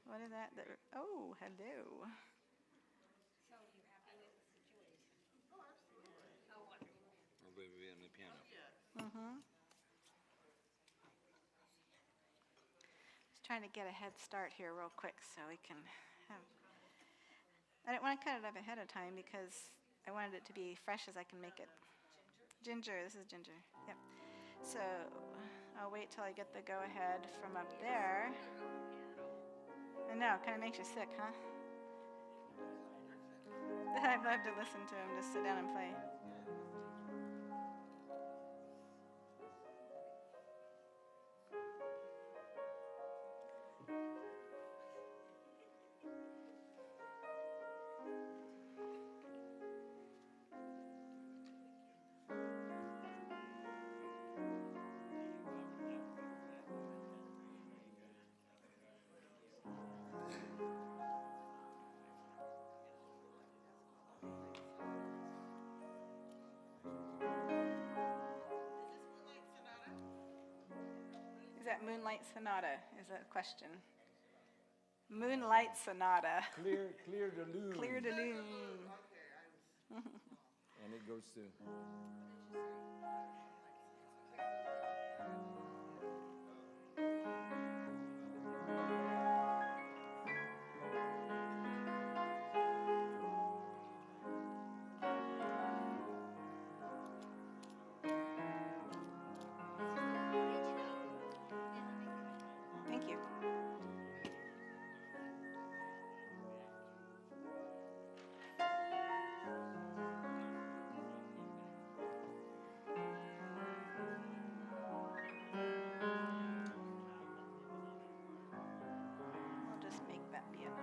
What is that? Oh, hello. So you happy with the situation? Oh, absolutely. Oh, wonderful. I'll be on the piano. Not yet. Mm-hmm. Just trying to get a head start here real quick so we can have. I didn't want to cut it up ahead of time because I wanted it to be fresh as I can make it. Ginger, this is ginger. Yep. So I'll wait till I get the go ahead from up there. I know, kind of makes you sick, huh? I'd love to listen to him just sit down and play. Is that Moonlight Sonata? Is that a question? Moonlight Sonata. Clear de lune. Clear de lune. Okay, And it goes to. Thank you. We'll just make that be enough.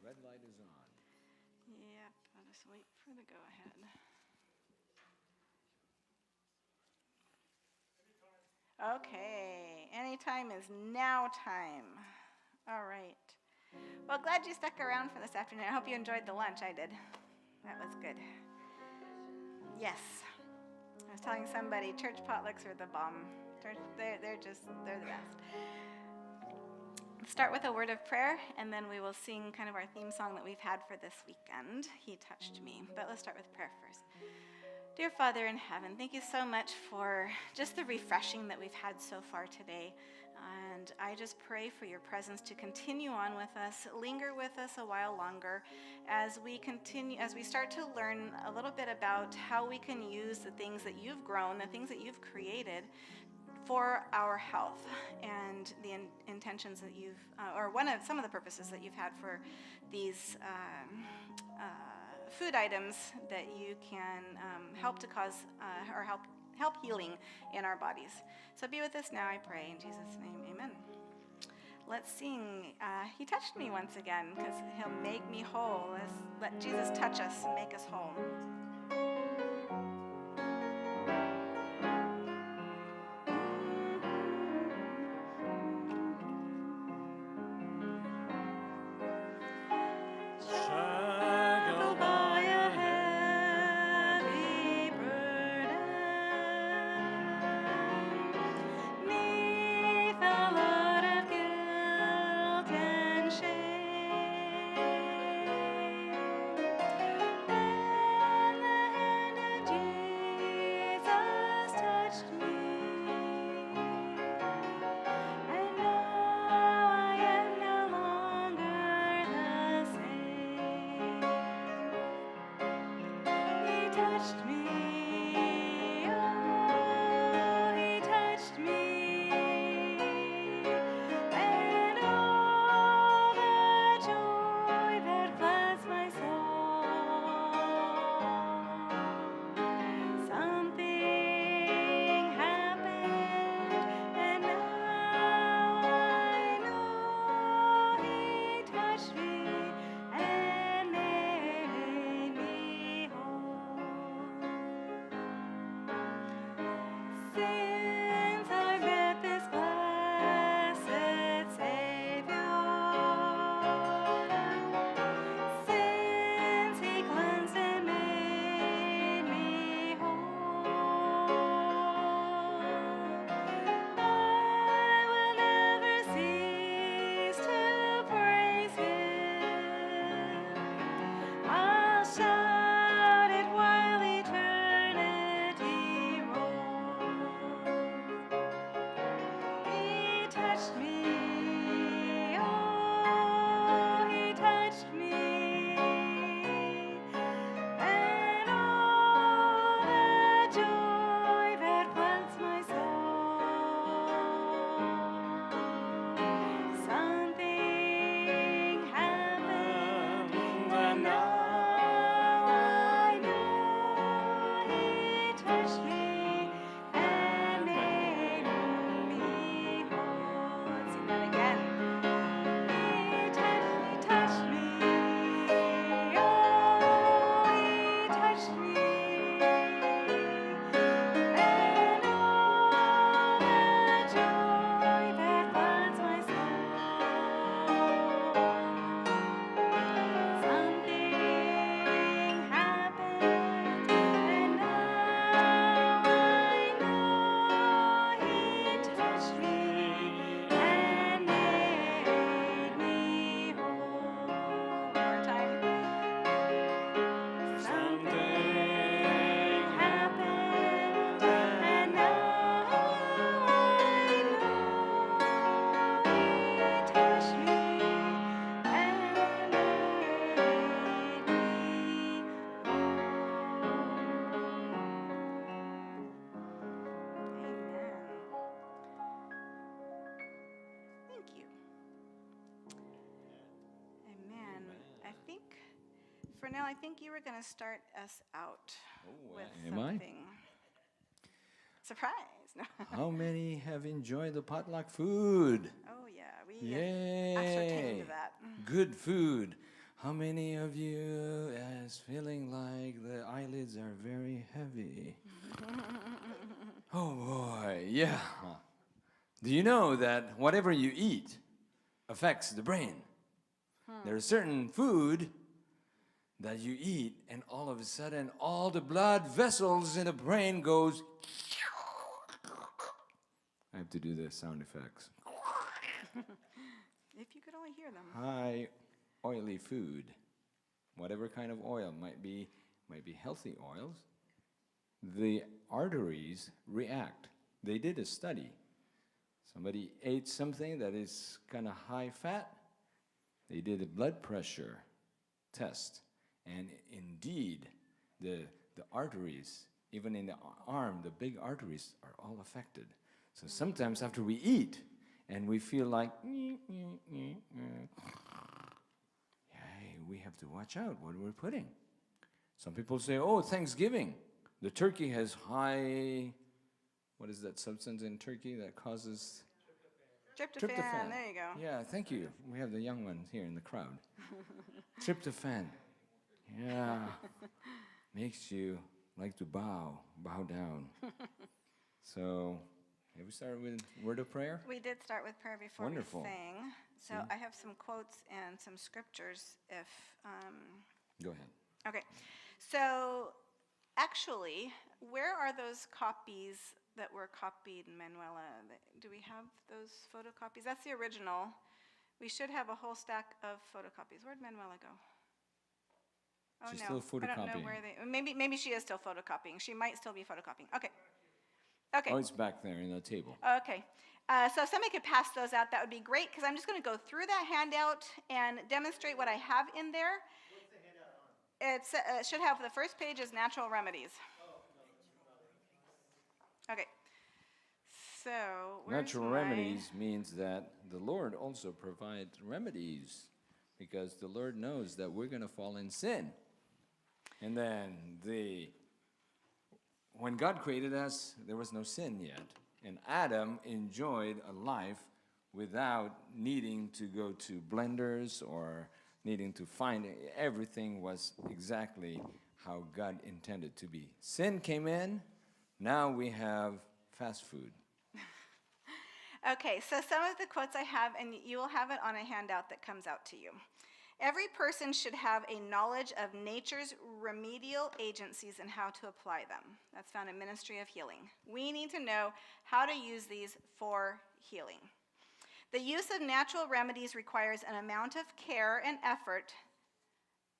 The red light is on. Yep, I'll just wait for the go ahead. Okay, anytime is now time. All right. Well, glad you stuck around for this afternoon. I hope you enjoyed the lunch. I did. That was good. Yes. I was telling somebody church potlucks are the bomb. They're the best. Let's start with a word of prayer, and then we will sing kind of our theme song that we've had for this weekend, He Touched Me. But let's start with prayer first. Dear Father in heaven, thank you so much for just the refreshing that we've had so far today. And I just pray for your presence to continue on with us, linger with us a while longer as we start to learn a little bit about how we can use the things that you've grown, the things that you've created for our health and the intentions that you've, or some of the purposes that you've had for these food items that you can help to cause or help healing in our bodies. So be with us now, I pray, in Jesus' name, amen. Let's sing, He touched me once again, because he'll make me whole. Let's let Jesus touch us and make us whole. touched me. Oh, he touched me. And all the joy that floods my soul. Something happened, and now I know he touched me and made me whole. Since I met this blessed Savior, since he cleansed and made me whole, I will never cease to praise him. I'll shout it while eternity rolls. He touched me, oh, he touched me, and all the joy that floods my soul. Something happened, and now I know he touched me and made me whole. Let's sing that again. He touched me, oh, he touched me, and all the joy that floods my soul. Something happened, and now I know he touched me and made me whole. One more time. Something happened, and now I know he touched me and made me Amen. Thank you. Amen. I think, Fernell, I think you were going to start us out with am I? something. Surprise. No. How many have enjoyed the potluck food? Oh, yeah. We Yay! ascertained that. Good food. How many of you is feeling like the eyelids are very heavy? Oh boy, yeah. Do you know that whatever you eat affects the brain? There's certain food that you eat, and all of a sudden, all the blood vessels in the brain goes. I have to do the sound effects. If you could only hear them. High oily food, whatever kind of oil, might be healthy oils. The arteries react. They did a study. Somebody ate something that is kind of high fat. They did a blood pressure test, and indeed, the arteries, even in the arm, the big arteries are all affected. So sometimes after we eat, and we feel like, hey, we have to watch out what we're putting. Some people say, oh, Thanksgiving, the turkey has high, what is that substance in turkey that causes? Tryptophan. There you go. Yeah, thank you. We have the young ones here in the crowd. Tryptophan. Yeah. Makes you like to bow down. So, have we started with word of prayer? We did start with prayer before Wonderful. we sang. So I have some quotes and some scriptures if... Go ahead. Okay. So, actually, where are those copies that were copied in Manuela? Do we have those photocopies? That's the original. We should have a whole stack of photocopies. Where'd Manuela go? Oh, She's no. still I don't know photocopying. where they... Maybe she is still photocopying. She might still be photocopying. Okay. Okay. Oh, it's back there in the table. Okay. So if somebody could pass those out, that would be great, because I'm just going to go through that handout and demonstrate what I have in there. What's the handout It should have, the first page is natural remedies. Okay. So, where's Natural my... remedies means that the Lord also provides remedies because the Lord knows that we're going to fall in sin. And then when God created us, there was no sin yet. And Adam enjoyed a life without needing to go to blenders or needing to find it. Everything was exactly how God intended to be. Sin came in, now we have fast food. Okay, so some of the quotes I have, and you will have it on a handout that comes out to you. Every person should have a knowledge of nature's remedial agencies and how to apply them. That's found in Ministry of Healing. We need to know how to use these for healing. The use of natural remedies requires an amount of care and effort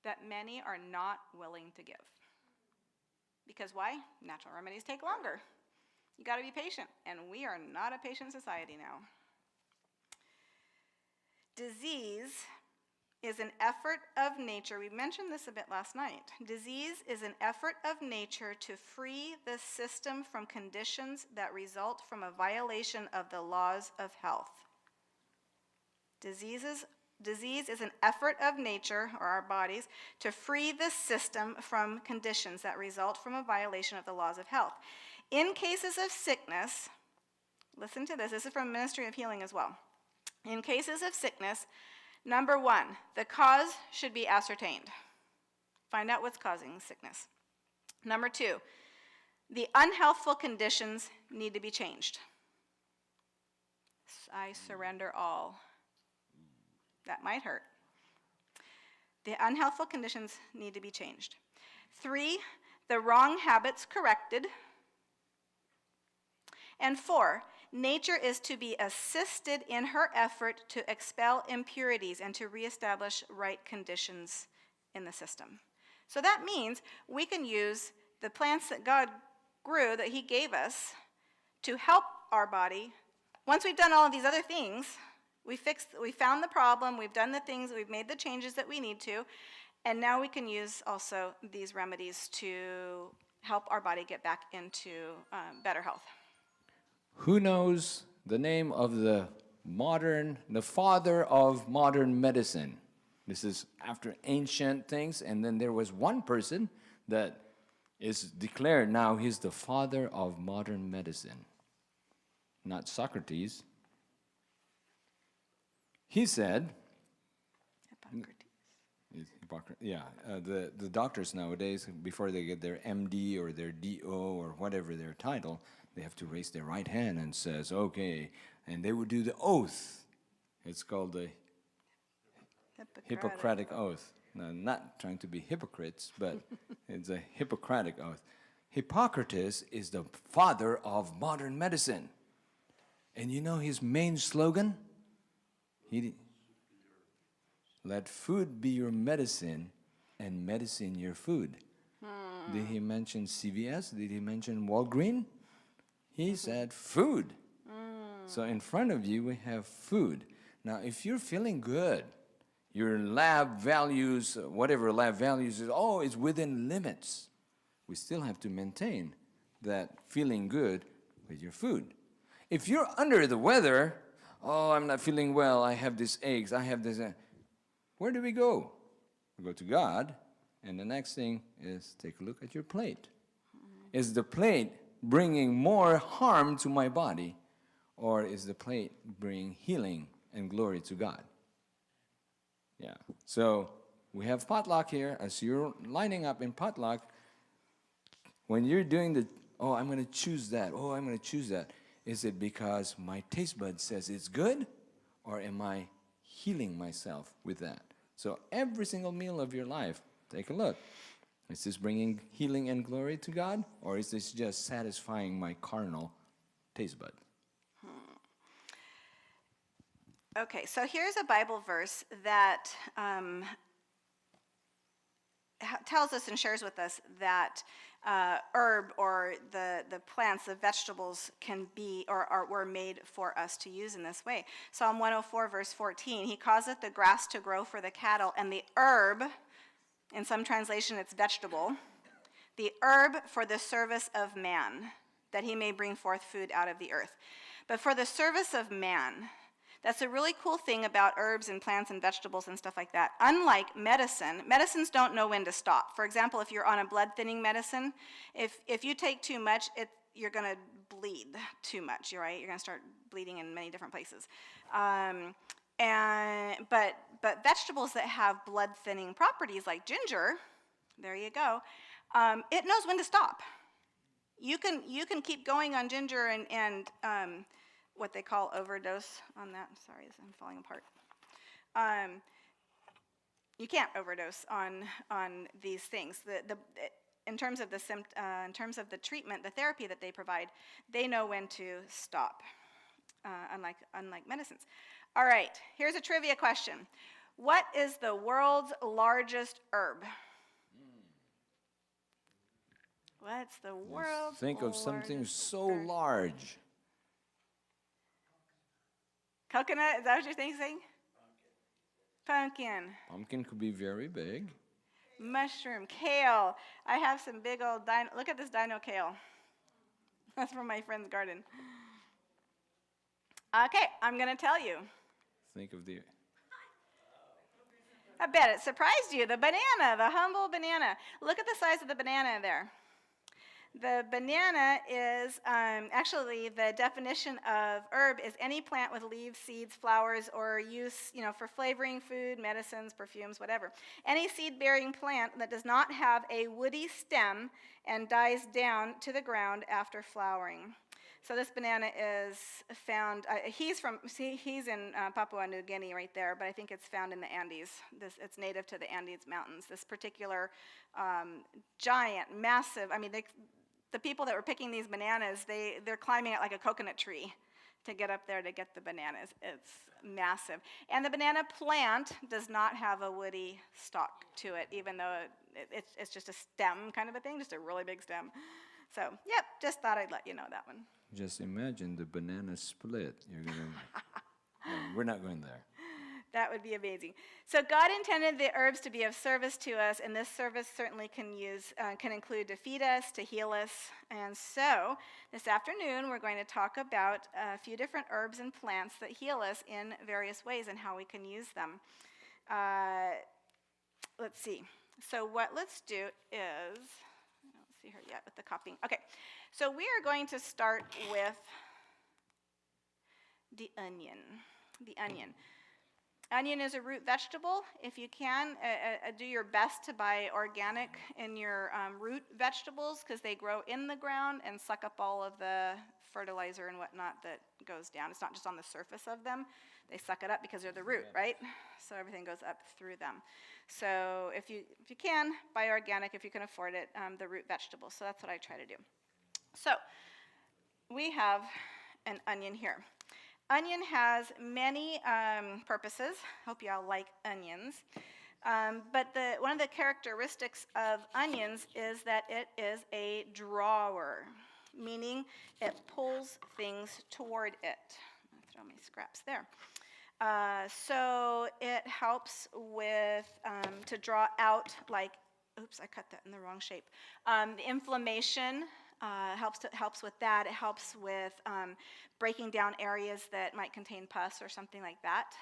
that many are not willing to give. Because why? Natural remedies take longer. You got to be patient, and we are not a patient society now. Disease is an effort of nature. We mentioned this a bit last night. Disease is an effort of nature to free the system from conditions that result from a violation of the laws of health. Disease is an effort of nature, or our bodies, to free the system from conditions that result from a violation of the laws of health. In cases of sickness, listen to this is from Ministry of Healing as well. In cases of sickness, number one, the cause should be ascertained. Find out what's causing sickness. Number two, the unhealthful conditions need to be changed. I surrender all. That might hurt. The unhealthful conditions need to be changed. Three, the wrong habits corrected. And four, nature is to be assisted in her effort to expel impurities and to reestablish right conditions in the system. So that means we can use the plants that God grew, that he gave us, to help our body. Once we've done all of these other things, we found the problem, we've done the things, we've made the changes that we need to, and now we can use also these remedies to help our body get back into better health. Who knows the name of the father of modern medicine? This is after ancient things, and then there was one person that is declared now he's the father of modern medicine. Not Socrates. He said, the doctors nowadays, before they get their MD or their DO or whatever their title, they have to raise their right hand and says, okay, and they would do the oath. It's called the Hippocratic Oath. Now, not trying to be hypocrites, but it's a Hippocratic Oath. Hippocrates is the father of modern medicine. And you know his main slogan? Let food be your medicine and medicine your food. Did he mention CVS? Did he mention Walgreens? He said food. So in front of you, we have food. Now, if you're feeling good, your lab values, whatever lab values is within limits. We still have to maintain that feeling good with your food. If you're under the weather, I'm not feeling well, I have these aches, I have this. Where do we go? We go to God, and the next thing is take a look at your plate. Is the plate bringing more harm to my body, or is the plate bringing healing and glory to God? Yeah. So we have potluck here. As you're lining up in potluck, when you're doing I'm going to choose that. I'm going to choose that. Is it because my taste bud says it's good, or am I healing myself with that? So every single meal of your life, take a look. Is this bringing healing and glory to God, or is this just satisfying my carnal taste bud? Okay, so here's a Bible verse that tells us and shares with us that herb or the plants, the vegetables can be or were made for us to use in this way. Psalm 104, verse 14, he causeth the grass to grow for the cattle, and the herb In some translation, it's vegetable. The herb for the service of man, that he may bring forth food out of the earth. But for the service of man, that's a really cool thing about herbs and plants and vegetables and stuff like that. Unlike medicine, medicines don't know when to stop. For example, if you're on a blood thinning medicine, if you take too much, you're going to bleed too much, right? You're going to start bleeding in many different places. But vegetables that have blood thinning properties like ginger, there you go, it knows when to stop. You can keep going on ginger and what they call overdose on that. Sorry, I'm falling apart. You can't overdose on these things. In terms of the treatment, the therapy that they provide, they know when to stop. Unlike medicines. All right, here's a trivia question. What is the world's largest herb? What's the world's Think of something so herb? large. Coconut, is that what you're thinking? Pumpkin. Pumpkin could be very big. Mushroom, kale. I have some big old look at this dino kale. That's from my friend's garden. Okay, I'm going to tell you. Think of the... I bet it surprised you. The banana, the humble banana. Look at the size of the banana there. The banana is, actually the definition of herb is any plant with leaves, seeds, flowers, or use, for flavoring food, medicines, perfumes, whatever. Any seed-bearing plant that does not have a woody stem and dies down to the ground after flowering. So this banana is found, he's in Papua New Guinea right there, but I think it's found in the Andes. It's native to the Andes Mountains. This particular giant, massive, the people that were picking these bananas, they're climbing it like a coconut tree to get up there to get the bananas. It's massive. And the banana plant does not have a woody stalk to it, even though it's just a stem kind of a thing, just a really big stem. So, yep, just thought I'd let you know that one. Just imagine the banana split. You're gonna... No, we're not going there. That would be amazing. So God intended the herbs to be of service to us, and this service certainly can include to feed us, to heal us. And so this afternoon we're going to talk about a few different herbs and plants that heal us in various ways and how we can use them. Let's see. So what let's do is, I don't see her yet with the copying. Okay, so we are going to start with the onion. The onion. Onion is a root vegetable. If you can, do your best to buy organic in your root vegetables because they grow in the ground and suck up all of the fertilizer and whatnot that goes down. It's not just on the surface of them. They suck it up because they're the root, right? So everything goes up through them. So if you can, buy organic if you can afford it, the root vegetables. So that's what I try to do. So we have an onion here. Onion has many purposes. Hope you all like onions. But one of the characteristics of onions is that it is a drawer, meaning it pulls things toward it. I'll throw my scraps there. So it helps with, to draw out, like, oops, I cut that in the wrong shape. The inflammation helps with that. It helps with breaking down areas that might contain pus or something like that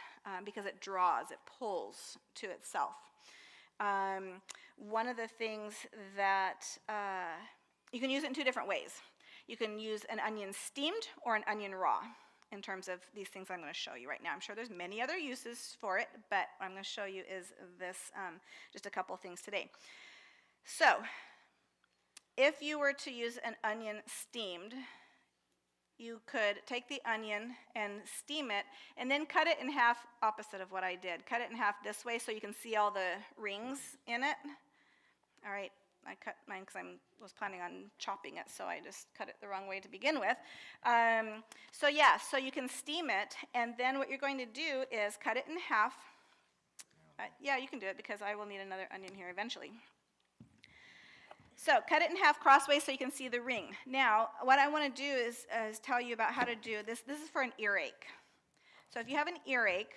because it draws, it pulls to itself. One of the things that you can use it in two different ways. You can use an onion steamed or an onion raw in terms of these things I'm going to show you right now. I'm sure there's many other uses for it, but what I'm going to show you is this, just a couple things today. So, if you were to use an onion steamed, you could take the onion and steam it and then cut it in half, opposite of what I did. Cut it in half this way so you can see all the rings in it. All right, I cut mine because I was planning on chopping it, so I just cut it the wrong way to begin with. So you can steam it, and then what you're going to do is cut it in half. Yeah, you can do it because I will need another onion here eventually. So cut it in half crossways so you can see the ring. Now, what I want to do is tell you about how to do this. This is for an earache. So if you have an earache,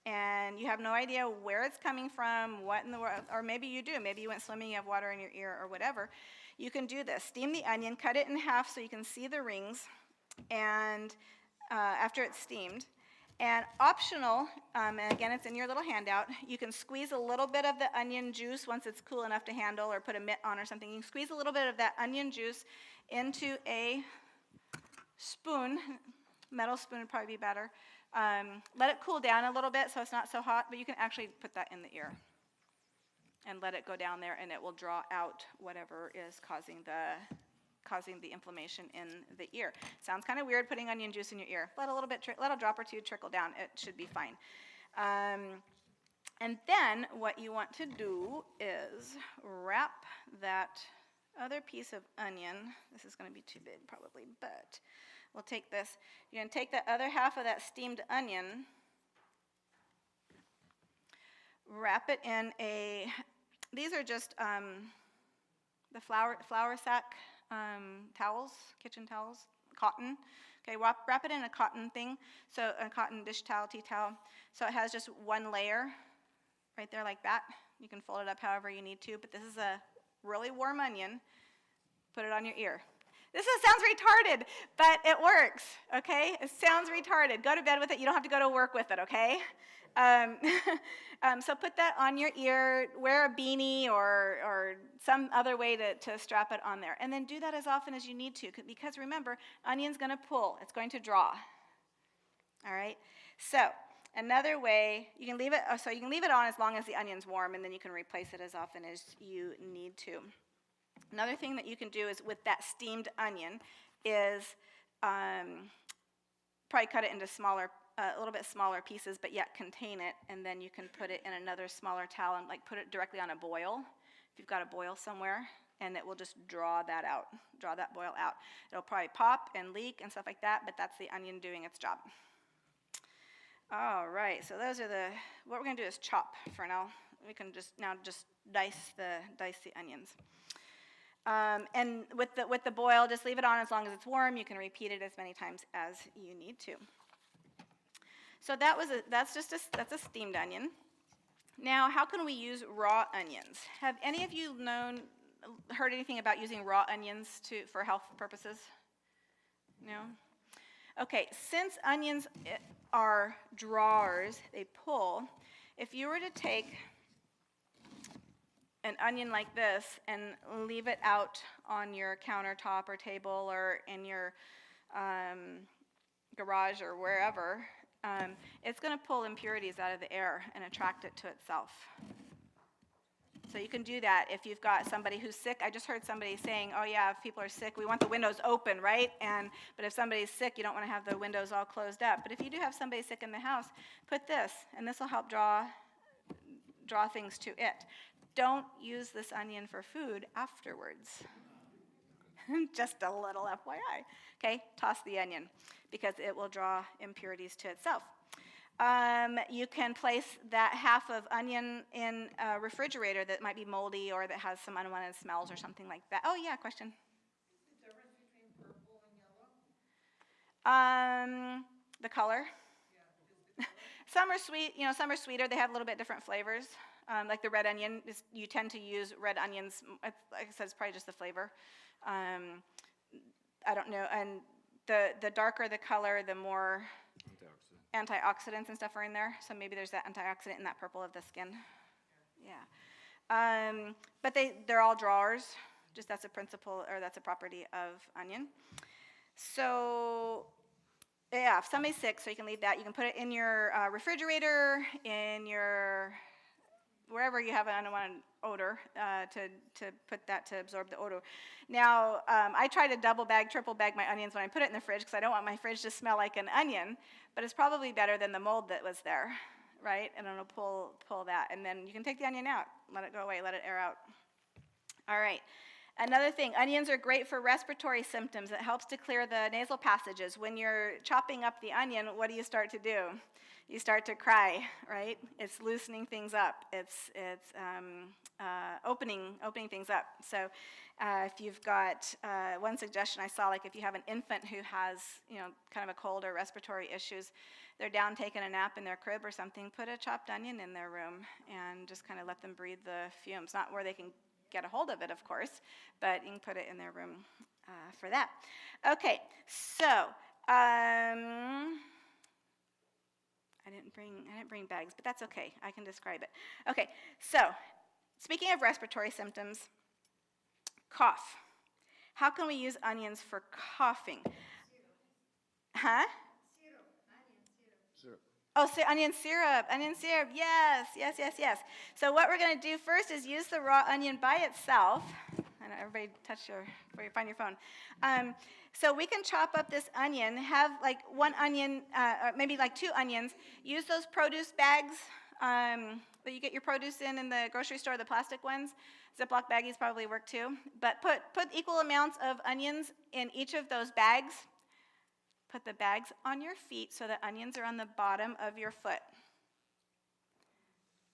and you have no idea where it's coming from, what in the world, or maybe you do. Maybe you went swimming, you have water in your ear or whatever. You can do this. Steam the onion, cut it in half so you can see the rings, and after it's steamed. And optional, and again, it's in your little handout, you can squeeze a little bit of the onion juice once it's cool enough to handle or put a mitt on or something. You can squeeze a little bit of that onion juice into a spoon. Metal spoon would probably be better. Let it cool down a little bit so it's not so hot, but you can actually put that in the ear and let it go down there, and it will draw out whatever is causing the inflammation in the ear. Sounds kind of weird putting onion juice in your ear. Let a drop or two trickle down. It should be fine. And then what you want to do is wrap that other piece of onion. This is going to be too big probably, but we'll take this. You're going to take the other half of that steamed onion, wrap it in these are just the flour sack towels, kitchen towels, cotton. Okay, wrap it in a cotton thing, so a cotton dish towel, tea towel. So it has just one layer right there like that. You can fold it up however you need to, but this is a really warm onion. Put it on your ear. Sounds retarded, but it works, okay? It sounds retarded. Go to bed with it. You don't have to go to work with it, okay? So put that on your ear, wear a beanie or some other way to strap it on there. And then do that as often as you need to, because remember, onion's going to pull. It's going to draw. All right? So another way, you can leave it on as long as the onion's warm, and then you can replace it as often as you need to. Another thing that you can do is with that steamed onion is probably cut it into a little bit smaller pieces, but yet contain it, and then you can put it in another smaller towel and put it directly on a boil, if you've got a boil somewhere, and it will just draw that boil out. It'll probably pop and leak and stuff like that, but that's the onion doing its job. All right, so what we're going to do is chop for now. We can just dice the onions. And with the boil, just leave it on as long as it's warm. You can repeat it as many times as you need to. So that's a steamed onion. Now, how can we use raw onions? Have any of you heard anything about using raw onions for health purposes? No? Okay, since onions are drawers, they pull. If you were to take an onion like this and leave it out on your countertop or table or in your garage or wherever, it's going to pull impurities out of the air and attract it to itself. So you can do that if you've got somebody who's sick. I just heard somebody saying, oh yeah, if people are sick, we want the windows open, right? But if somebody's sick, you don't want to have the windows all closed up. But if you do have somebody sick in the house, put this, and this will help draw things to it. Don't use this onion for food afterwards. Just a little FYI. Okay, toss the onion because it will draw impurities to itself. You can place that half of onion in a refrigerator that might be moldy or that has some unwanted smells or something like that. Oh yeah, question? What's the difference between purple and yellow? The color. Yeah, just the color. Some are sweet, some are sweeter. They have a little bit different flavors. Like the red onion, you tend to use red onions. Like I said, it's probably just the flavor. I don't know. And the darker the color, the more antioxidants and stuff are in there. So maybe there's that antioxidant in that purple of the skin. Yeah. But they're all drawers. Just that's a principle, or that's a property of onion. So yeah, if somebody's sick, so you can leave that. You can put it in your refrigerator, in your wherever you have an unwanted odor, to put that to absorb the odor. Now, I try to double bag, triple bag my onions when I put it in the fridge because I don't want my fridge to smell like an onion, but it's probably better than the mold that was there, right? And it'll pull that. And then you can take the onion out, let it go away, let it air out. All right. Another thing, onions are great for respiratory symptoms. It helps to clear the nasal passages. When you're chopping up the onion, what do you start to do? You start to cry, right? It's loosening things up. It's opening things up. So if you've got one suggestion I saw, like if you have an infant who has, kind of a cold or respiratory issues, they're down taking a nap in their crib or something, put a chopped onion in their room and just kind of let them breathe the fumes. Not where they can get a hold of it, of course, but you can put it in their room for that. Okay, so I didn't bring bags, but that's okay. I can describe it. Okay, so speaking of respiratory symptoms, cough. How can we use onions for coughing? Huh? Syrup. Oh, onion syrup. Onion syrup. Yes. Yes. So what we're going to do first is use the raw onion by itself. I know everybody touch before you find your phone. So we can chop up this onion, have like one onion, or maybe like 2 onions. Use those produce bags that you get your produce in the grocery store, the plastic ones. Ziploc baggies probably work too. But put equal amounts of onions in each of those bags. Put the bags on your feet so the onions are on the bottom of your foot.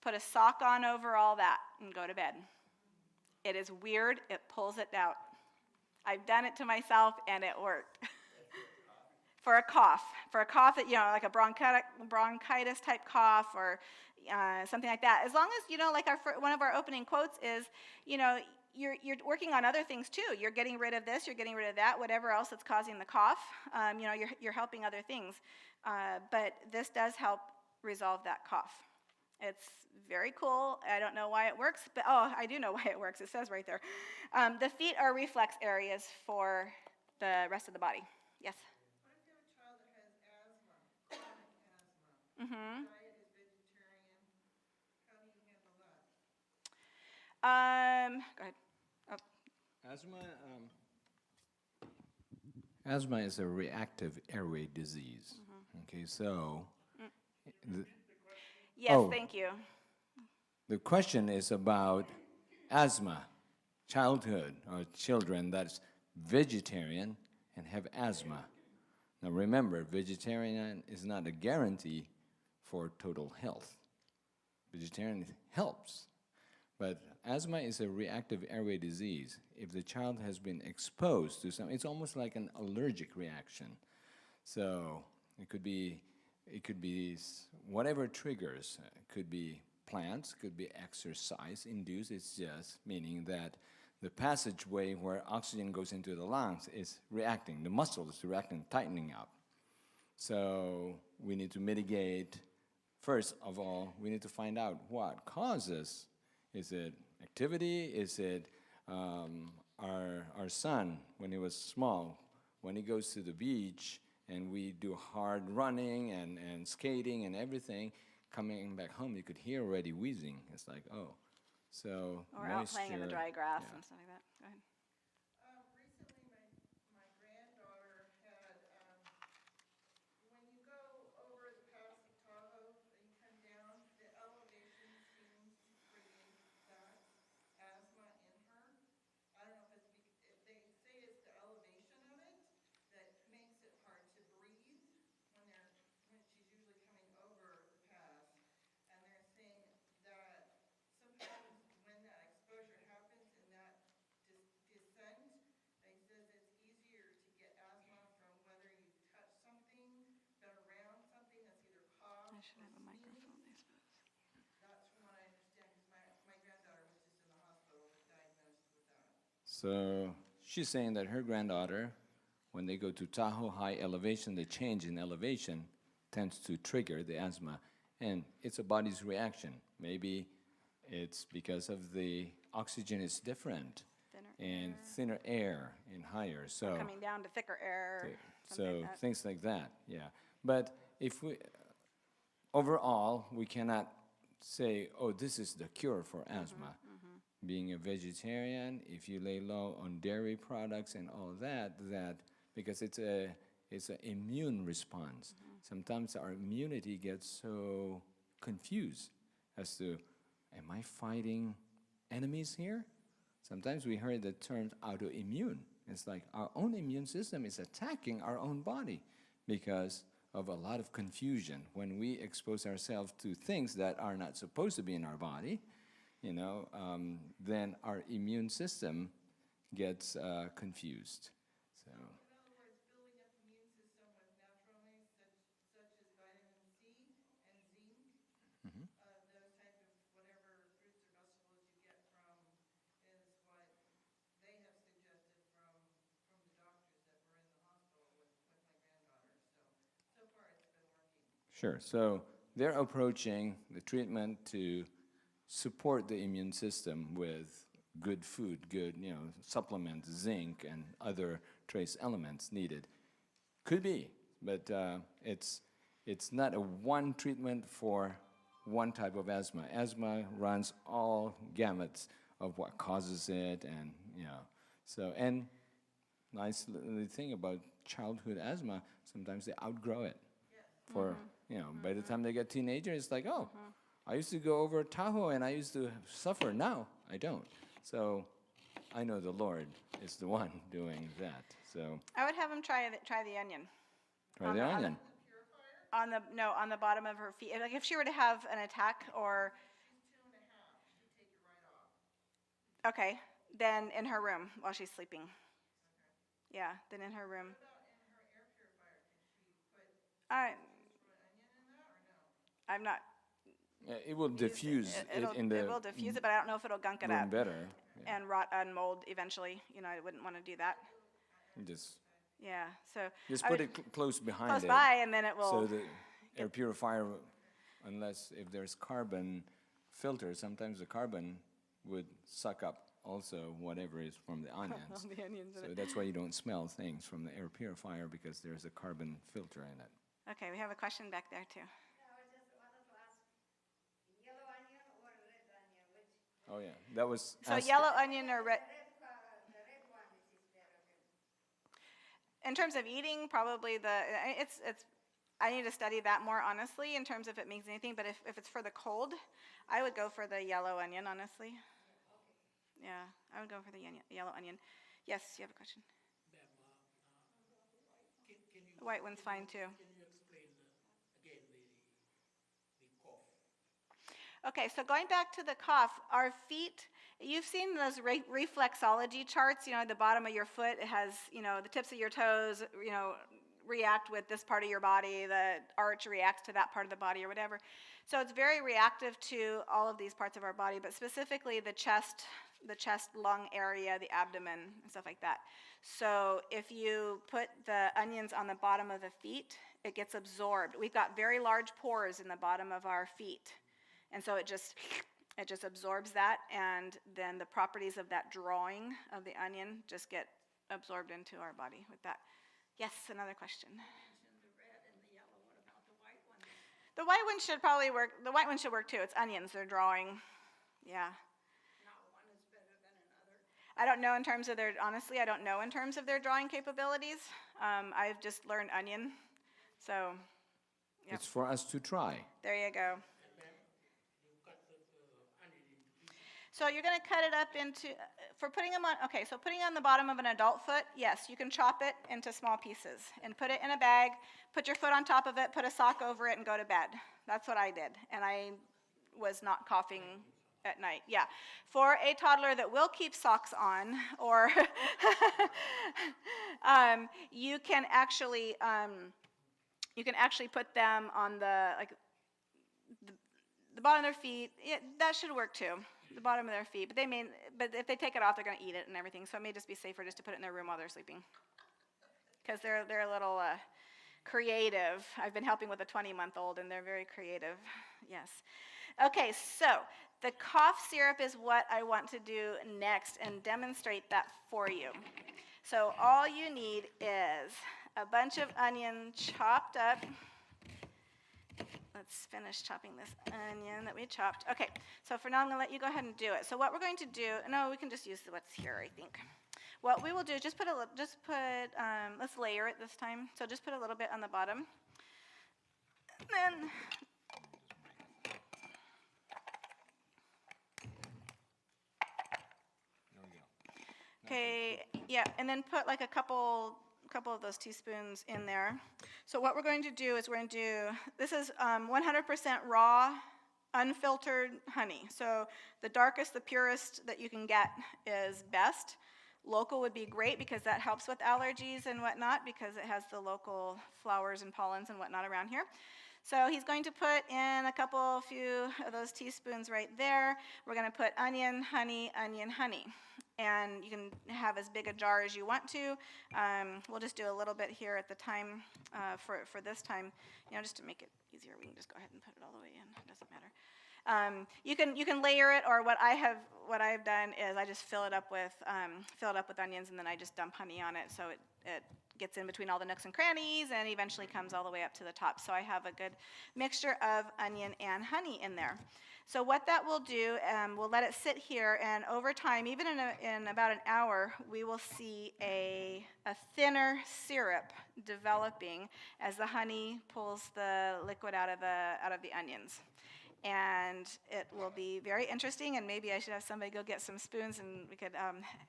Put a sock on over all that and go to bed. It is weird. It pulls it out. I've done it to myself, and it worked. For a cough that, like a bronchitis type cough or something like that. As long as, like one of our opening quotes is, you're working on other things too. You're getting rid of this, you're getting rid of that, whatever else that's causing the cough. You're helping other things. But this does help resolve that cough. It's very cool. I don't know why it works, but I do know why it works. It says right there. The feet are reflex areas for the rest of the body. Yes? What if you have a child that has asthma, chronic asthma? Mm-hmm. Diet is vegetarian. How do you handle that? Go ahead. Oh. Asthma is a reactive airway disease. Okay, so Yes, thank you. the question is about asthma, childhood or children that's vegetarian and have asthma. Now remember, vegetarian is not a guarantee for total health. Vegetarian helps, but asthma is a reactive airway disease. If the child has been exposed to something, it's almost like an allergic reaction. So it could be whatever triggers. It could be plants, could be exercise induced. It's just meaning that the passageway where oxygen goes into the lungs is reacting. The muscle is reacting, tightening up. So we need to mitigate. First of all, we need to find out what causes. Is it activity? Is it our son, when he was small, when he goes to the beach and we do hard running and skating and everything, coming back home, you could hear already wheezing. It's like, oh. So Or moisture, out playing in the dry grass yeah. and stuff like that. Go ahead. Recently, my granddaughter had, when you go over the pass of Tahoe and you come down, the elevation seems to create that asthma in her. I don't know if they say it's the elevation of it that makes it hard to breathe when she's usually coming over the pass. And they're saying that sometimes when that exposure happens in that descent, they says it's easier to get asthma from whether you touch something, been around something that's either cough I should or have a microphone, sneeze. I suppose. That's from what I understand, because my granddaughter was just in the hospital diagnosed with that. So she's saying that her granddaughter, when they go to Tahoe high elevation, the change in elevation tends to trigger the asthma. And it's a body's reaction. Maybe it's because of the oxygen is different and thinner air and higher. So Coming down to thicker air. so things like that, yeah. But if we, overall, we cannot say, oh, this is the cure for asthma. Being a vegetarian, if you lay low on dairy products and all that because it's an immune response. Sometimes our immunity gets so confused as to, am I fighting enemies here? Sometimes we heard the term autoimmune. It's like our own immune system is attacking our own body because of a lot of confusion. When we expose ourselves to things that are not supposed to be in our body, then our immune system gets confused. So, In other words, building up immune system with naturally such as vitamin C and zinc, those type of whatever fruits or vegetables you get from is what they have suggested from the doctors that were in the hospital with my granddaughter. So far it's been working. sure. So they're approaching the treatment to support the immune system with good food, good, supplements, zinc, and other trace elements needed. Could be, but it's not a one treatment for one type of asthma. Asthma runs all gamuts of what causes it, and and nice thing about childhood asthma, sometimes they outgrow it. For by the time they get teenager, it's like, oh, I used to go over Tahoe and I used to suffer. Now I don't. So I know the Lord is the one doing that. So I would have them try the onion. try the onion. On the bottom of her feet. Like if she were to have an attack or. She's 2.5. You take it right off. Okay, then in her room while she's sleeping. Yeah, then in her room. What about in her air purifier? Can she put I, onion in that or no? I'm not. It will diffuse it in the It will diffuse it, but I don't know if it'll gunk it room up better. Yeah. and rot and mold eventually. I wouldn't want to do that. Just Yeah, so just I put would- it close behind close it. by, and then it will. So the air purifier, unless if there's carbon filter, sometimes the carbon would suck up also whatever is from the onions. the onions in So it. that's why you don't smell things from the air purifier, because there's a carbon filter in it. Okay, we have a question back there too. Yeah, I just wanted to ask, yellow onion or red onion, which? Oh yeah, that was So asked- yellow onion or red? The red one is better than. In terms of eating, probably it's. I need to study that more honestly in terms of if it means anything. But if it's for the cold, I would go for the yellow onion. Honestly. Yeah, I would go for the yellow onion. Yes, you have a question. Ma'am, can you? The white one's fine too. Can you explain again the cough? Okay, so going back to the cough, our feet, you've seen those reflexology charts, the bottom of your foot, it has, the tips of your toes, react with this part of your body, the arch reacts to that part of the body or whatever. So it's very reactive to all of these parts of our body, but specifically the chest, lung area, the abdomen, and stuff like that. So if you put the onions on the bottom of the feet, it gets absorbed. We've got very large pores in the bottom of our feet. And so it just absorbs that, and then the properties of that drawing of the onion just get absorbed into our body with that. Yes, another question. You mentioned the red and the yellow. What about the white one? The white one should probably work. The white one should work too. It's onions they're drawing. Yeah. Not one is better than another. I don't know in terms of their, honestly, I don't know in terms of their drawing capabilities. I've just learned onion. So, yep. It's for us to try. There you go. And ma'am, you cut the onion into pieces. So you're going to cut it up into, for putting them on, okay, so putting on the bottom of an adult foot, yes, you can chop it into small pieces and put it in a bag, put your foot on top of it, put a sock over it, and go to bed. That's what I did, and I was not coughing at night. Yeah, for a toddler that will keep socks on, or you can actually put them on the bottom of their feet. Yeah, that should work too. The bottom of their feet, but if they take it off, they're going to eat it and everything. So it may just be safer just to put it in their room while they're sleeping, because they're a little creative. I've been helping with a 20-month-old, and they're very creative. Yes. Okay, so the cough syrup is what I want to do next and demonstrate that for you. So all you need is a bunch of onion chopped up. Let's finish chopping this onion that we chopped. Okay, so for now I'm going to let you go ahead and do it. So what we're going to do, no, we can just use what's here, I think. What we will do is let's layer it this time. So just put a little bit on the bottom. And then okay, yeah, and then put like a couple of those teaspoons in there. So what we're going to do is this is 100% raw unfiltered honey. So the darkest, the purest that you can get is best. Local would be great because that helps with allergies and whatnot because it has the local flowers and pollens and whatnot around here. So he's going to put in a few of those teaspoons right there. We're going to put onion, honey, and you can have as big a jar as you want to. We'll just do a little bit here at the time for this time, just to make it easier. We can just go ahead and put it all the way in. It doesn't matter. You can layer it, or what I've done is I just fill it up with onions, and then I just dump honey on it, so it gets in between all the nooks and crannies and eventually comes all the way up to the top. So I have a good mixture of onion and honey in there. So what that will do, we'll let it sit here, and over time, even in about an hour, we will see a thinner syrup developing as the honey pulls the liquid out of the onions. And it will be very interesting, and maybe I should have somebody go get some spoons, and we could,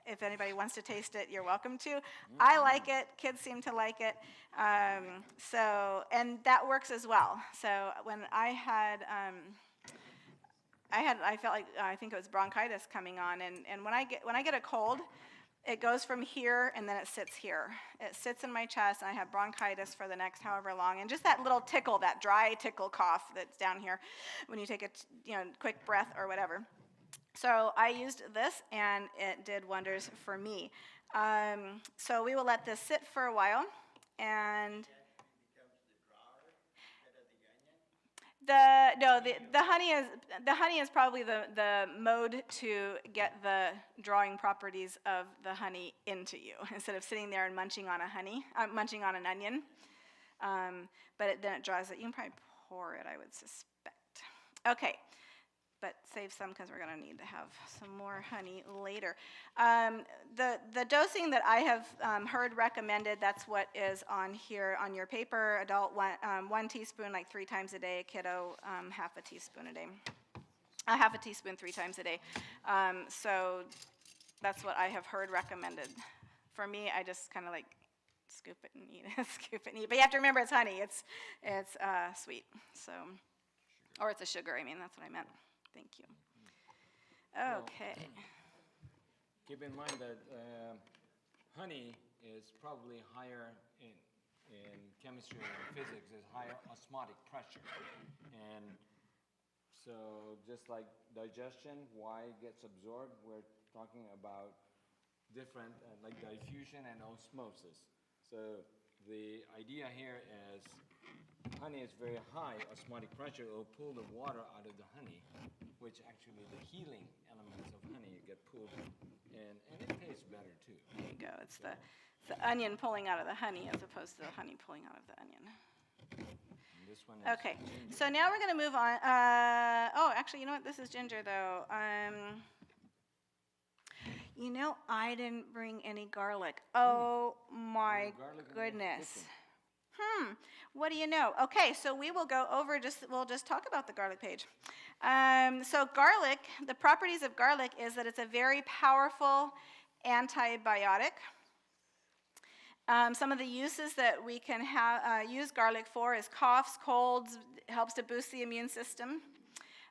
if anybody wants to taste it, you're welcome to. I like it. Kids seem to like it. And that works as well. So when I felt like, I think it was bronchitis coming on, and when I get a cold, it goes from here, and then it sits here. It sits in my chest, and I have bronchitis for the next however long. And just that little tickle, that dry tickle cough that's down here when you take a quick breath or whatever. So I used this, and it did wonders for me. So we will let this sit for a while. And the honey is probably the mode to get the drawing properties of the honey into you instead of sitting there and munching on an onion. But then it draws it. You can probably pour it, I would suspect. Okay, but save some because we're going to need to have some more honey later. The dosing that I have heard recommended, that's what is on here on your paper. Adult, 1 teaspoon like 3 times a day. Kiddo, half a teaspoon a day. Half a teaspoon 3 times a day. So that's what I have heard recommended. For me, I just kind of like scoop it and eat it, scoop it and eat. But you have to remember it's honey. It's sweet. So, or it's a sugar. I mean, that's what I meant. Thank you. Okay. Well, keep in mind that honey is probably higher in chemistry and physics, is higher osmotic pressure. And so just like digestion, why it gets absorbed, we're talking about different, like diffusion and osmosis. So the idea here is honey is very high osmotic pressure. It will pull the water out of the honey, which actually the healing elements of honey get pulled, and it tastes better too. There you go. It's the onion pulling out of the honey as opposed to the honey pulling out of the onion. And this one is okay, ginger. So now we're going to move on. Actually, you know what? This is ginger, though. I didn't bring any garlic. Oh, my goodness. What do you know? Okay, so we will go over, we'll just talk about the garlic page. So garlic, the properties of garlic is that it's a very powerful antibiotic. Some of the uses that we can use garlic for is coughs, colds, helps to boost the immune system.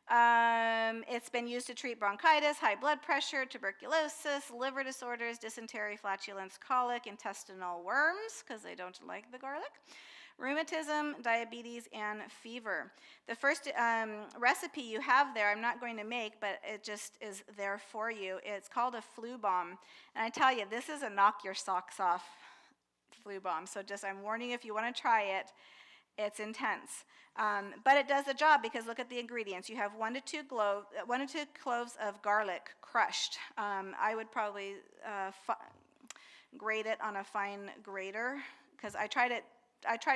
It's been used to treat bronchitis, high blood pressure, tuberculosis, liver disorders, dysentery, flatulence, colic, intestinal worms, because they don't like the garlic, rheumatism, diabetes, and fever. The first recipe you have there, I'm not going to make, but it just is there for you. It's called a flu bomb. And I tell you, this is a knock your socks off flu bomb. So I'm warning you, if you want to try it, it's intense. But it does the job because look at the ingredients. You have 1 to 2 cloves of garlic crushed. I would probably grate it on a fine grater because I tried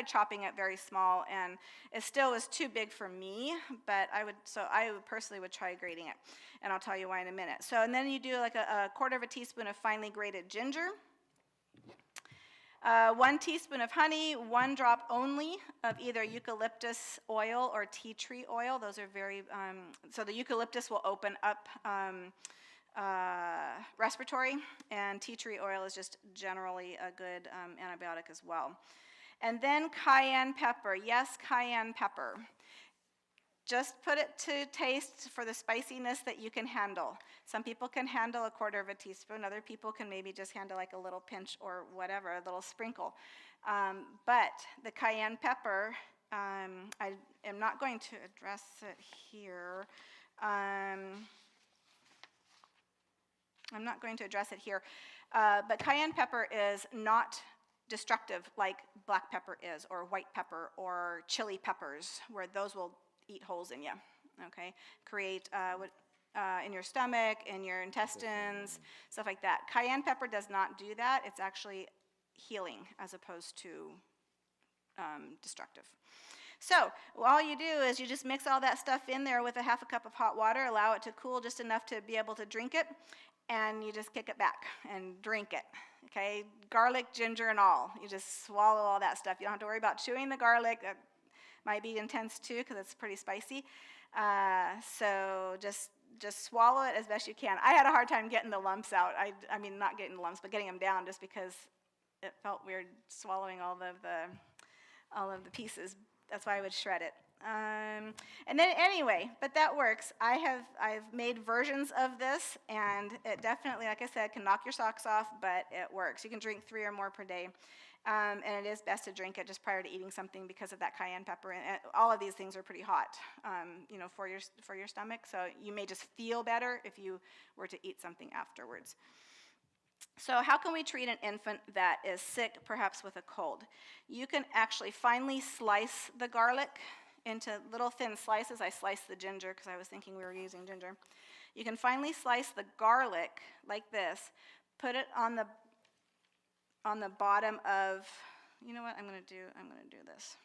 chopping it very small and it still was too big for me, but I personally would try grating it, and I'll tell you why in a minute. So, and then you do like a 1/4 teaspoon of finely grated ginger, 1 teaspoon of honey, 1 drop only of either eucalyptus oil or tea tree oil. Those are very, so the eucalyptus will open up respiratory, and tea tree oil is just generally a good antibiotic as well. And then cayenne pepper. Yes, cayenne pepper. Just put it to taste for the spiciness that you can handle. Some people can handle a quarter of a teaspoon. Other people can maybe just handle like a little pinch or whatever, a little sprinkle. But the cayenne pepper, I am not going to address it here. I'm not going to address it here. But cayenne pepper is not destructive like black pepper is, or white pepper, or chili peppers, where those will eat holes in you, okay? Create in your stomach, in your intestines, stuff like that. Cayenne pepper does not do that. It's actually healing as opposed to destructive. So all you do is you just mix all that stuff in there with a half a cup of hot water, allow it to cool just enough to be able to drink it, and you just kick it back and drink it, okay? Garlic, ginger, and all. You just swallow all that stuff. You don't have to worry about chewing the garlic. That might be intense too because it's pretty spicy. So just swallow it as best you can. I had a hard time getting the lumps out. I mean, not getting the lumps, but getting them down, just because it felt weird swallowing all of the pieces. That's why I would shred it. And then anyway, but that works. I've made versions of this, and it definitely, like I said, can knock your socks off, but it works. You can drink 3 or more per day. And it is best to drink it just prior to eating something because of that cayenne pepper. And all of these things are pretty hot, for your stomach. So you may just feel better if you were to eat something afterwards. So how can we treat an infant that is sick, perhaps with a cold? You can actually finely slice the garlic into little thin slices. I sliced the ginger because I was thinking we were using ginger. You can finely slice the garlic like this, put it on the bottom of, you know what I'm going to do this.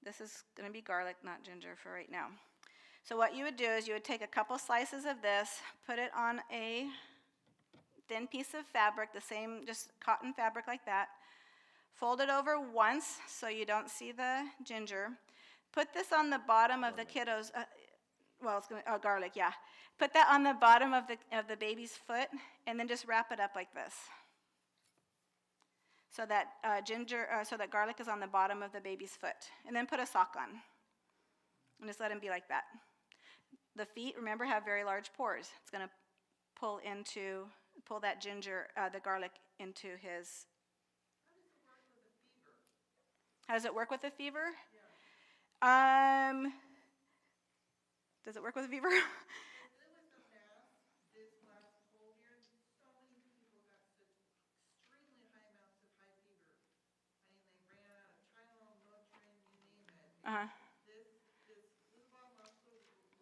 This is going to be garlic, not ginger for right now. So what you would do is you would take a couple slices of this, put it on a thin piece of fabric, the same, just cotton fabric like that. Fold it over once so you don't see the ginger. Put this on the bottom of the kiddo's, garlic, yeah. Put that on the bottom of the baby's foot, and then just wrap it up like this. So that so that garlic is on the bottom of the baby's foot. And then put a sock on. And just let him be like that. The feet, remember, have very large pores. It's going to pull that ginger, the garlic into his. How does it work with a fever? Yeah. Does it work with a fever? Uh-huh. This blue bomb also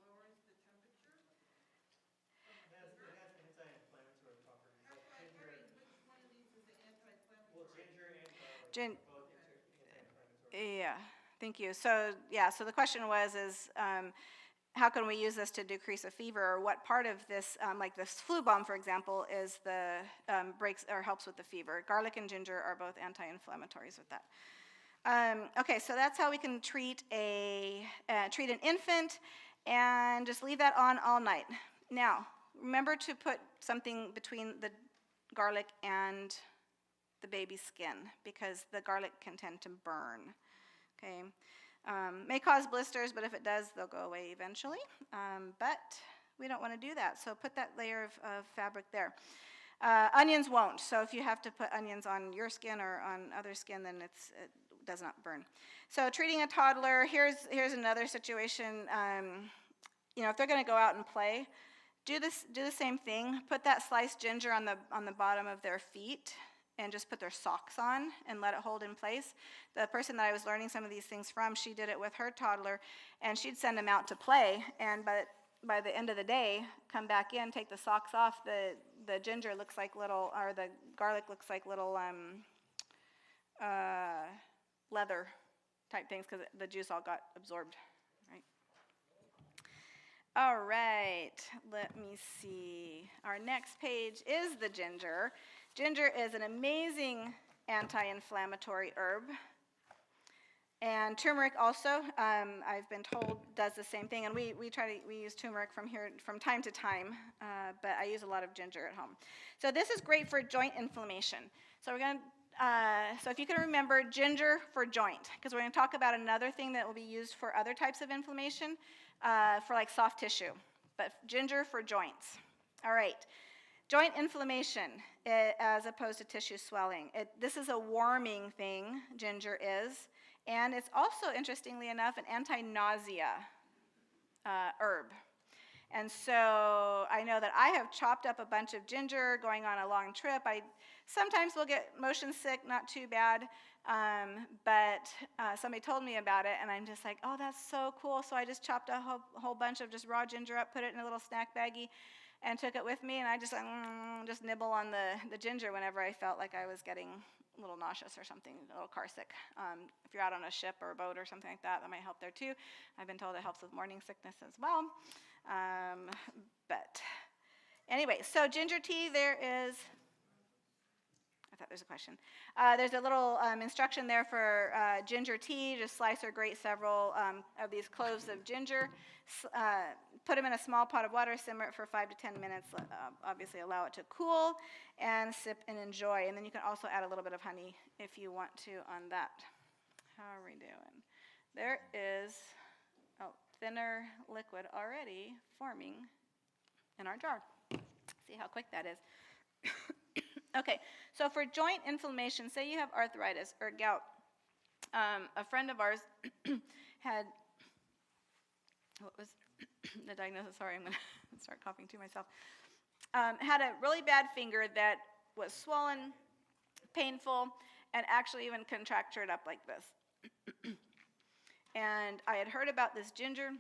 lowers the temperature from a fever. It has anti-inflammatory properties. That's why I'm wondering which one of these is the anti-inflammatory. Well, ginger and garlic are both anti-inflammatory. Yeah, thank you. So the question was how can we use this to decrease a fever, or what part of this, like this flu bomb, for example, is the breaks or helps with the fever? Garlic and ginger are both anti-inflammatories with that. Okay, so that's how we can treat an infant, and just leave that on all night. Now, remember to put something between the garlic and the baby's skin, because the garlic can tend to burn. Okay, may cause blisters, but if it does, they'll go away eventually. But we don't want to do that, so put that layer of fabric there. Onions won't, so if you have to put onions on your skin or on other skin, then it does not burn. So treating a toddler, here's another situation. If they're going to go out and play, do the same thing. Put that sliced ginger on the bottom of their feet, and just put their socks on and let it hold in place. The person that I was learning some of these things from, she did it with her toddler, and she'd send them out to play, and by the end of the day, come back in, take the socks off. The ginger looks like little, or the garlic looks like little leather type things, because the juice all got absorbed, right? All right, let me see. Our next page is the ginger. Ginger is an amazing anti-inflammatory herb. And turmeric also, I've been told, does the same thing. And we use turmeric from time to time, but I use a lot of ginger at home. So this is great for joint inflammation. So we're going to So if you can remember, ginger for joint, because we're going to talk about another thing that will be used for other types of inflammation, for like soft tissue, but ginger for joints. All right. Joint inflammation, as opposed to tissue swelling. This is a warming thing, ginger is, and it's also, interestingly enough, an anti-nausea herb. And so I know that I have chopped up a bunch of ginger going on a long trip. I sometimes will get motion sick, not too bad, but somebody told me about it, and I'm just like, oh, that's so cool. So I just chopped a whole bunch of just raw ginger up, put it in a little snack baggie, and took it with me, and I just nibble on the ginger whenever I felt like I was getting a little nauseous or something, a little car sick. If you're out on a ship or a boat or something like that, that might help there too. I've been told it helps with morning sickness as well. But anyway, so ginger tea, there is, I thought there's a question. There's a little instruction there for ginger tea. Just slice or grate several of these cloves of ginger. Put them in a small pot of water, simmer it for 5 to 10 minutes. Obviously allow it to cool, and sip and enjoy. And then you can also add a little bit of honey if you want to on that. How are we doing? There is thinner liquid already forming in our jar. See how quick that is. Okay, so for joint inflammation, say you have arthritis or gout. A friend of ours had, what was the diagnosis? Sorry, I'm going to start coughing to myself. Had a really bad finger that was swollen, painful, and actually even contractured up like this. And I had heard about this ginger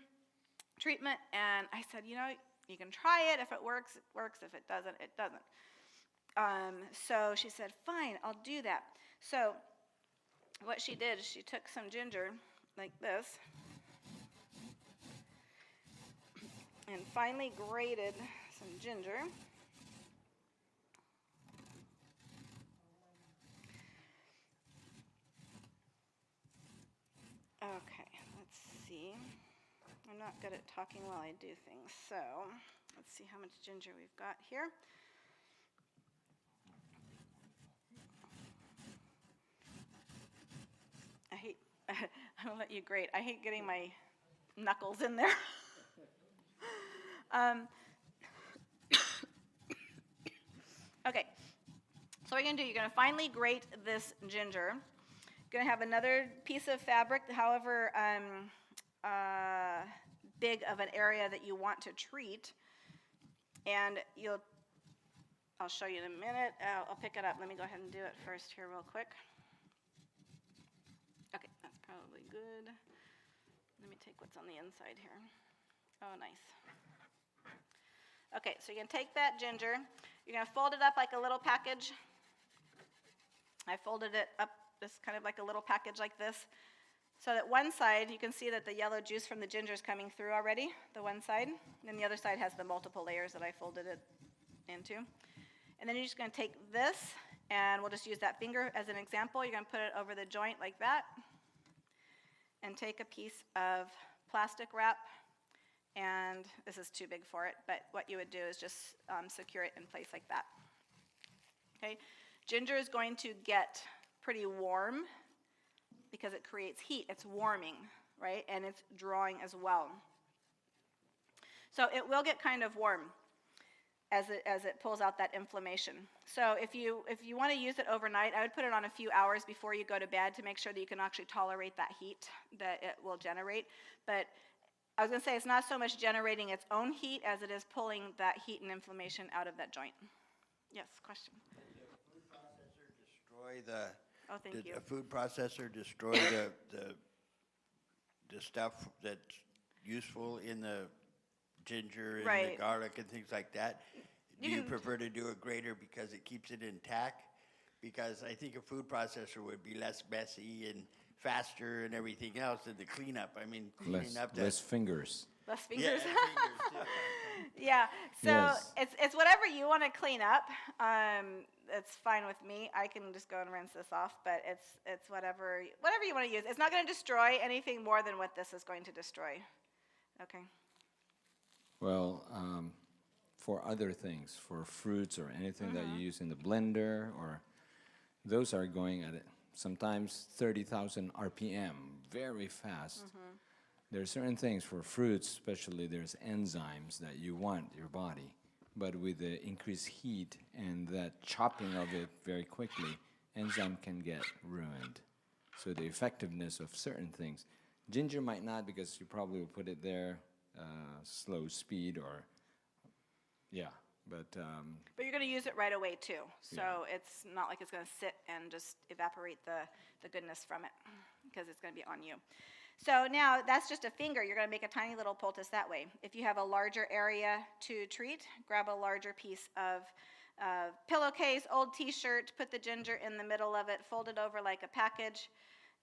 treatment, and I said, you know, you can try it. If it works, it works. If it doesn't, it doesn't. So she said, fine, I'll do that. So what she did is she took some ginger like this and finely grated some ginger. Okay, let's see. I'm not good at talking while I do things, so let's see how much ginger we've got here. I'll let you grate. I hate getting my knuckles in there. Okay, so what you're going to do, you're going to finely grate this ginger. You're going to have another piece of fabric, however big of an area that you want to treat, and I'll show you in a minute. I'll pick it up. Let me go ahead and do it first here real quick. Okay, that's probably good. Let me take what's on the inside here. Oh, nice. Okay, so you're going to take that ginger. You're going to fold it up like a little package. I folded it up just kind of like a little package like this, so that one side, you can see that the yellow juice from the ginger is coming through already, the one side, and then the other side has the multiple layers that I folded it into. And then you're just going to take this, and we'll just use that finger as an example. You're going to put it over the joint like that, and take a piece of plastic wrap, and this is too big for it, but what you would do is just secure it in place like that. Okay, ginger is going to get pretty warm because it creates heat. It's warming, right? And it's drawing as well. So it will get kind of warm as it pulls out that inflammation. So if you want to use it overnight, I would put it on a few hours before you go to bed to make sure that you can actually tolerate that heat that it will generate. But I was going to say it's not so much generating its own heat as it is pulling that heat and inflammation out of that joint. Yes, question? Did a food processor destroy the? Oh, thank you. Did a food processor destroy the stuff that's useful in the ginger and Right. the garlic and things like that? Do you prefer to do a grater because it keeps it intact? Because I think a food processor would be less messy and faster and everything else than the cleanup. I mean, cleaning up that. Less fingers. Less Yeah, fingers? fingers, too. Yeah, so Yes. it's whatever you want to clean up. It's fine with me. I can just go and rinse this off, but it's whatever you want to use. It's not going to destroy anything more than what this is going to destroy. Okay. Well, for other things, for fruits or anything that you use in the blender or those are going at sometimes 30,000 RPM, very fast. There are certain things for fruits, especially there's enzymes that you want your body. But with the increased heat and that chopping of it very quickly, enzyme can get ruined. So the effectiveness of certain things. Ginger might not, because you probably will put it there, slow speed or, yeah. But you're going to use it right away too. So Yeah. it's not like it's going to sit and just evaporate the goodness from it, because it's going to be on you. So now that's just a finger. You're going to make a tiny little poultice that way. If you have a larger area to treat, grab a larger piece of pillowcase, old t-shirt, put the ginger in the middle of it, fold it over like a package,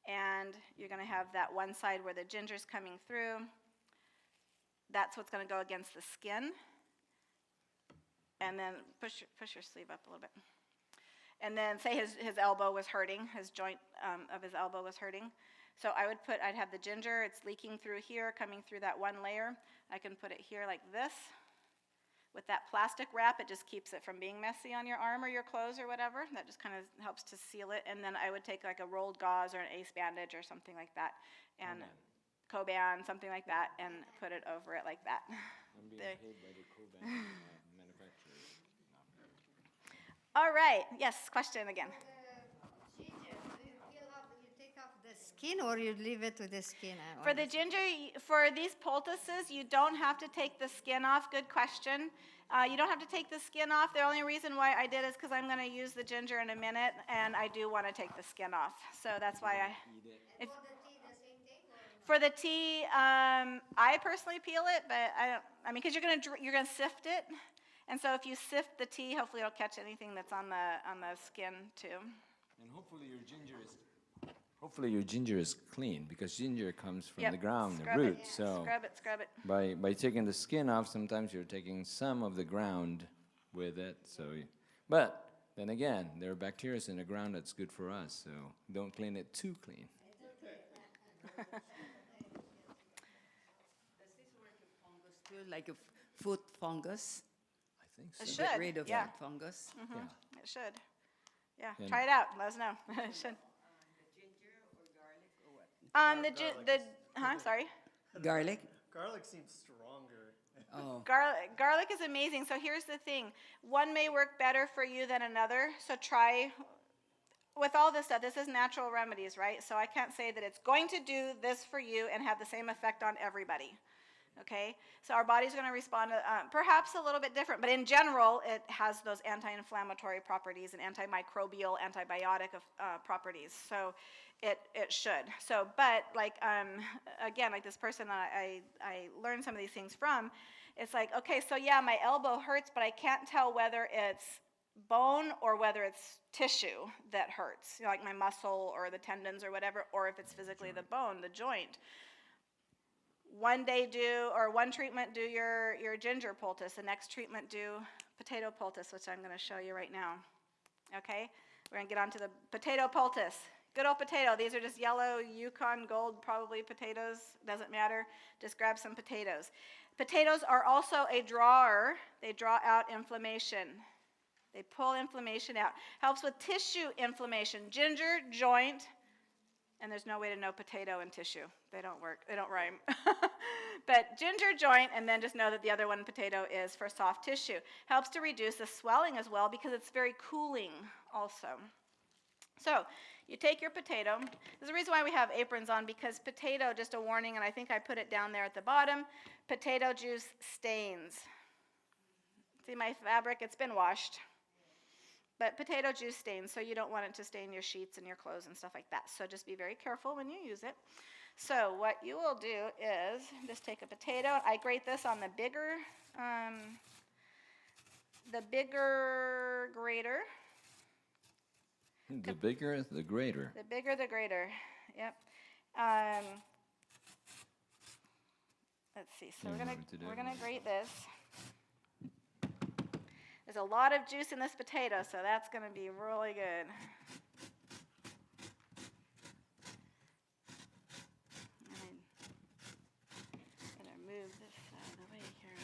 and you're going to have that one side where the ginger's coming through. That's what's going to go against the skin. And then push your sleeve up a little bit. And then say his elbow was hurting, his joint of his elbow was hurting. So I'd have the ginger, it's leaking through here, coming through that one layer. I can put it here like this. With that plastic wrap, it just keeps it from being messy on your arm or your clothes or whatever. That just kind of helps to seal it. And then I would take like a rolled gauze or an ace bandage or something like that, and Coban, something like that, and put it over it like that. I'm being There. paid by the Coban manufacturers. All right, yes, question again. Ginger, you take off the skin or you leave it with the skin? For the ginger, for these poultices, you don't have to take the skin off. Good question. You don't have to take the skin off. The only reason why I did is because I'm going to use the ginger in a minute, and I do want to take the skin off. So that's why I... And for the tea, the same thing? Or no? For the tea, I personally peel it, but I mean, because you're gonna sift it, and so if you sift the tea, hopefully it'll catch anything that's on the skin too. And hopefully your ginger is clean, because ginger comes from the ground, Scrub the it. root. So Scrub it. by taking the skin off, sometimes you're taking some of the ground with it. So, but then again, there are bacteria in the ground that's good for us. So don't clean it too clean. Does this work with fungus too, like a food fungus? I think It so. should. Get rid of yeah. that fungus. Yeah. It should. Yeah, And- try it out. Let us know. It should. The ginger or garlic or what? Sorry. Garlic? Garlic seems stronger. Oh, Garlic is amazing. So here's the thing. One may work better for you than another. So try, with all this stuff, this is natural remedies, right? So I can't say that it's going to do this for you and have the same effect on everybody. Okay? So our body's going to respond perhaps a little bit different, but in general, it has those anti-inflammatory properties and antimicrobial, antibiotic properties. So it should. So, but like, again, like this person I learned some of these things from, it's like, okay, so yeah, my elbow hurts, but I can't tell whether it's bone or whether it's tissue that hurts, like my muscle or the tendons or whatever, or if it's physically the bone, the joint. One treatment do your ginger poultice, the next treatment do potato poultice, which I'm going to show you right now. Okay, we're going to get on to the potato poultice. Good old potato. These are just yellow Yukon Gold, probably potatoes, doesn't matter. Just grab some potatoes. Potatoes are also a drawer. They draw out inflammation. They pull inflammation out. Helps with tissue inflammation. Ginger, joint, and there's no way to know potato and tissue. They don't work. They don't rhyme. But ginger, joint, and then just know that the other one, potato, is for soft tissue. Helps to reduce the swelling as well because it's very cooling also. So you take your potato. There's a reason why we have aprons on, because potato, just a warning, and I think I put it down there at the bottom, potato juice stains. See my fabric? It's been washed. But potato juice stains, so you don't want it to stain your sheets and your clothes and stuff like that. So just be very careful when you use it. So what you will do is just take a potato. I grate this on the bigger grater. The bigger, the greater. The bigger, the greater. Yep. Let's see. So we're gonna grate this. There's a lot of juice in this potato, so that's going to be really good. I'm going to move this out of the way here.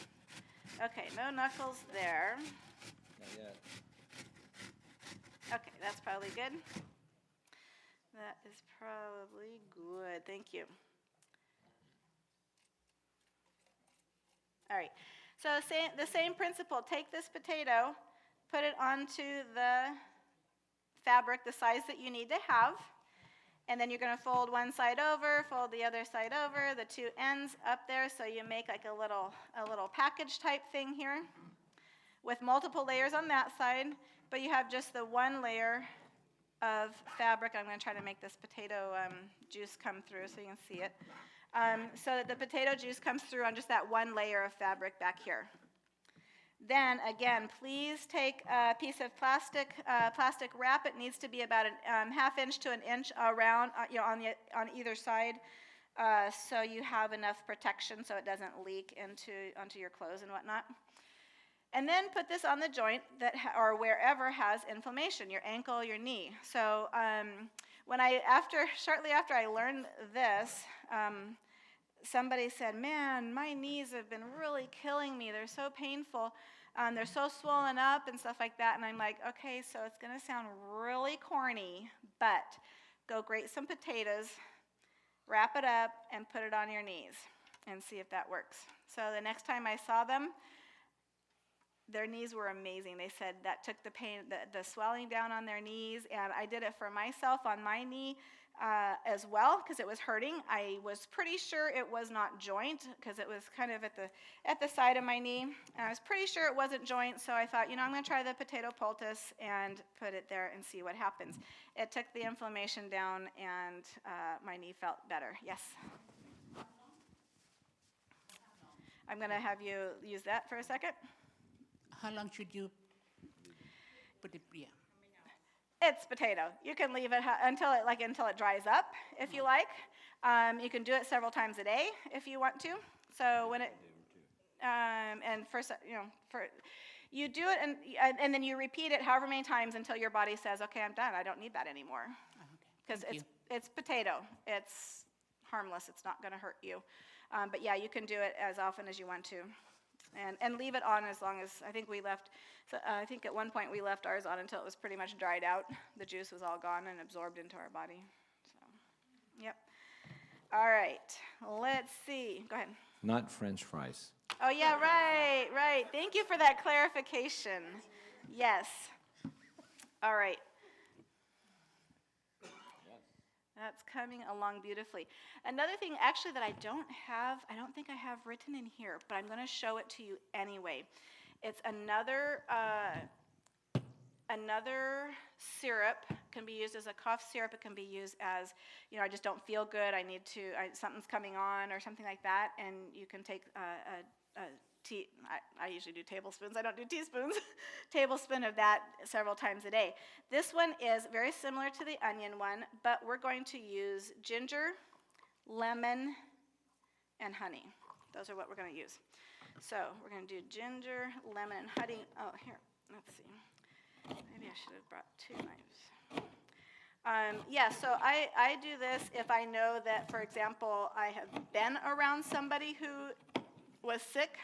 Okay, no knuckles there. Not yet. Okay, that's probably really good? That is probably good. Thank you. All right. So the same principle. Take this potato, put it onto the fabric the size that you need to have, and then you're going to fold one side over, fold the other side over, the two ends up there, so you make like a little package type thing here with multiple layers on that side, but you have just the one layer of fabric. I'm going to try to make this potato juice come through so you can see it. So that the potato juice comes through on just that one layer of fabric back here. Then again, please take a piece of plastic wrap. It needs to be about a half inch to an inch around, on either side, so you have enough protection so it doesn't leak onto your clothes and whatnot. And then put this on the joint or wherever has inflammation, your ankle, your knee. So shortly after I learned this, somebody said, "Man, my knees have been really killing me. They're so painful. They're so swollen up and stuff like that." And I'm like, okay, so it's going to sound really corny, but go grate some potatoes, wrap it up, and put it on your knees and see if that works. So the next time I saw them, their knees were amazing. They said that took the pain, the swelling down on their knees, and I did it for myself on my knee as well because it was hurting. I was pretty sure it was not joint because it was kind of at the side of my knee, and I was pretty sure it wasn't joint, so I thought, I'm going to try the potato poultice and put it there and see what happens. It took the inflammation down, and my knee felt better. Yes? I'm going to have you use that for a second. How long should you put it? Yeah. It's potato. You can leave it until it dries up, if you like. You can do it several times a day if you want to. So when it you do it and then you repeat it however many times until your body says, "Okay, I'm done. I don't need that anymore." Because it's potato. It's harmless. It's not going to hurt you. But yeah, you can do it as often as you want to. And leave it on as long as, I think we left, I think at one point we left ours on until it was pretty much dried out. The juice was all gone and absorbed into our body. So, yep. All right, let's see. Go ahead. Not French fries. Oh, yeah, right. Thank you for that clarification. Yes. All right. That's coming along beautifully. Another thing actually that I don't think I have written in here, but I'm going to show it to you anyway. It's another syrup. Can be used as a cough syrup. It can be used as, I just don't feel good. Something's coming on or something like that, and you can take a tea. I usually do tablespoons. I don't do teaspoons. Tablespoon of that several times a day. This one is very similar to the onion one, but we're going to use ginger, lemon, and honey. Those are what we're going to use. So we're going to do ginger, lemon, and honey. Oh, here, let's see. Maybe I should have brought two knives. So I do this if I know that, for example, I have been around somebody who was sick.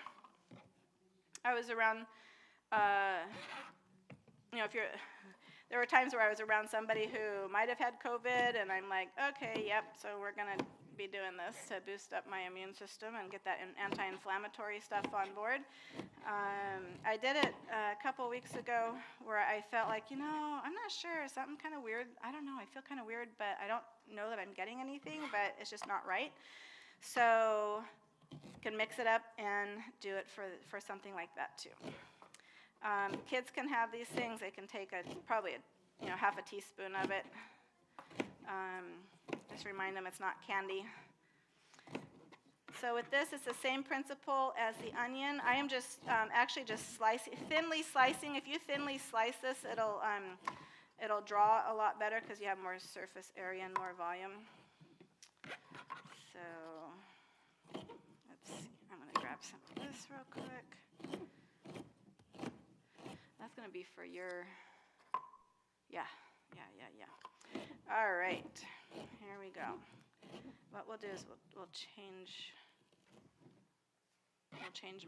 I was around, there were times where I was around somebody who might have had COVID, and I'm like, okay, yep, so we're going to be doing this to boost up my immune system and get that anti-inflammatory stuff on board. I did it a couple weeks ago where I felt like, I'm not sure, something kind of weird. I don't know, I feel kind of weird, but I don't know that I'm getting anything, but it's just not right. So can mix it up and do it for something like that too. Kids can have these things. They can take probably half a teaspoon of it. Just remind them it's not candy. So with this, it's the same principle as the onion. I am just actually just thinly slicing. If you thinly slice this, it'll draw a lot better because you have more surface area and more volume. So let's see. I'm going to grab some of this real quick. That's going to be for your, yeah. All right, here we go. What we'll do is we'll change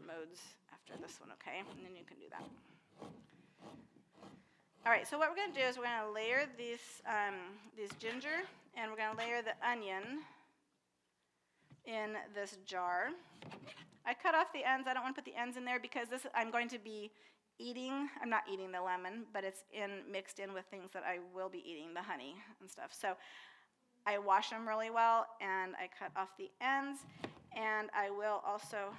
modes after this one, okay? And then you can do that. All right, so what we're going to do is we're going to layer these ginger, and we're going to layer the onion in this jar. I cut off the ends. I don't want to put the ends in there because I'm going to be eating. I'm not eating the lemon, but it's mixed in with things that I will be eating, the honey and stuff. So I wash them really well, and I cut off the ends, and I will also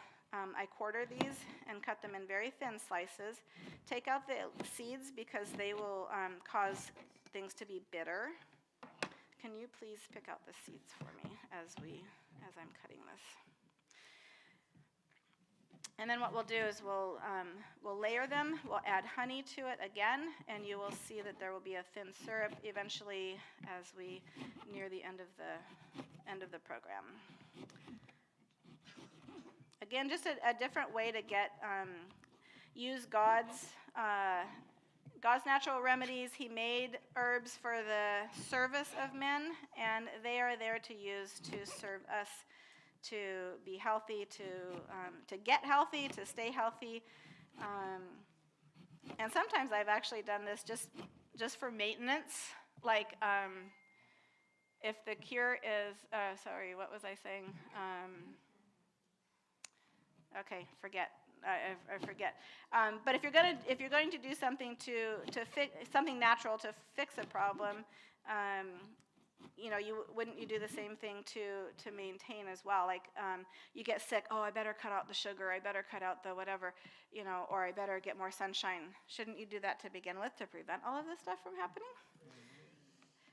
I quarter these and cut them in very thin slices. Take out the seeds because they will cause things to be bitter. Can you please pick out the seeds for me as I'm cutting this? And then what we'll do is we'll layer them. We'll add honey to it again, and you will see that there will be a thin syrup eventually as we near the end of the program. Again, just a different way to use God's natural remedies. He made herbs for the service of men, and they are there to use to serve us to be healthy, to get healthy, to stay healthy. And sometimes I've actually done this just for maintenance. Like if the cure is, sorry, what was I saying? Okay, forget. I forget. But if you're going to do something to fix something natural to fix a problem, wouldn't you do the same thing to maintain as well? Like you get sick. Oh, I better cut out the sugar. I better cut out the whatever, or I better get more sunshine. Shouldn't you do that to begin with to prevent all of this stuff from happening?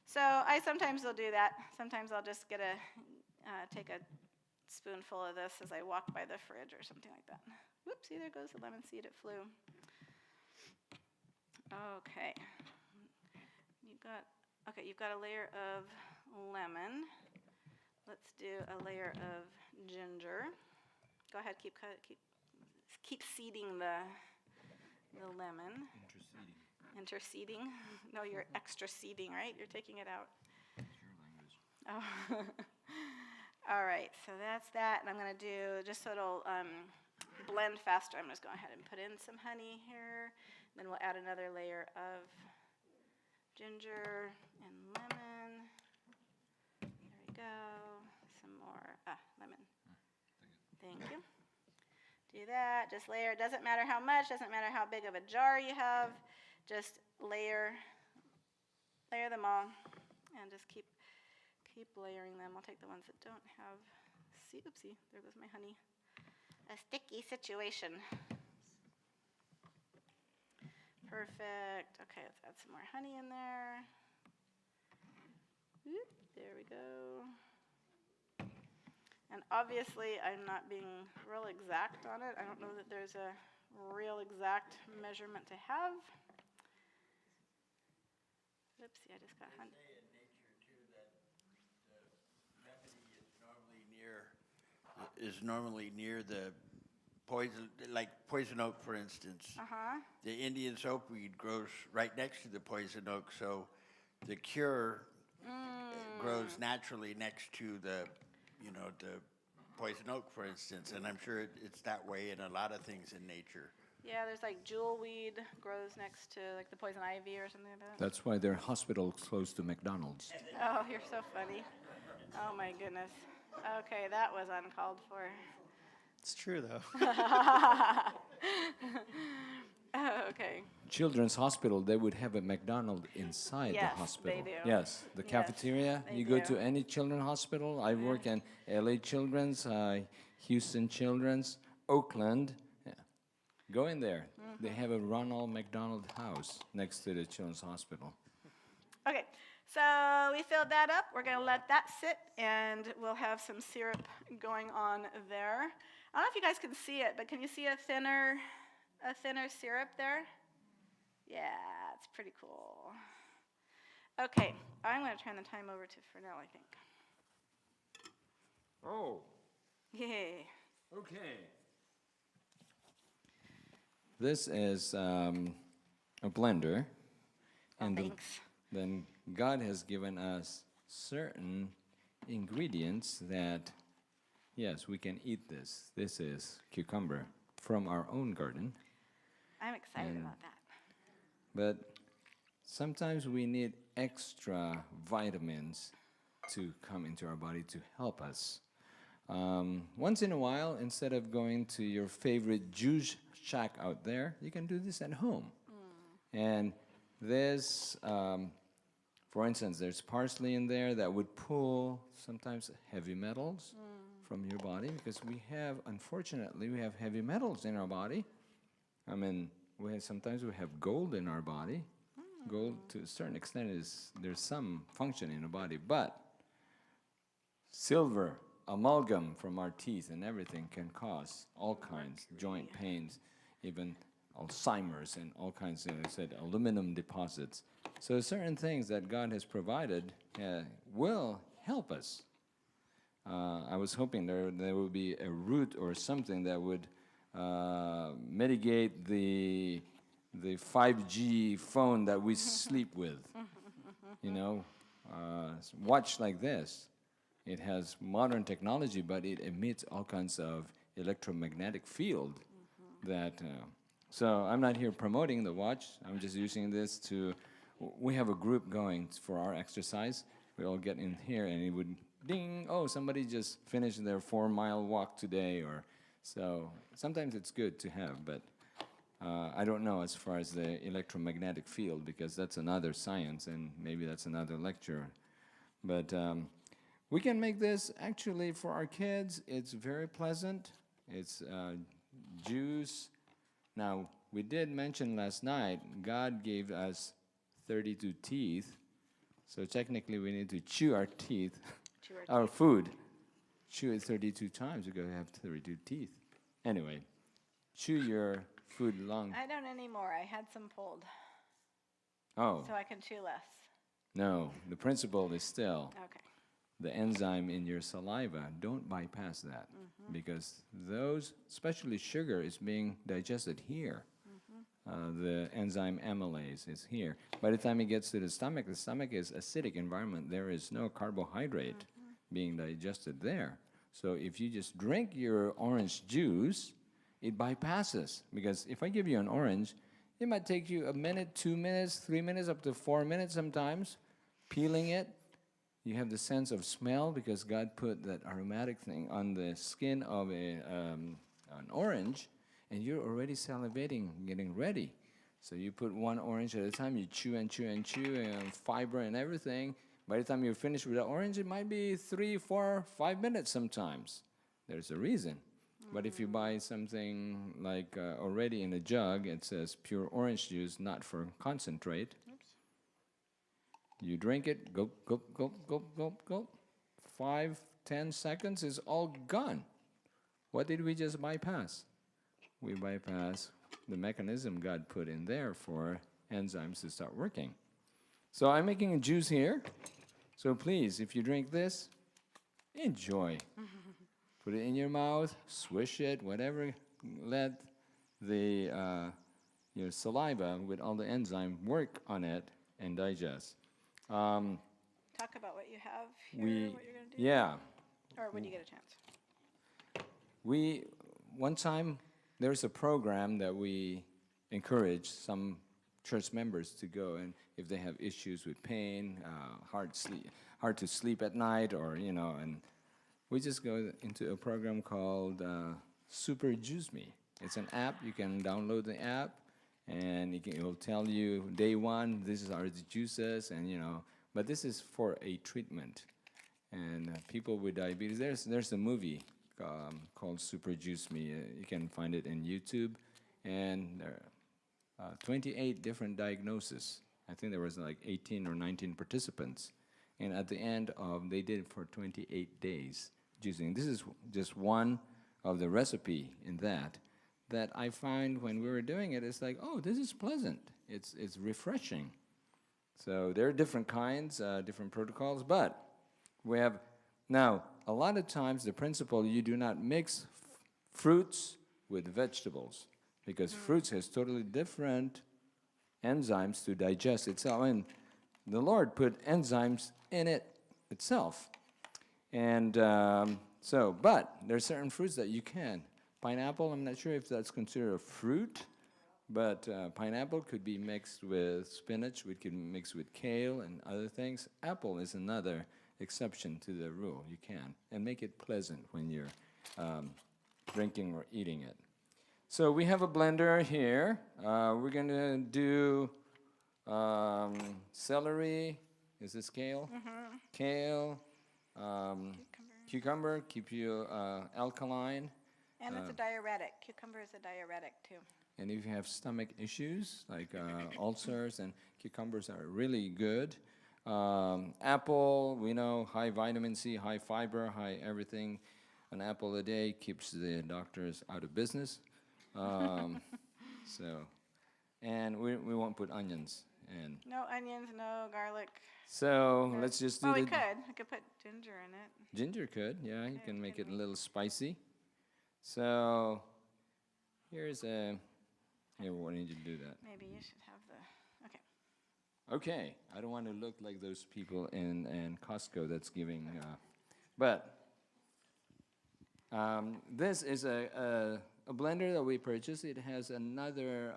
So I sometimes will do that. Sometimes I'll just take a spoonful of this as I walk by the fridge or something like that. Whoopsie, there goes the lemon seed, it flew. Okay. You've got a layer of lemon. Let's do a layer of ginger. Go ahead, keep seeding the lemon. Interseeding. No, you're extra seeding, right? You're taking it out. That's your language. Oh. All right, so that's that, and I'm going to do, just so it'll blend faster, I'm just going to go ahead and put in some honey here. Then we'll add another layer of ginger and lemon. There we go. Some more lemon. Thank you. Do that, just layer. It doesn't matter how much, doesn't matter how big of a jar you have. Just layer them all, and just keep layering them. I'll take the ones that don't have, oopsie, there goes my honey. A sticky situation. Perfect. Okay, let's add some more honey in there. Whoop, there we go. And obviously, I'm not being real exact on it. I don't know that there's a real exact measurement to have. Oopsie, I just got honey. Is normally near the poison, like poison oak, for instance. The Indian soapweed grows right next to the poison oak, so the cure grows naturally next to the poison oak, for instance. And I'm sure it's that way in a lot of things in nature. Yeah, there's like jewelweed grows next to like the poison ivy or something like that. That's why there are hospitals close to McDonald's. Oh, you're so funny. Oh my goodness. Okay, that was uncalled for. It's true, though. Okay. Children's hospital, they would have a McDonald's inside the hospital. Yes, they do. Yes, the cafeteria. they You go do. to any children's hospital. I work in LA Children's, Houston Children's, Oakland. Yeah. Go in there. They have a Ronald McDonald House next to the children's hospital. Okay, so we filled that up. We're going to let that sit, and we'll have some syrup going on there. I don't know if you guys can see it, but can you see a thinner syrup there? Yeah, it's pretty cool. Okay, I'm going to turn the time over to Fernell, I think. Oh. Yay. Okay. This is a blender. Oh, thanks. Then God has given us certain ingredients that, yes, we can eat this. This is cucumber from our own garden. I'm excited about that. But sometimes we need extra vitamins to come into our body to help us. Once in a while, instead of going to your favorite juice shack out there, you can do this at home. And there's, for instance, there's parsley in there that would pull sometimes heavy metals from your body, because unfortunately, we have heavy metals in our body. I mean, sometimes we have gold in our body. Gold, to a certain extent, there's some function in the body, but silver, amalgam from our teeth and everything can cause all kinds, joint pains, even Alzheimer's and all kinds of, I said, aluminum deposits. So certain things that God has provided will help us. I was hoping there would be a root or something that would mitigate the 5G phone that we sleep with. You know, watch like this. It has modern technology, but it emits all kinds of electromagnetic field that, so I'm not here promoting the watch. I'm just using this we have a group going for our exercise. We all get in here and it would ding, oh, somebody just finished their 4-mile walk today, or so sometimes it's good to have, but I don't know as far as the electromagnetic field, because that's another science and maybe that's another lecture. But we can make this actually for our kids. It's very pleasant. It's juice. Now, we did mention last night, God gave us 32 teeth. So technically we need to chew our teeth, our food. Chew it 32 times because we have 32 teeth. Anyway, chew your food long. I don't anymore. I had some pulled. Oh. So I can chew less. No, the principle is still Okay. the enzyme in your saliva. Don't bypass that, because those, especially sugar, is being digested here. The enzyme amylase is here. By the time it gets to the stomach is acidic environment. There is no carbohydrate being digested there. So if you just drink your orange juice, it bypasses. Because if I give you an orange, it might take you a minute, 2 minutes, 3 minutes, up to 4 minutes sometimes, peeling it. You have the sense of smell because God put that aromatic thing on the skin of an orange, and you're already salivating, getting ready. So you put one orange at a time, you chew and chew and chew, and fiber and everything. By the time you're finished with the orange, it might be 3, 4, 5 minutes sometimes. There's a reason. But if you buy something like already in a jug, it says pure orange juice, not for concentrate. You drink it, gulp, gulp, gulp, gulp, gulp, gulp. 5, 10 seconds is all gone. What did we just bypass? We bypass the mechanism God put in there for enzymes to start working. So I'm making a juice here. So please, if you drink this, enjoy. Put it in your mouth, swish it, whatever. Let your saliva with all the enzyme work on it and digest. Talk about what you have here, what you're going to do. Yeah. Or when you get a chance. One time, there's a program that we encourage some church members to go, and if they have issues with pain, hard to sleep at night, or, and we just go into a program called Super Juice Me. It's an app. You can download the app, and it will tell you day one, this is our juices, and but this is for a treatment. And people with diabetes, there's a movie called Super Juice Me. You can find it in YouTube, and there are 28 different diagnoses. I think there was like 18 or 19 participants, and at the end they did it for 28 days juicing. This is just one of the recipe in that I find when we were doing it, it's like, oh, this is pleasant. It's refreshing. So there are different kinds, different protocols, but we have now a lot of times the principle, you do not mix fruits with vegetables, because fruits has totally different enzymes to digest itself. And the Lord put enzymes in it itself. And but there are certain fruits that you can. Pineapple, I'm not sure if that's considered a fruit, But pineapple could be mixed with spinach. We can mix with kale and other things. Apple is another exception to the rule. You can. And make it pleasant when you're drinking or eating it. So we have a blender here. We're going to do celery. Is this kale? Mm-hmm. Kale. Cucumber. Keep you alkaline. And it's a diuretic. Cucumber is a diuretic, too. And if you have stomach issues, like ulcers, and cucumbers are really good. Apple, we know, high vitamin C, high fiber, high everything. An apple a day keeps the doctors out of business. And we won't put onions in. No onions, no garlic. So let's just do well, we could. We could put ginger in it. Ginger could, yeah. You can make it a little spicy. So here's a... Here, why don't you do that? Maybe you should have the... Okay. Okay. I don't want to look like those people in Costco that's giving... but this is a blender that we purchased. It has another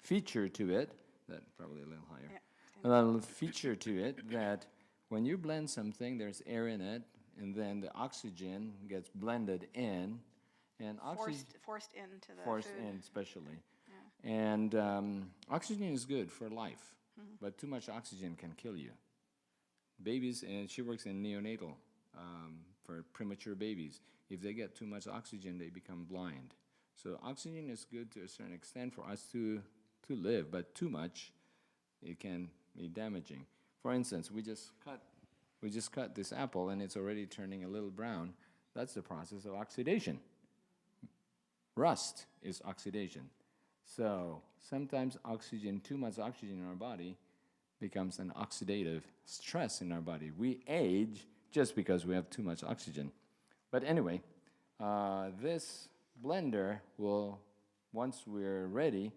feature to it, that probably a little higher. Yeah. A little feature to it that when you blend something, there's air in it, and then the oxygen gets blended in, and forced into the forced food. in, especially. Yeah. And oxygen is good for life, but too much oxygen can kill you. Babies, and she works in neonatal for premature babies. If they get too much oxygen, they become blind. So oxygen is good to a certain extent for us to live, but too much, it can be damaging. For instance, we just cut this apple, and it's already turning a little brown. That's the process of oxidation. Rust is oxidation. So sometimes oxygen, too much oxygen in our body, becomes an oxidative stress in our body. We age just because we have too much oxygen. But anyway, this blender will, once we're ready,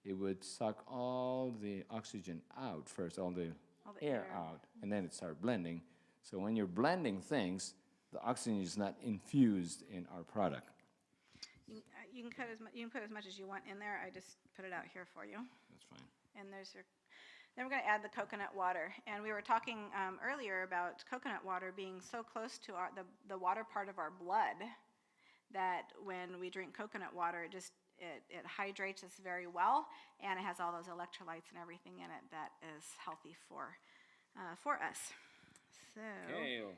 it would suck all the oxygen out first, all the air out, and then it starts blending. So when you're blending things, the oxygen is not infused in our product. You can put as much as you want in there. I just put it out here for you. That's fine. And there's your. Then we're going to add the coconut water. And we were talking earlier about coconut water being so close to the water part of our blood that when we drink coconut water, it hydrates us very well, and it has all those electrolytes and everything in it that is healthy for us. So. Kale.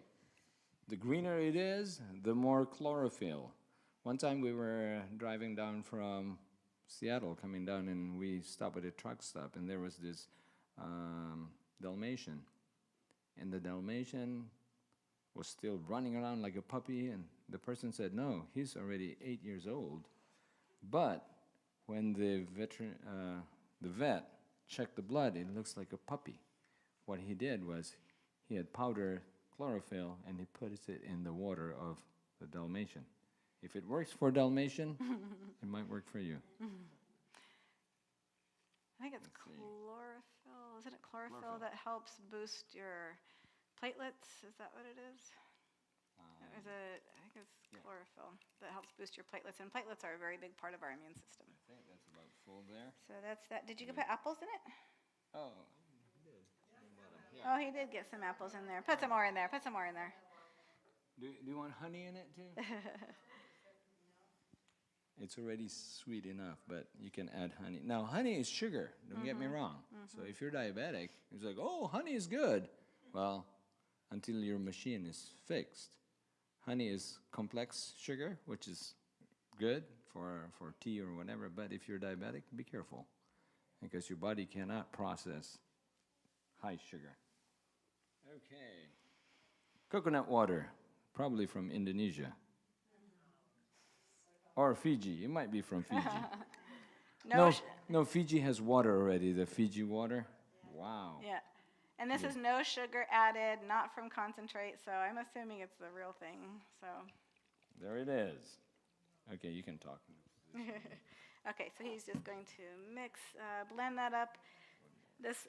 The greener it is, the more chlorophyll. One time we were driving down from Seattle, coming down, and we stopped at a truck stop, and there was this Dalmatian. And the Dalmatian was still running around like a puppy, and the person said, no, he's already 8 years old. But when the vet checked the blood, it looks like a puppy. What he did was he had powdered chlorophyll, and he puts it in the water of the Dalmatian. If it works for Dalmatian, it might work for you. I think it's chlorophyll. Isn't it chlorophyll that helps boost your platelets? Is that what it is? I think it's chlorophyll that helps boost your platelets. And platelets are a very big part of our immune system. I think that's about full there. So that's that. Did you put apples in it? Oh, Oh, he did get some apples in there. Put some more in there. Put some more in there. do you want honey in it too? It's already sweet enough, but you can add honey. Now, honey is sugar. Don't get me wrong. So if you're diabetic, it's like, oh, honey is good. Well, until your machine is fixed. Honey is complex sugar, which is good for tea or whatever. But if you're diabetic, be careful, because your body cannot process high sugar. Okay. Coconut water, probably from Indonesia. Or Fiji. It might be from Fiji. No, Fiji has water already, the Fiji water. Wow. Yeah. And this is no sugar added, not from concentrate, so I'm assuming it's the real thing. So. There it is. Okay, you can talk. Okay, so he's just going to blend that up. This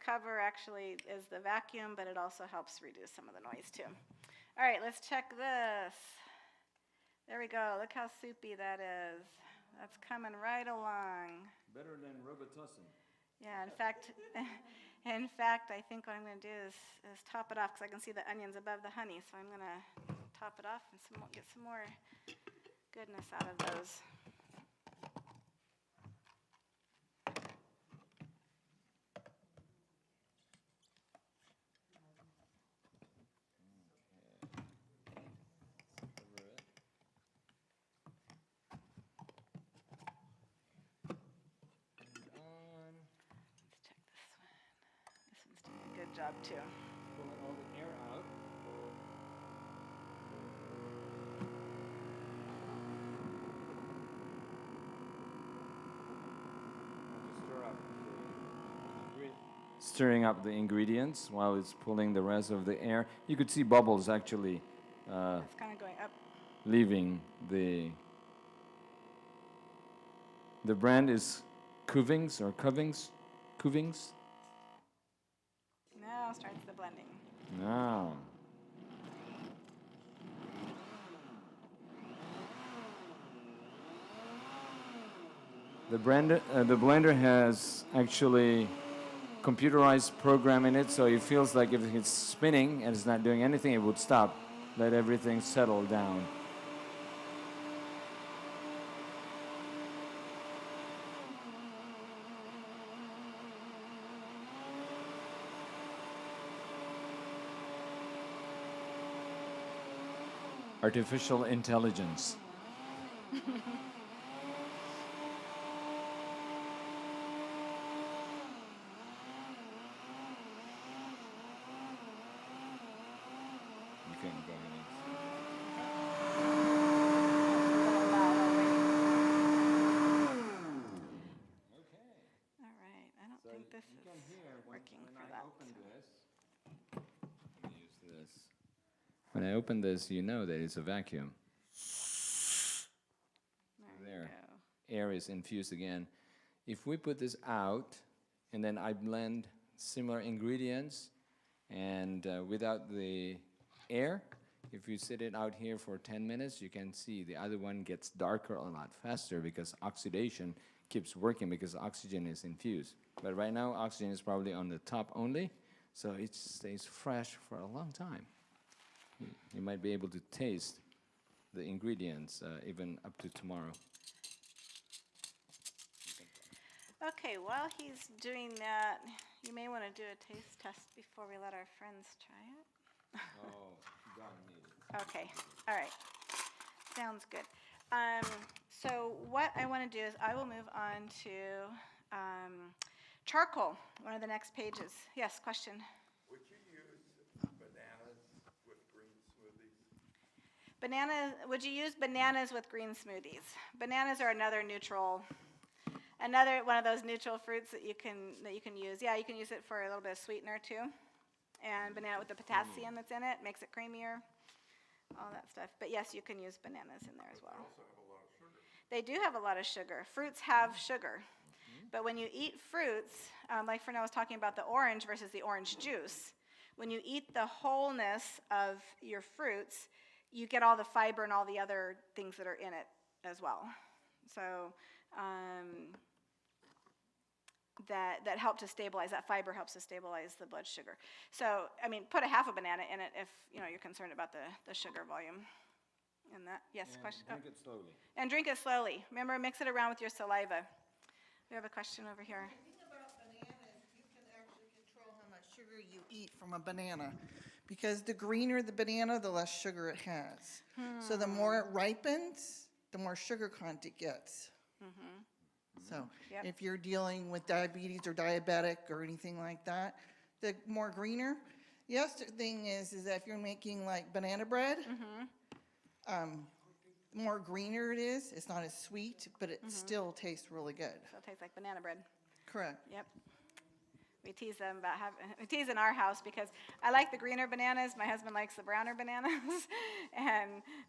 cover actually is the vacuum, but it also helps reduce some of the noise too. All right, let's check this. There we go. Look how soupy that is. That's coming right along. Better than Robitussin. Yeah, in fact, I think what I'm going to do is top it off because I can see the onions above the honey. So I'm going to top it off and get some more goodness out of those. Let's check this one. This one's doing a good job too. Pulling all the air out. Stirring up the ingredients while it's pulling the rest of the air. You could see bubbles actually It's kind of going up. leaving the brand is Cuvings or Cuvings. Now starts the blending. Now. The blender has actually computerized program in it, so it feels like if it's spinning and it's not doing anything, it would stop. Let everything settle down. Artificial intelligence. You can go ahead All right. I don't think this is working for that. When I open this, you know that it's a vacuum. There you go. Air is infused again. If we put this out, and then I blend similar ingredients, and without the air, if you sit it out here for 10 minutes, you can see the other one gets darker a lot faster because oxidation keeps working because oxygen is infused. But right now, oxygen is probably on the top only, so it stays fresh for a long time. You might be able to taste the ingredients even up to tomorrow. Okay, while he's doing that, you may want to do a taste test before we let our friends try it. Oh, darn me. Okay, all right. Sounds good. So what I want to do is I will move on to charcoal, one of the next pages. Yes, question? Would you use bananas with green smoothies? Would you use bananas with green smoothies? Bananas are another one of those neutral fruits that you can use. Yeah, you can use it for a little bit of sweetener too. And banana with the potassium that's in it makes it creamier, all that stuff. But yes, you can use bananas in there as well. They also have a lot of sugar. They do have a lot of sugar. Fruits have sugar. But when you eat fruits, like Fernell was talking about the orange versus the orange juice, when you eat the wholeness of your fruits, you get all the fiber and all the other things that are in it as well. So that help to stabilize, that fiber helps to stabilize the blood sugar. So, I mean, put a half a banana in it if you're concerned about the sugar volume. And that, yes, And question? drink it slowly. And drink it slowly. Remember, mix it around with your saliva. We have a question over here. The thing about bananas, you can actually control how much sugar you eat from a banana. Because the greener the banana, the less sugar it has. So the more it ripens, the more sugar content it gets. So Yep. if you're dealing with diabetes or diabetic or anything like that, the more greener. The other thing is that if you're making like banana bread, the more greener it is, it's not as sweet, but it still tastes really good. So it tastes like banana bread. Correct. Yep. We tease them about we tease in our house because I like the greener bananas. My husband likes the browner bananas,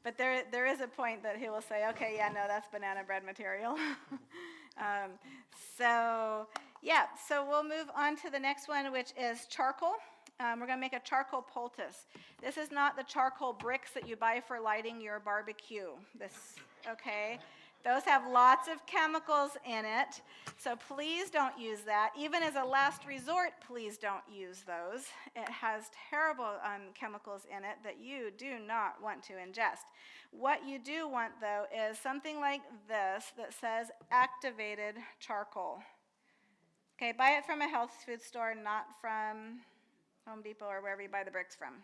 but there is a point that he will say, okay, yeah, no, that's banana bread material. So we'll move on to the next one, which is charcoal. We're going to make a charcoal poultice. This is not the charcoal bricks that you buy for lighting your barbecue. Okay? Those have lots of chemicals in it, so please don't use that. Even as a last resort, please don't use those. It has terrible chemicals in it that you do not want to ingest. What you do want, though, is something like this that says activated charcoal. Okay, buy it from a health food store, not from Home Depot or wherever you buy the bricks from.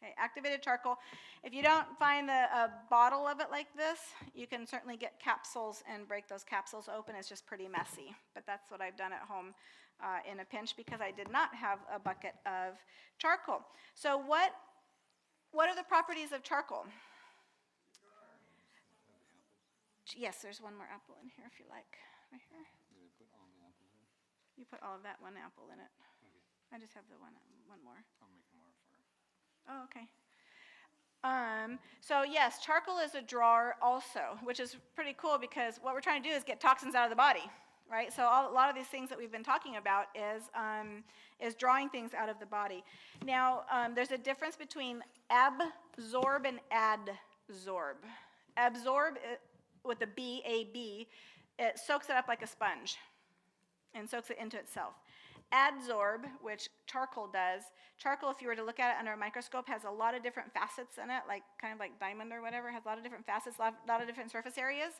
Okay, activated charcoal. If you don't find a bottle of it like this, you can certainly get capsules and break those capsules open. It's just pretty messy, but that's what I've done at home in a pinch because I did not have a bucket of charcoal. So what are the properties of charcoal? Yes, there's one more apple in here if you like. Right here. You put all of that one apple in it. I just have the one more. I'll make more for her. Oh, okay. So yes, charcoal is a drawer also, which is pretty cool because what we're trying to do is get toxins out of the body, right? So a lot of these things that we've been talking about is drawing things out of the body. Now, there's a difference between absorb and adsorb. Absorb, with the B, A-B, it soaks it up like a sponge and soaks it into itself. Adsorb, which charcoal does, charcoal, if you were to look at it under a microscope, has a lot of different facets in it, like kind of like diamond or whatever, has a lot of different facets, a lot of different surface areas.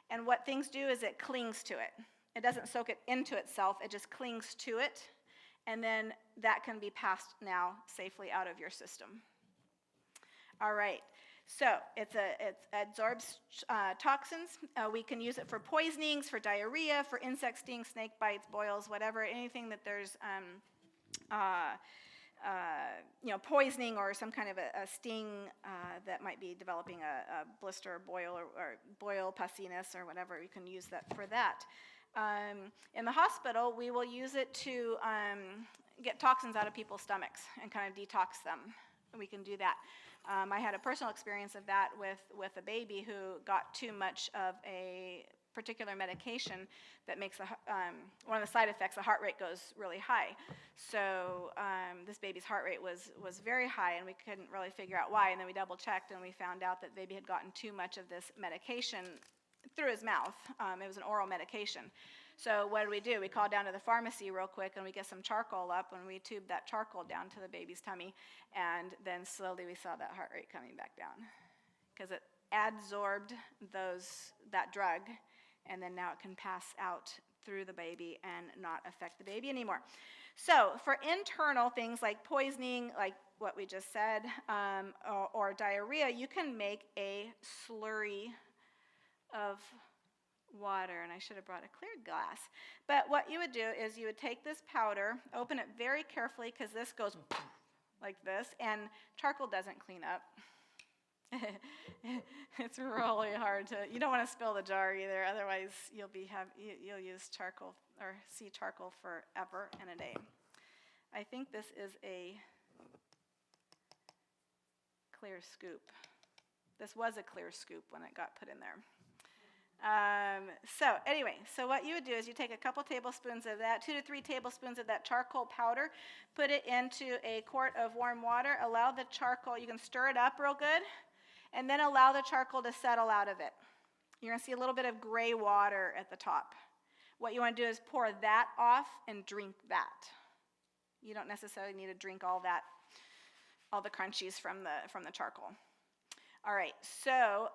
And what things do is it clings to it. It doesn't soak it into itself, it just clings to it. And then that can be passed now safely out of your system. All right. So it absorbs toxins. We can use it for poisonings, for diarrhea, for insect stings, snake bites, boils, whatever, anything that there's poisoning or some kind of a sting that might be developing a blister or boil or boil, pussiness or whatever. You can use that for that. In the hospital, we will use it to get toxins out of people's stomachs and kind of detox them. We can do that. I had a personal experience of that with a baby who got too much of a particular medication that makes one of the side effects, the heart rate goes really high. So this baby's heart rate was very high, and we couldn't really figure out why. And then we double checked, and we found out that the baby had gotten too much of this medication through his mouth. It was an oral medication. So what do? We called down to the pharmacy real quick, and we get some charcoal up, and we tubed that charcoal down to the baby's tummy, and then slowly we saw that heart rate coming back down because it adsorbed that drug, and then now it can pass out through the baby and not affect the baby anymore. So for internal things like poisoning, like what we just said, or diarrhea, you can make a slurry of water, and I should have brought a clear glass. But what you would do is you would take this powder, open it very carefully because this goes like this, and charcoal doesn't clean up. It's really hard to. You don't want to spill the jar either, otherwise you'll use charcoal or see charcoal forever and a day. I think this is a clear scoop. This was a clear scoop when it got put in there. So what you would do is you take a couple tablespoons of that, 2 to 3 tablespoons of that charcoal powder, put it into a quart of warm water, allow the charcoal, you can stir it up real good, and then allow the charcoal to settle out of it. You're going to see a little bit of gray water at the top. What you want to do is pour that off and drink that. You don't necessarily need to drink all the crunchies from the charcoal. All right, so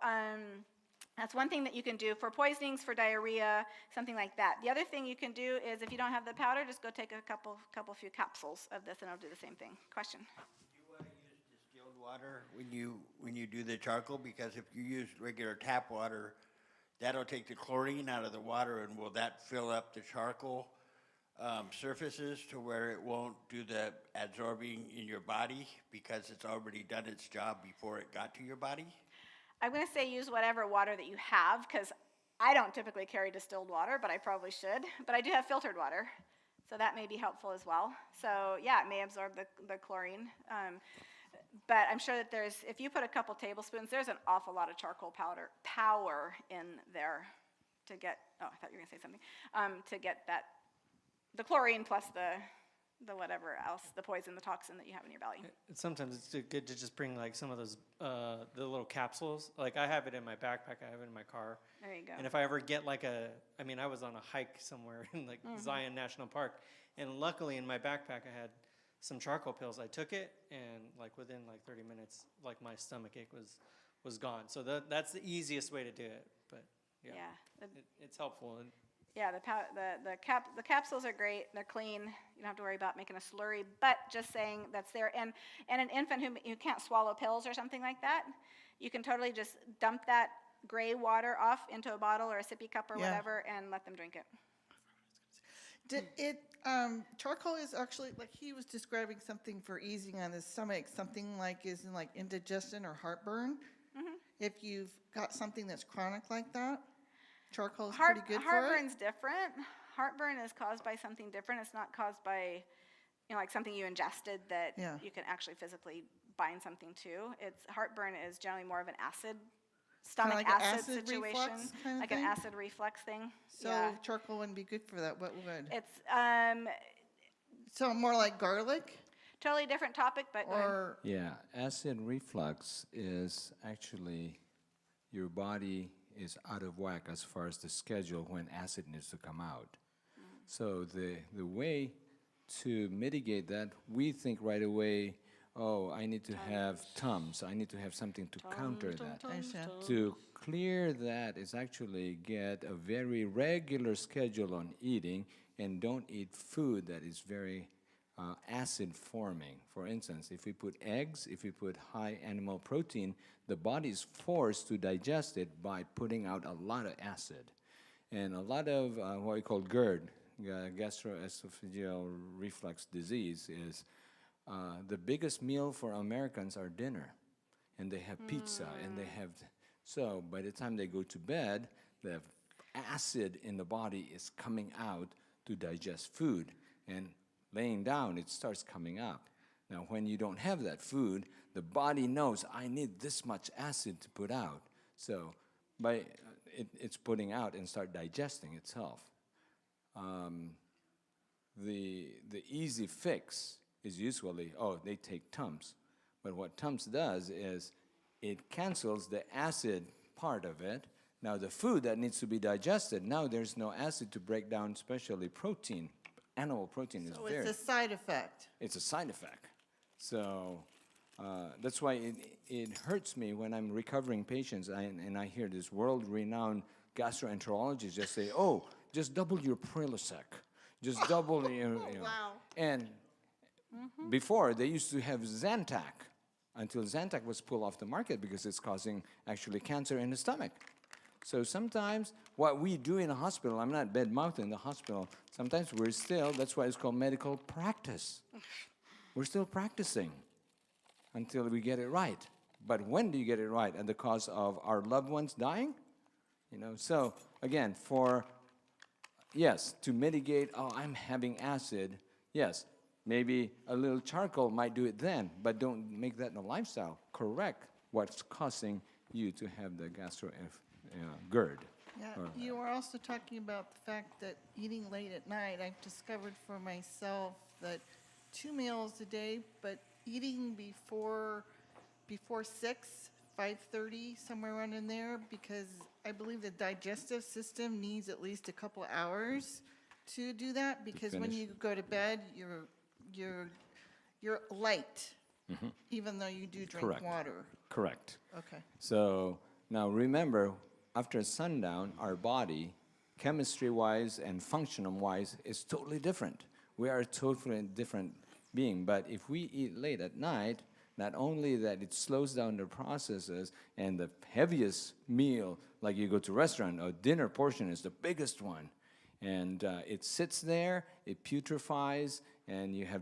that's one thing that you can do for poisonings, for diarrhea, something like that. The other thing you can do is if you don't have the powder, just go take a few capsules of this and it'll do the same thing. Question? Do you want to use distilled water when you do the charcoal? Because if you use regular tap water, that'll take the chlorine out of the water, and will that fill up the charcoal surfaces to where it won't do the absorbing in your body because it's already done its job before it got to your body? I'm going to say use whatever water that you have, because I don't typically carry distilled water, but I probably should. But I do have filtered water, so that may be helpful as well. So yeah, it may absorb the chlorine. But I'm sure that if you put a couple tablespoons, there's an awful lot of charcoal power in there to get, I thought you were going to say something, to get the chlorine plus the whatever else, the poison, the toxin that you have in your belly. Sometimes it's good to just bring like some of those the little capsules. Like I have it in my backpack, I have it in my car. There you go. And if I ever get like I was on a hike somewhere in like Zion National Park, and luckily in my backpack I had some charcoal pills. I took it, and like within like 30 minutes, like my stomach ache was gone. So that's the easiest way to do it. But yeah, it's helpful. And Yeah, the capsules are great. They're clean. You don't have to worry about making a slurry. But just saying that's there. And an infant who can't swallow pills or something like that, you can totally just dump that gray water off into a bottle or a sippy cup or whatever and let them drink it. Charcoal is actually, like he was describing something for easing on his stomach, something like is in like indigestion or heartburn. If you've got something that's chronic like that, charcoal is pretty good for it. Heartburn's different. Heartburn is caused by something different. It's not caused by, like something you ingested that you can actually physically bind something to. Heartburn is generally more of an stomach like acid acid situation, reflux kind of like thing? an acid reflux thing. So charcoal wouldn't be good for that. What would? It's So more like garlic? totally different topic, but go ahead. Or Yeah, acid reflux is actually your body is out of whack as far as the schedule when acid needs to come out. So the way to mitigate that, we think right away, oh, I need to have Tums. I need to have something to counter that. I understand. To clear that is actually get a very regular schedule on eating and don't eat food that is very acid forming. For instance, if we put eggs, if we put high animal protein, the body is forced to digest it by putting out a lot of acid. And a lot of what we call GERD, gastroesophageal reflux disease, is the biggest meal for Americans are dinner. And they have pizza, and they have, so by the time they go to bed, the acid in the body is coming out to digest food. And laying down, it starts coming up. Now, when you don't have that food, the body knows, I need this much acid to put out. So it's putting out and start digesting itself. The easy fix is usually, they take Tums. But what Tums does is it cancels the acid part of it. Now, the food that needs to be digested, now there's no acid to break down, especially protein. Animal protein is so very... it's a side effect. It's a side effect. So that's why it hurts me when I'm recovering patients and I hear this world-renowned gastroenterologist just say, oh, just double your Prilosec. Just double your... Wow. And before, they used to have Zantac until Zantac was pulled off the market because it's causing actually cancer in the stomach. So sometimes what we do in a hospital, I'm not bad-mouthing the hospital, sometimes we're still, that's why it's called medical practice. We're still practicing until we get it right. But when do you get it right? At the cost of our loved ones dying? So again, to mitigate, I'm having acid, yes, maybe a little charcoal might do it then, but don't make that in a lifestyle. Correct what's causing you to have the GERD. Yeah, you were also talking about the fact that eating late at night, I've discovered for myself that 2 meals a day, but eating before 6, 5:30, somewhere around in there, because I believe the digestive system needs at least a couple hours to do that, because when you go to bed, you're light, even though you do drink water. Correct. Okay. So now remember, after sundown, our body, chemistry-wise and functional-wise, is totally different. We are a totally different being. But if we eat late at night, not only that it slows down the processes, and the heaviest meal, like you go to a restaurant, a dinner portion is the biggest one. And it sits there, it putrefies, and you have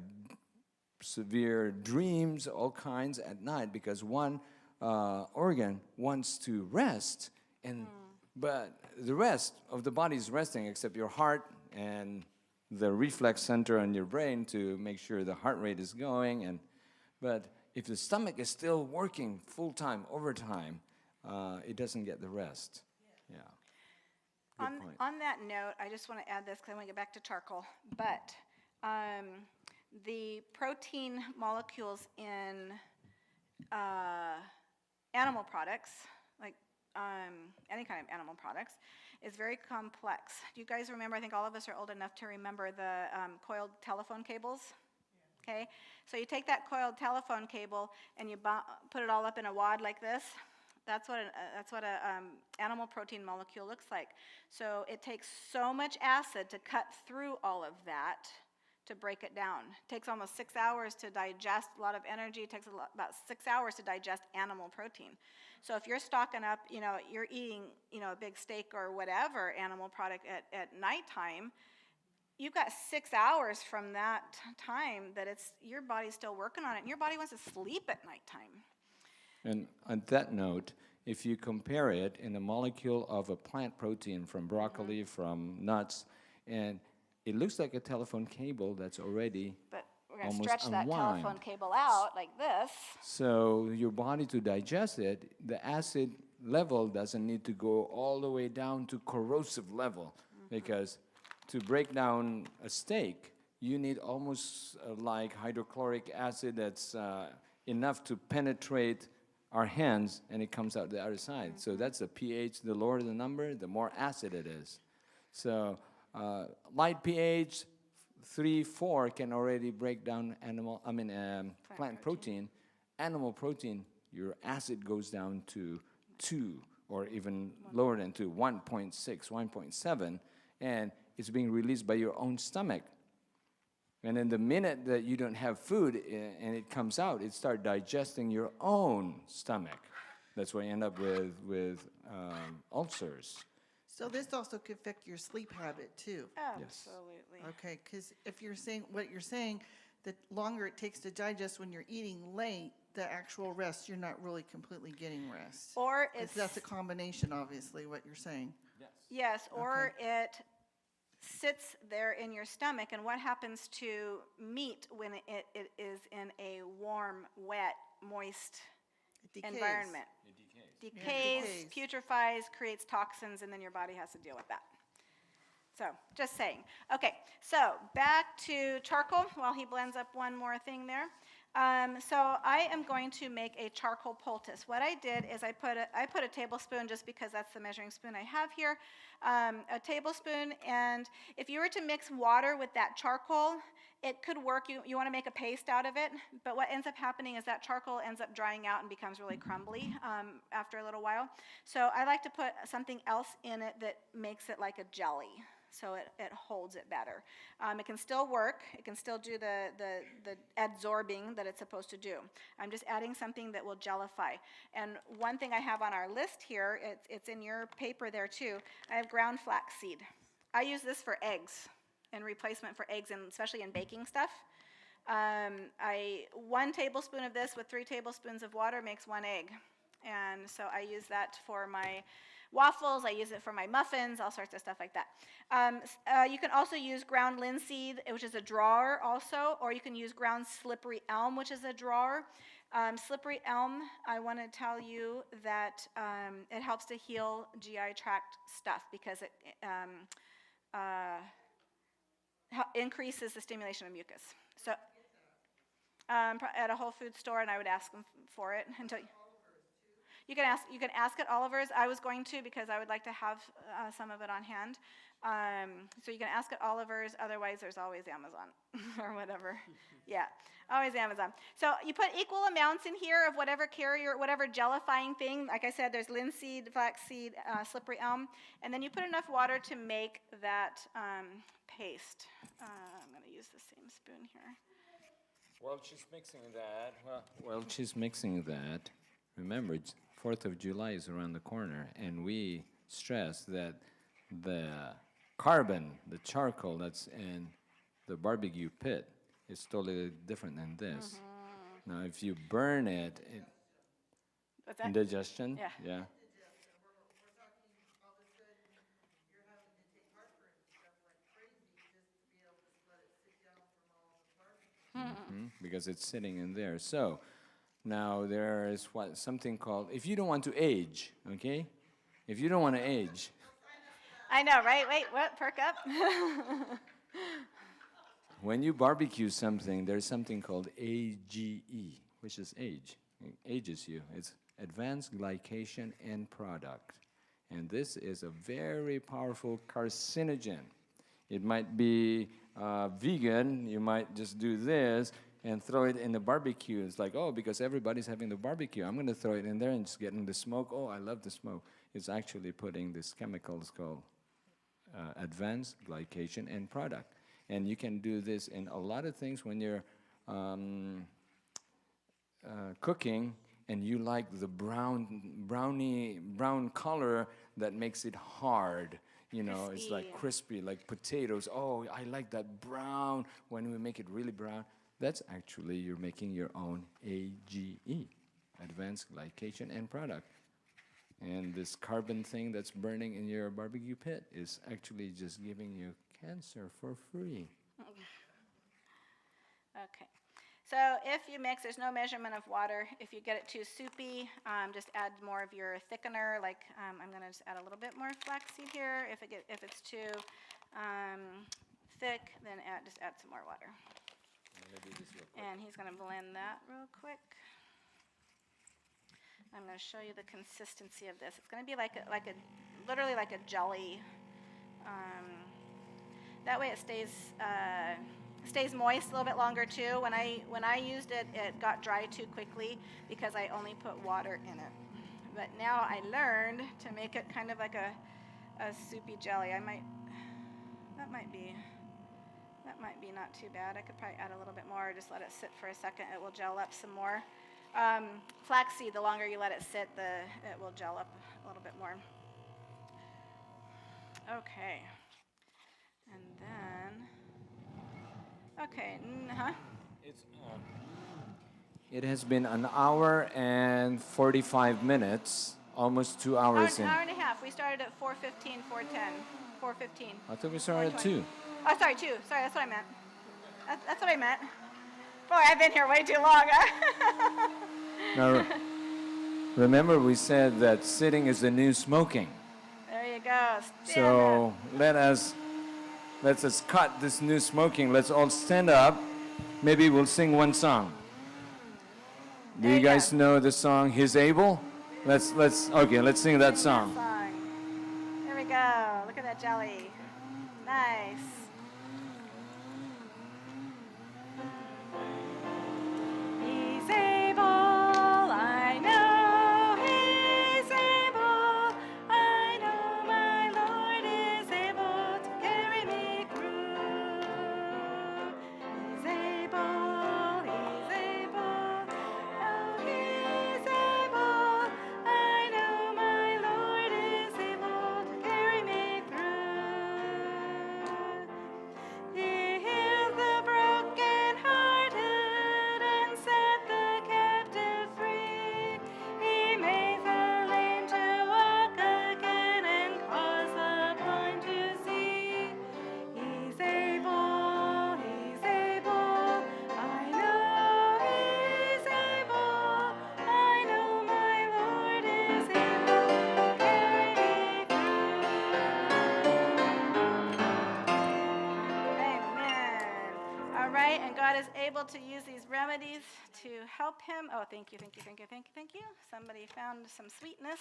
severe dreams, all kinds at night, because one organ wants to rest, but the rest of the body is resting except your heart and the reflex center in your brain to make sure the heart rate is going. But if the stomach is still working full-time, overtime, it doesn't get the rest. Yeah. On that note, I just want to add this because I want to get back to charcoal. But the protein molecules in animal products, like any kind of animal products, is very complex. Do you guys remember, I think all of us are old enough to remember the coiled telephone cables? Okay, so you take that coiled telephone cable and you put it all up in a wad like this. That's what a animal protein molecule looks like. So it takes so much acid to cut through all of that to break it down. It takes almost 6 hours to digest, a lot of energy. It takes about 6 hours to digest animal protein. So if you're stocking up, you're eating, a big steak or whatever animal product at nighttime, you've got 6 hours from that time that your body's still working on it, and your body wants to sleep at nighttime. And on that note, if you compare it in a molecule of a plant protein from broccoli, from nuts, and it looks like a telephone cable that's already But we're going to almost stretch that unwind. telephone cable out like this. So your body to digest it, the acid level doesn't need to go all the way down to corrosive level, because to break down a steak, you need almost like hydrochloric acid that's enough to penetrate our hands, and it comes out the other side. So that's the pH. The lower the number, the more acid it is. So light pH 3, 4 can already break down plant protein. Animal protein, your acid goes down to 2, or even lower than 2, 1.6, 1.7, and it's being released by your own stomach. And then the minute that you don't have food and it comes out, it starts digesting your own stomach. That's why you end up with ulcers. So this also could affect your sleep habit too. Absolutely. Okay, because if you're saying what you're saying, the longer it takes to digest when you're eating late, the actual rest, you're not really completely getting rest. Or 'Cause it's that's a combination, obviously, what you're saying. yes, or it sits there in your stomach. And what happens to meat when it is in a warm, wet, moist It decays. environment? Decays, putrefies, creates toxins, and then your body has to deal with that. So, just saying. Okay, so back to charcoal while he blends up one more thing there. So I am going to make a charcoal poultice. What I did is I put a tablespoon, just because that's the measuring spoon I have here, a tablespoon, and if you were to mix water with that charcoal, it could work. You want to make a paste out of it, but what ends up happening is that charcoal ends up drying out and becomes really crumbly after a little while. So I like to put something else in it that makes it like a jelly, so it holds it better. It can still work. It can still do the adsorbing that it's supposed to do. I'm just adding something that will gellify. And one thing I have on our list here, it's in your paper there too, I have ground flaxseed. I use this for eggs, in replacement for eggs, and especially in baking stuff. 1 tablespoon of this with 3 tablespoons of water makes 1 egg. And so I use that for my waffles, I use it for my muffins, all sorts of stuff like that. You can also use ground linseed, which is a drawer also, or you can use ground slippery elm, which is a drawer. Slippery elm, I want to tell you that it helps to heal GI tract stuff, because it increases the stimulation of mucus. So at a Whole Foods store, and I would ask them for it until you can ask at Oliver's. I was going to, because I would like to have some of it on hand. So you can ask at Oliver's. Otherwise, there's always Amazon or whatever. Yeah, always Amazon. So you put equal amounts in here of whatever carrier, whatever gellifying thing. Like I said, there's linseed, flaxseed, slippery elm, and then you put enough water to make that paste. I'm going to use the same spoon here. While she's mixing that, remember, 4th of July is around the corner, and we stress that the carbon, the charcoal that's in the barbecue pit is totally different than this. Mm-hmm. Now, if you burn it, What's that? indigestion, Yeah. We're talking all of a sudden you're having to take heartburn and stuff like crazy just to be able to let it sit down from all the barbecue. because it's sitting in there. So now there is something called, if you don't want to age, okay? If you don't want to age. I know, right? Wait, what? Perk up? when you barbecue something, there's something called AGE, which is age. It ages you. It's advanced glycation end product. And this is a very powerful carcinogen. It might be vegan. You might just do this and throw it in the barbecue. It's like, oh, because everybody's having the barbecue, I'm going to throw it in there and just getting the smoke. Oh, I love the smoke. It's actually putting this chemicals called advanced glycation end product. And you can do this in a lot of things when you're cooking and you like the brown color that makes it hard. You know, it's like crispy, like potatoes. Oh, I like that brown. When we make it really brown, that's actually you're making your own AGE, advanced glycation end product. And this carbon thing that's burning in your barbecue pit is actually just giving you cancer for free. Okay. So if you mix, there's no measurement of water. If you get it too soupy, just add more of your thickener. Like I'm going to just add a little bit more flaxseed here. If it's too thick, then just add some more water. And he's going to blend that real quick. I'm going to show you the consistency of this. It's going to be literally like a jelly. That way it stays moist a little bit longer too. When I used it, it got dry too quickly because I only put water in it. But now I learned to make it kind of like a soupy jelly. That might be not too bad. I could probably add a little bit more, or just let it sit for a second. It will gel up some more. Flaxseed, the longer you let it sit, it will gel up a little bit more. Okay. And then, okay, It has been an hour and 45 minutes, almost 2 hours in. Hour and a half. We started at 4:15, 4:10, 4:15. I thought we started at 2. Oh, sorry, 2. Sorry, that's what I meant. That's what I meant. Boy, I've been here way too long. Now, remember we said that sitting is the new smoking. There you go. So let's cut this new smoking. Let's all stand up. Maybe we'll sing one song. Do you guys know the song "He's Able"? Let's sing that song. There we go. Look at that jelly. Nice. He's able, I know he's able. I know my Lord is able to carry me through. He's able, he's able. Oh, he's able. I know my Lord is able to carry me through. He healed the broken-hearted and set the captive free. He made the lame to walk again and caused the blind to see. He's able, he's able. I know he's able. I know my Lord is able to carry me through. Amen. All right, and God is able to use these remedies to help him. Oh, thank you, thank you, thank you, thank you, thank you. Somebody found some sweetness.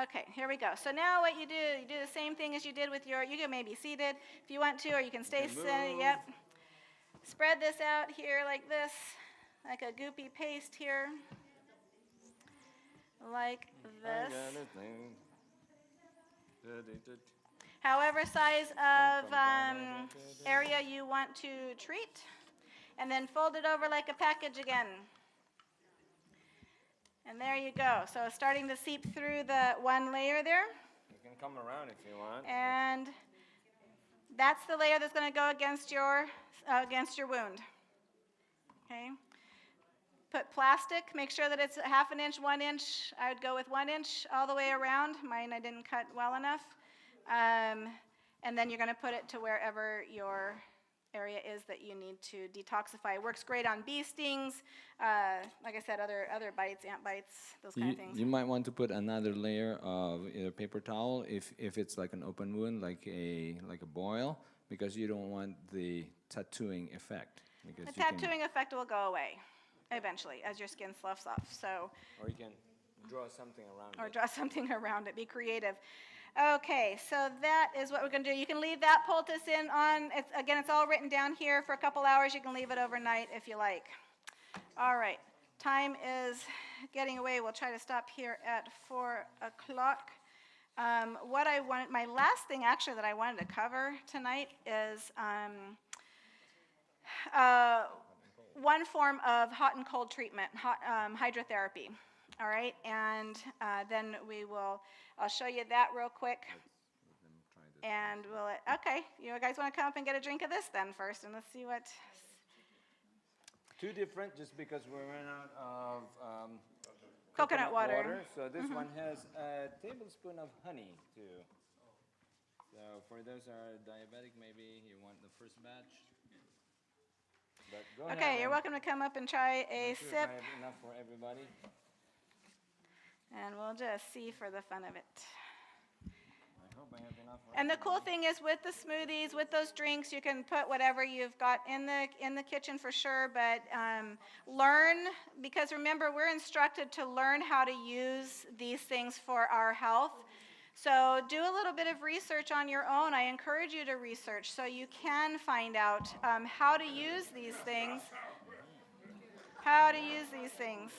Okay, here we go. So now what you do the same thing as you did with you can maybe seated if you want to, or you can stay seated. Yep. Spread this out here like this, like a goopy paste here. Like this. However size of area you want to treat. And then fold it over like a package again. And there you go. So it's starting to seep through the one layer there. You can come around if you want. And that's the layer that's going to go against your wound. Okay. Put plastic. Make sure that it's a 1/2 inch, 1 inch. I would go with 1 inch all the way around. Mine I didn't cut well enough. And then you're going to put it to wherever your area is that you need to detoxify. It works great on bee stings, like I said, other bites, ant bites, those kind of things. You might want to put another layer of either paper towel if it's like an open wound, like a boil, because you don't want the tattooing effect. Because The tattooing effect will go away eventually as your skin sloughs off. So, or you can draw something around or it. draw something around it. Be creative. Okay, so that is what we're going to do. You can leave that poultice in on, it's all written down here for a couple hours. You can leave it overnight if you like. All right, time is getting away. We'll try to stop here at 4 o'clock. My last thing actually that I wanted to cover tonight is one form of hot and cold treatment, hydrotherapy. All right, and then I'll show you that real quick. And okay, you guys want to come up and get a drink of this then first, and let's see what. Two different, just because we ran out of Coconut water. So this one has a tablespoon of honey too. So for those who are diabetic, maybe you want the first batch. But go ahead. Okay, you're welcome to come up and try a Make sure sip, I have enough for everybody. and we'll just see for the fun of it. I hope I have enough for And the cool thing is with the smoothies, with those drinks, you can put whatever you've got in the kitchen for sure, but learn, because remember, we're instructed to learn how to use these things for our health. So do a little bit of research on your own. I encourage you to research so you can find out how to use these things. How to use these things.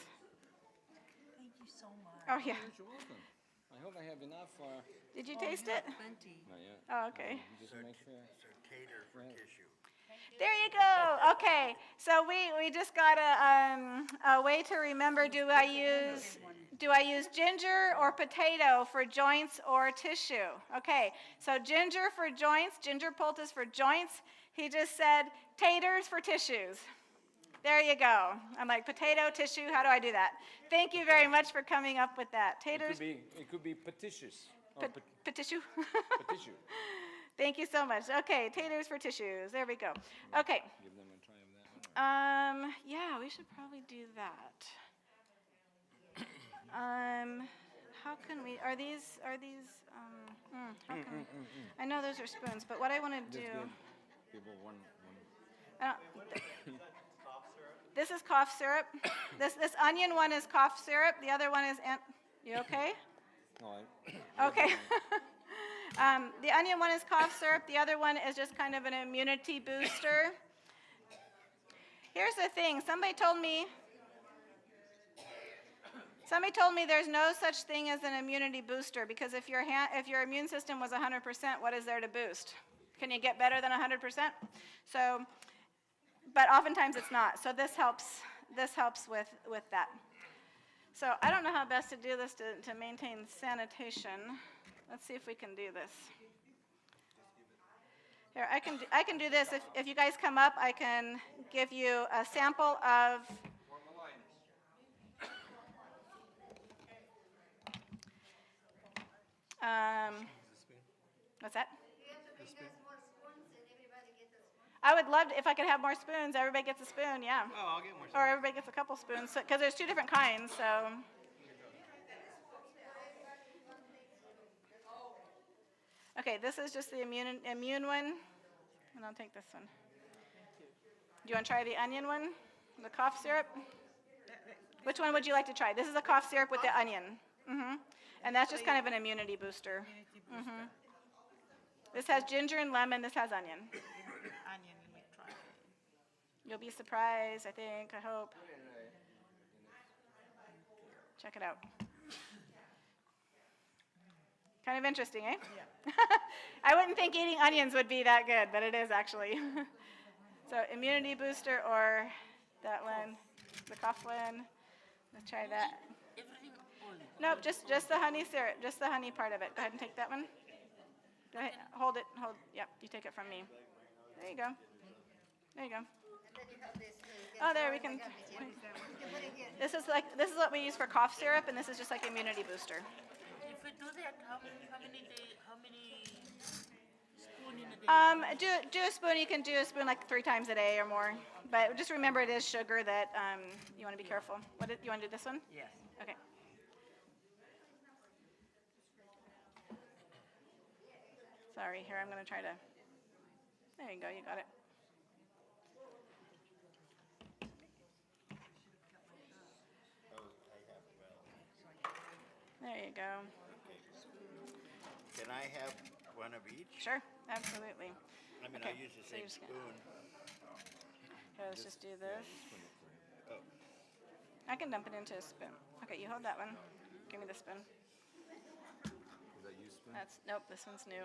Thank you so much. Oh, yeah. You're welcome. I hope I have enough for. Did you taste it? Plenty. Not yet. Oh, okay. Just make sure. Tater for tissue. There you go. Okay, so we just got a way to remember. Do I use ginger or potato for joints or tissue? Okay, so ginger for joints, ginger poultice for joints. He just said taters for tissues. There you go. I'm like, potato, tissue, how do I do that? Thank you very much for coming up with that. Taters. It could be petitious. Tissue. Petitious. Thank you so much. Okay, taters for tissues. There we go. Okay. Give them a try of that one. Yeah, we should probably do that. How can we? Are these? How can we? I know those are spoons, but what I want to do. People one. This is cough syrup. This onion one is cough syrup. The other one is. You okay? No, Okay. The onion one is cough syrup. The other one is just kind of an immunity booster. Here's the thing. Somebody told me there's no such thing as an immunity booster, because if your immune system was 100%, what is there to boost? Can you get better than 100%? So, but oftentimes it's not. So this helps with that. So I don't know how best to do this to maintain sanitation. Let's see if we can do this. Here, I can do this. If you guys come up, I can give you a sample of. What's that? I would love to, if I could have more spoons. Everybody gets a spoon, yeah. Oh, I'll get more. Or everybody gets a couple spoons, because there's two different kinds. So. Okay, this is just the immune one, and I'll take this one. Do you want to try the onion one, the cough syrup? Which one would you like to try? This is a cough syrup with the onion. And that's just kind of an immunity booster. This has ginger and lemon. This has onion. Onion, let me try. You'll be surprised, I think, I hope. Check it out. Kind of interesting, eh? Yeah. I wouldn't think eating onions would be that good, but it is actually. So immunity booster or that one, the cough one. Let's try that. Nope, just the honey syrup, just the honey part of it. Go ahead and take that one. Go ahead, hold. Yep, you take it from me. There you go. There you go. Oh, there we can. This is what we use for cough syrup, and this is just like immunity booster. If we do that, how many spoons spoon in a day? Do a spoon. You can do a spoon like 3 times a day or more. But just remember, it is sugar that you want to be careful. You want to do this one? Yes. Okay. Sorry, here, I'm going to try to. There you go, you got it. There you go. Can I have one of each? Sure, absolutely. I mean, Okay, I use the so you're same just gonna- spoon. Here, let's just do this. Oh, I can dump it into a spoon. Okay, you hold that one. Give me the spoon. Is that you, spoon? Nope, this one's new.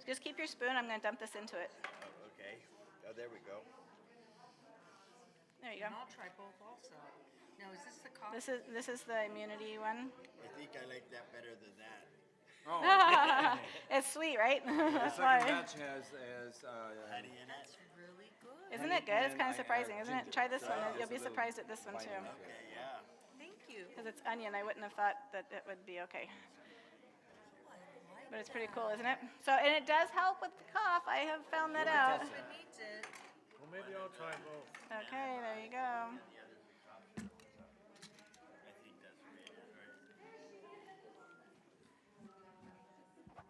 Just keep your spoon. I'm going to dump this into it. oh, okay. Oh, there we go. There you And go. I'll try both also. Now, is this the coffee? This is the immunity one. I think I like that better than that. Oh, It's sweet, right? the That's second why. batch has Honey in it? Really good. Isn't it good? It's kind of and I surprising, add isn't it? ginger. Try this So one. it's You'll a be little surprised at this one too. bite. Okay, yeah. Thank you. Because it's onion, I wouldn't have thought that it would be okay. But it's pretty cool, isn't it? So, and it does help with the cough. I have found that out. It needs it. Well, maybe I'll try both. Okay, there you go. I think that's right.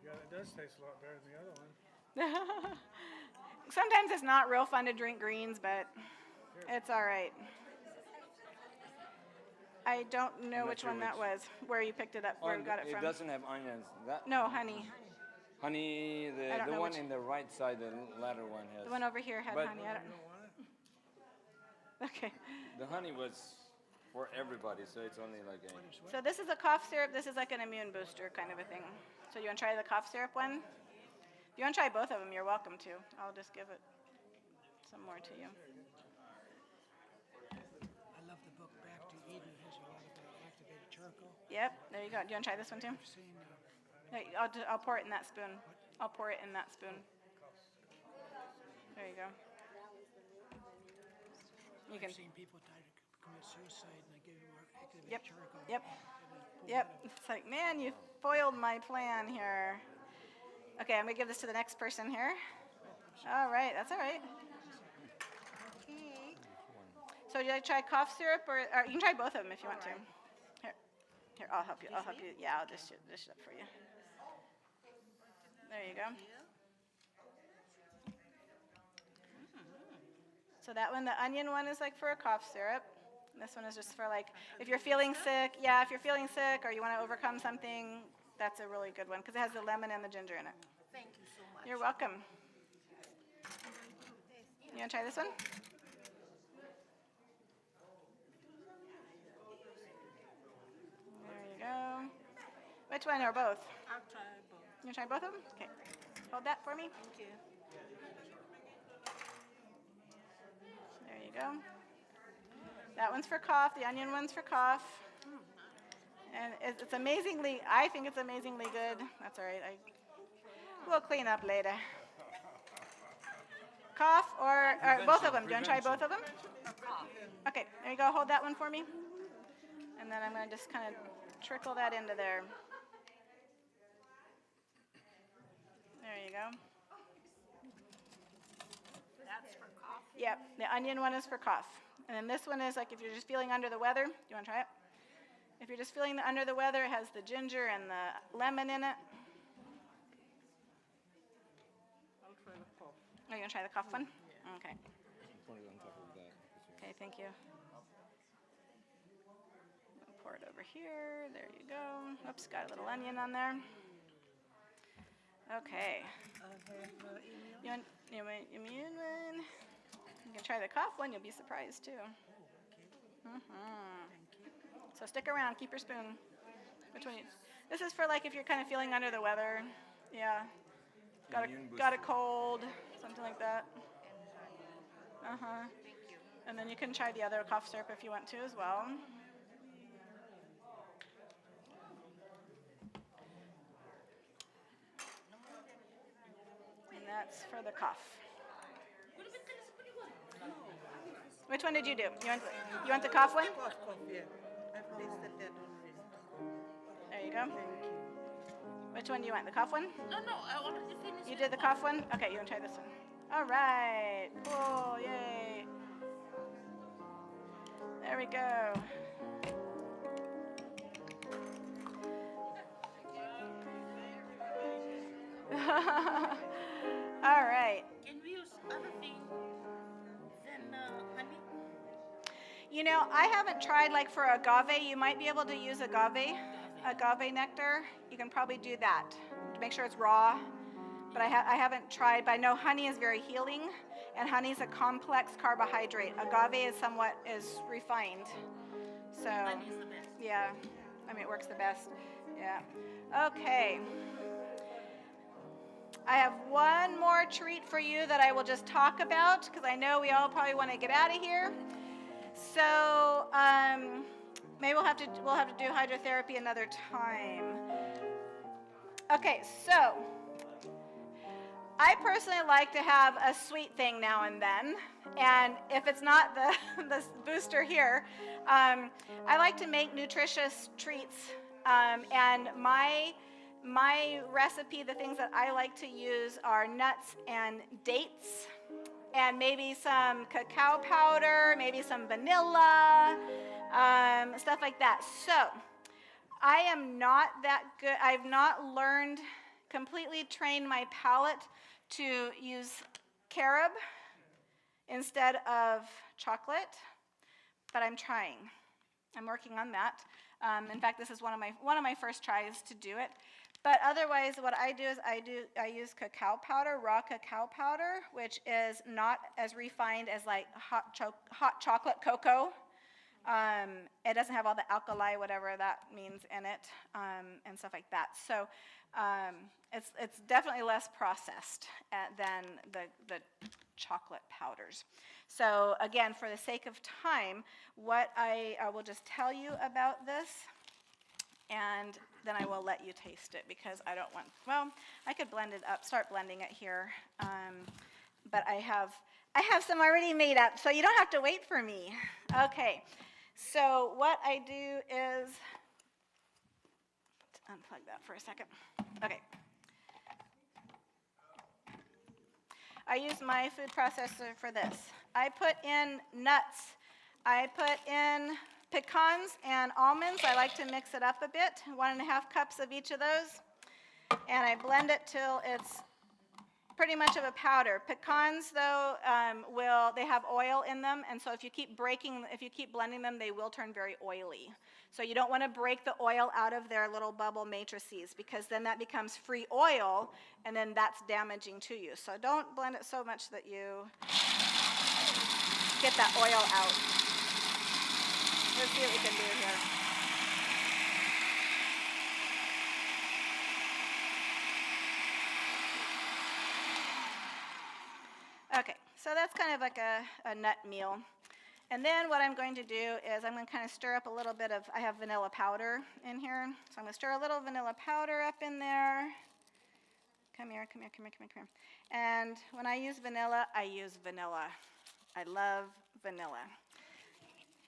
Yeah, it does taste a lot better than the other one. Sometimes it's not real fun to drink greens, but it's all right. I don't know not which sure one that was, where you picked it up, where you got it It from. doesn't have onions. That No, honey. honey, I don't the know one which- in the right side, the latter one has. The one over here had But- honey. I don't. Okay. The honey was for everybody, so it's only like a. So this is a cough syrup. This is like an immune booster kind of a thing. So you want to try the cough syrup one? If you want to try both of them, you're welcome to. I'll just give it some more to you. I love the book Back to Eden. It has a lot of activated charcoal. Yep, there you go. Do you want to try this one too? I've seen Hey, I'll pour it in that spoon. I'll pour it in that spoon. There you go. You can. I've seen people try to commit suicide and they give them activated Yep. charcoal. Yep. and they pull Yep. it up. It's like, man, you foiled my plan here. Okay, I'm gonna give this to the next person here. All right, that's all right. So do you like try cough syrup, or you can try both of them if you want to. Here, I'll help you. I'll help you. Yeah, I'll dish it up for you. There you go. So that one, the onion one, is like for a cough syrup. This one is just for like, if you're feeling sick, yeah, if you're feeling sick or you want to overcome something, that's a really good one because it has the lemon and the ginger in it. Thank you so much. You're welcome. You want to try this one? There you go. Which one or both? I'll try both. You want to try both of them? Okay. Hold that for me. Thank you. There you go. That one's for cough. The onion one's for cough. And it's amazingly, I think it's amazingly good. That's all right. We'll clean up later. Cough or both of them. Do you want to try both of them? Okay, there you go. Hold that one for me. And then I'm going to just kind of trickle that into there. There you go. That's for coffee. Yep, the onion one is for cough. And then this one is like if you're just feeling under the weather. Do you want to try it? If you're just feeling under the weather, it has the ginger and the lemon in it. I'll try the coffee. Oh, you want to try the cough one? Okay. Put it on top of that. Okay, thank you. I'll pour it over here. There you go. Oops, got a little onion on there. Okay. You want immune one? You can try the cough one. You'll be surprised too. So stick around. Keep your spoon. Which one? This is for like if you're kind of feeling under the weather. Yeah. Got a cold, something like that. And then you can try the other cough syrup if you want to as well. And that's for the cough. Which one did you do? You want the cough one? Cough, yeah. I've tasted that already. There you go. Which one do you want? The cough one? No, I already finished. You did the cough one? Okay, you want to try this one? All right. Cool. Yay. There we go. All right. Can we use other thing than honey? You know, I haven't tried like for agave. You might be able to use agave nectar. You can probably do that. Make sure it's raw. But I haven't tried. But I know honey is very healing, and honey is a complex carbohydrate. Agave is refined. So Honey is the best. yeah, I mean it works the best. Yeah. Okay. I have one more treat for you that I will just talk about because I know we all probably want to get out of here. So maybe we'll have to do hydrotherapy another time. Okay, so I personally like to have a sweet thing now and then, and if it's not the booster here, I like to make nutritious treats, and my recipe, the things that I like to use are nuts and dates, and maybe some cacao powder, maybe some vanilla, stuff like that. So I am not that good. I've not completely trained my palate to use carob instead of chocolate, but I'm trying. I'm working on that. In fact, this is one of my first tries to do it. But otherwise, what I do is I use cacao powder, raw cacao powder, which is not as refined as like hot chocolate cocoa. It doesn't have all the alkali, whatever that means, in it, and stuff like that. So it's definitely less processed than the chocolate powders. So again, for the sake of time, what I will just tell you about this, and then I will let you taste it because I don't want, well, I could blend it up, start blending it here, but I have some already made up, so you don't have to wait for me. Okay, so what I do is, let's unplug that for a second. Okay. I use my food processor for this. I put in nuts. I put in pecans and almonds. I like to mix it up a bit, 1.5 cups of each of those. And I blend it till it's pretty much of a powder. Pecans, though, they have oil in them, and so if you keep blending them, they will turn very oily. So you don't want to break the oil out of their little bubble matrices because then that becomes free oil, and then that's damaging to you. So don't blend it so much that you get that oil out. Let's see what we can do here. Okay, so that's kind of like a nut meal. And then what I'm going to do is I'm going to kind of stir up a little bit of, I have vanilla powder in here. So I'm going to stir a little vanilla powder up in there. Come here. And when I use vanilla, I use vanilla. I love vanilla.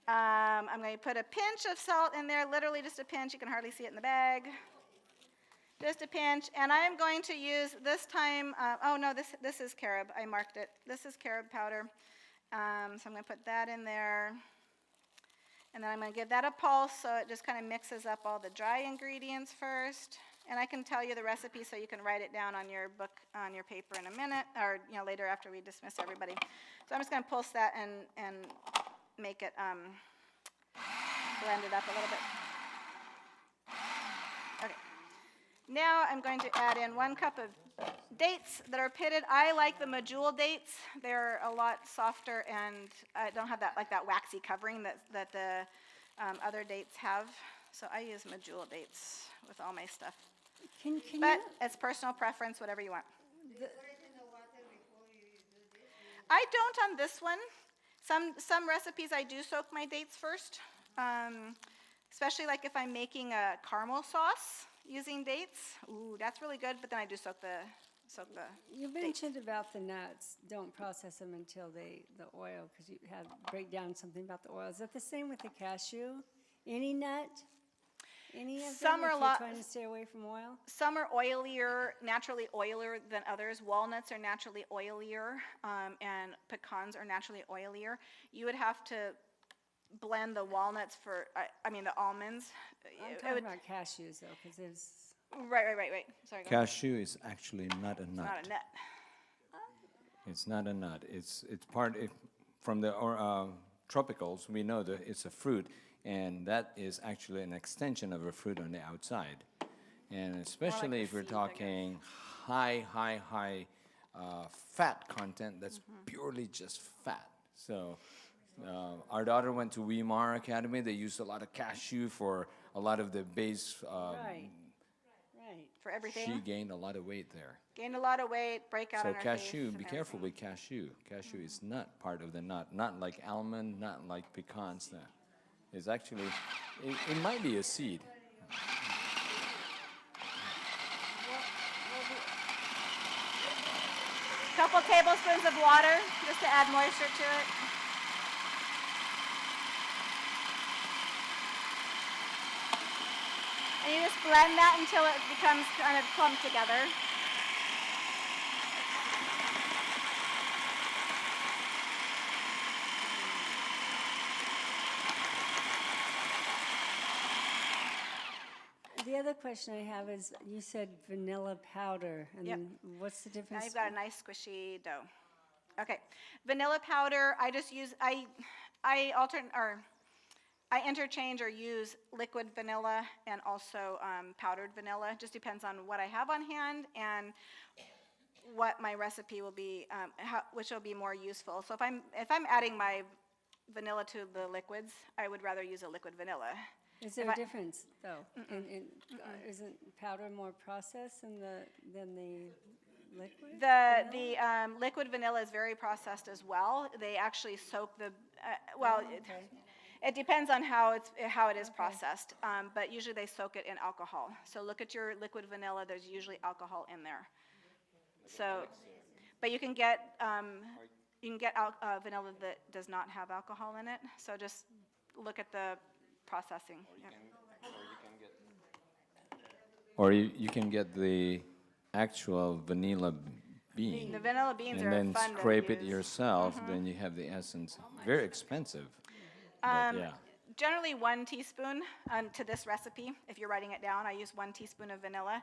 I'm going to put a pinch of salt in there, literally just a pinch. You can hardly see it in the bag. Just a pinch, and I am going to use this time, oh no, this is carob, I marked it. This is carob powder, so I'm going to put that in there, and then I'm going to give that a pulse so it just kind of mixes up all the dry ingredients first, and I can tell you the recipe so you can write it down on your book, on your paper in a minute, or later after we dismiss everybody. So I'm just going to pulse that and make it, blend it up a little bit. Okay. Now I'm going to add in 1 cup of dates that are pitted. I like the medjool dates. They're a lot softer and don't have that waxy covering that the other dates have. So I use medjool dates with all my stuff. But it's personal preference, whatever you want. I don't on this one. Some recipes I do soak my dates first, especially like if I'm making a caramel sauce. Using dates, ooh, that's really good. But then I do soak the You mentioned about the nuts. Don't process them until the oil, because you have break down something about the oil. Is that the same with the cashew? Any nut? Any of them, Some are if a you're lot- trying to stay away from oil? Some are oilier, naturally oilier than others. Walnuts are naturally oilier, and pecans are naturally oilier. You would have to blend the walnuts the almonds. I'm It talking would- about cashews, though, because there's, Right. Sorry, go ahead. Cashew is actually not a nut. Not a nut. It's not a nut. It's from the tropicals. We know that it's a fruit, and that is actually an extension of a fruit on the outside. And especially the if we're seed, I guess. talking high fat content, that's purely just fat. So our daughter went to Weimar Academy. They used a lot of cashew for a lot of the base. right. For everything. She gained a lot of weight there. Gained a lot of weight, breakout So on her face. cashew, and be careful everything. with cashew. Cashew is not part of the nut, not like almond, not like pecans. It's actually, it might be a seed. Couple tablespoons of water just to add moisture to it. And you just blend that until it becomes kind of clumped together. The other question I have is, you said vanilla powder, and Yep. what's the Now difference? you've got a nice squishy dough. Okay, vanilla powder. I just use I interchange or use liquid vanilla and also powdered vanilla. Just depends on what I have on hand and what my recipe will be, which will be more useful. So if I'm adding my vanilla to the liquids, I would rather use a liquid vanilla. Is there if a I- difference, though? Isn't powder more processed than the liquid? The liquid vanilla is very processed as well. They actually soak the Okay. it depends on how it is processed, but usually they soak it in alcohol. So look at your liquid vanilla. There's usually alcohol in there. So, but you can get vanilla that does not have alcohol in it. So just look at the processing. Yep. Or you can get the actual vanilla bean. The vanilla beans and are then fun scrape to it use. yourself, then you have the essence. Very expensive. But yeah. Generally 1 teaspoon to this recipe. If you're writing it down, I use 1 teaspoon of vanilla,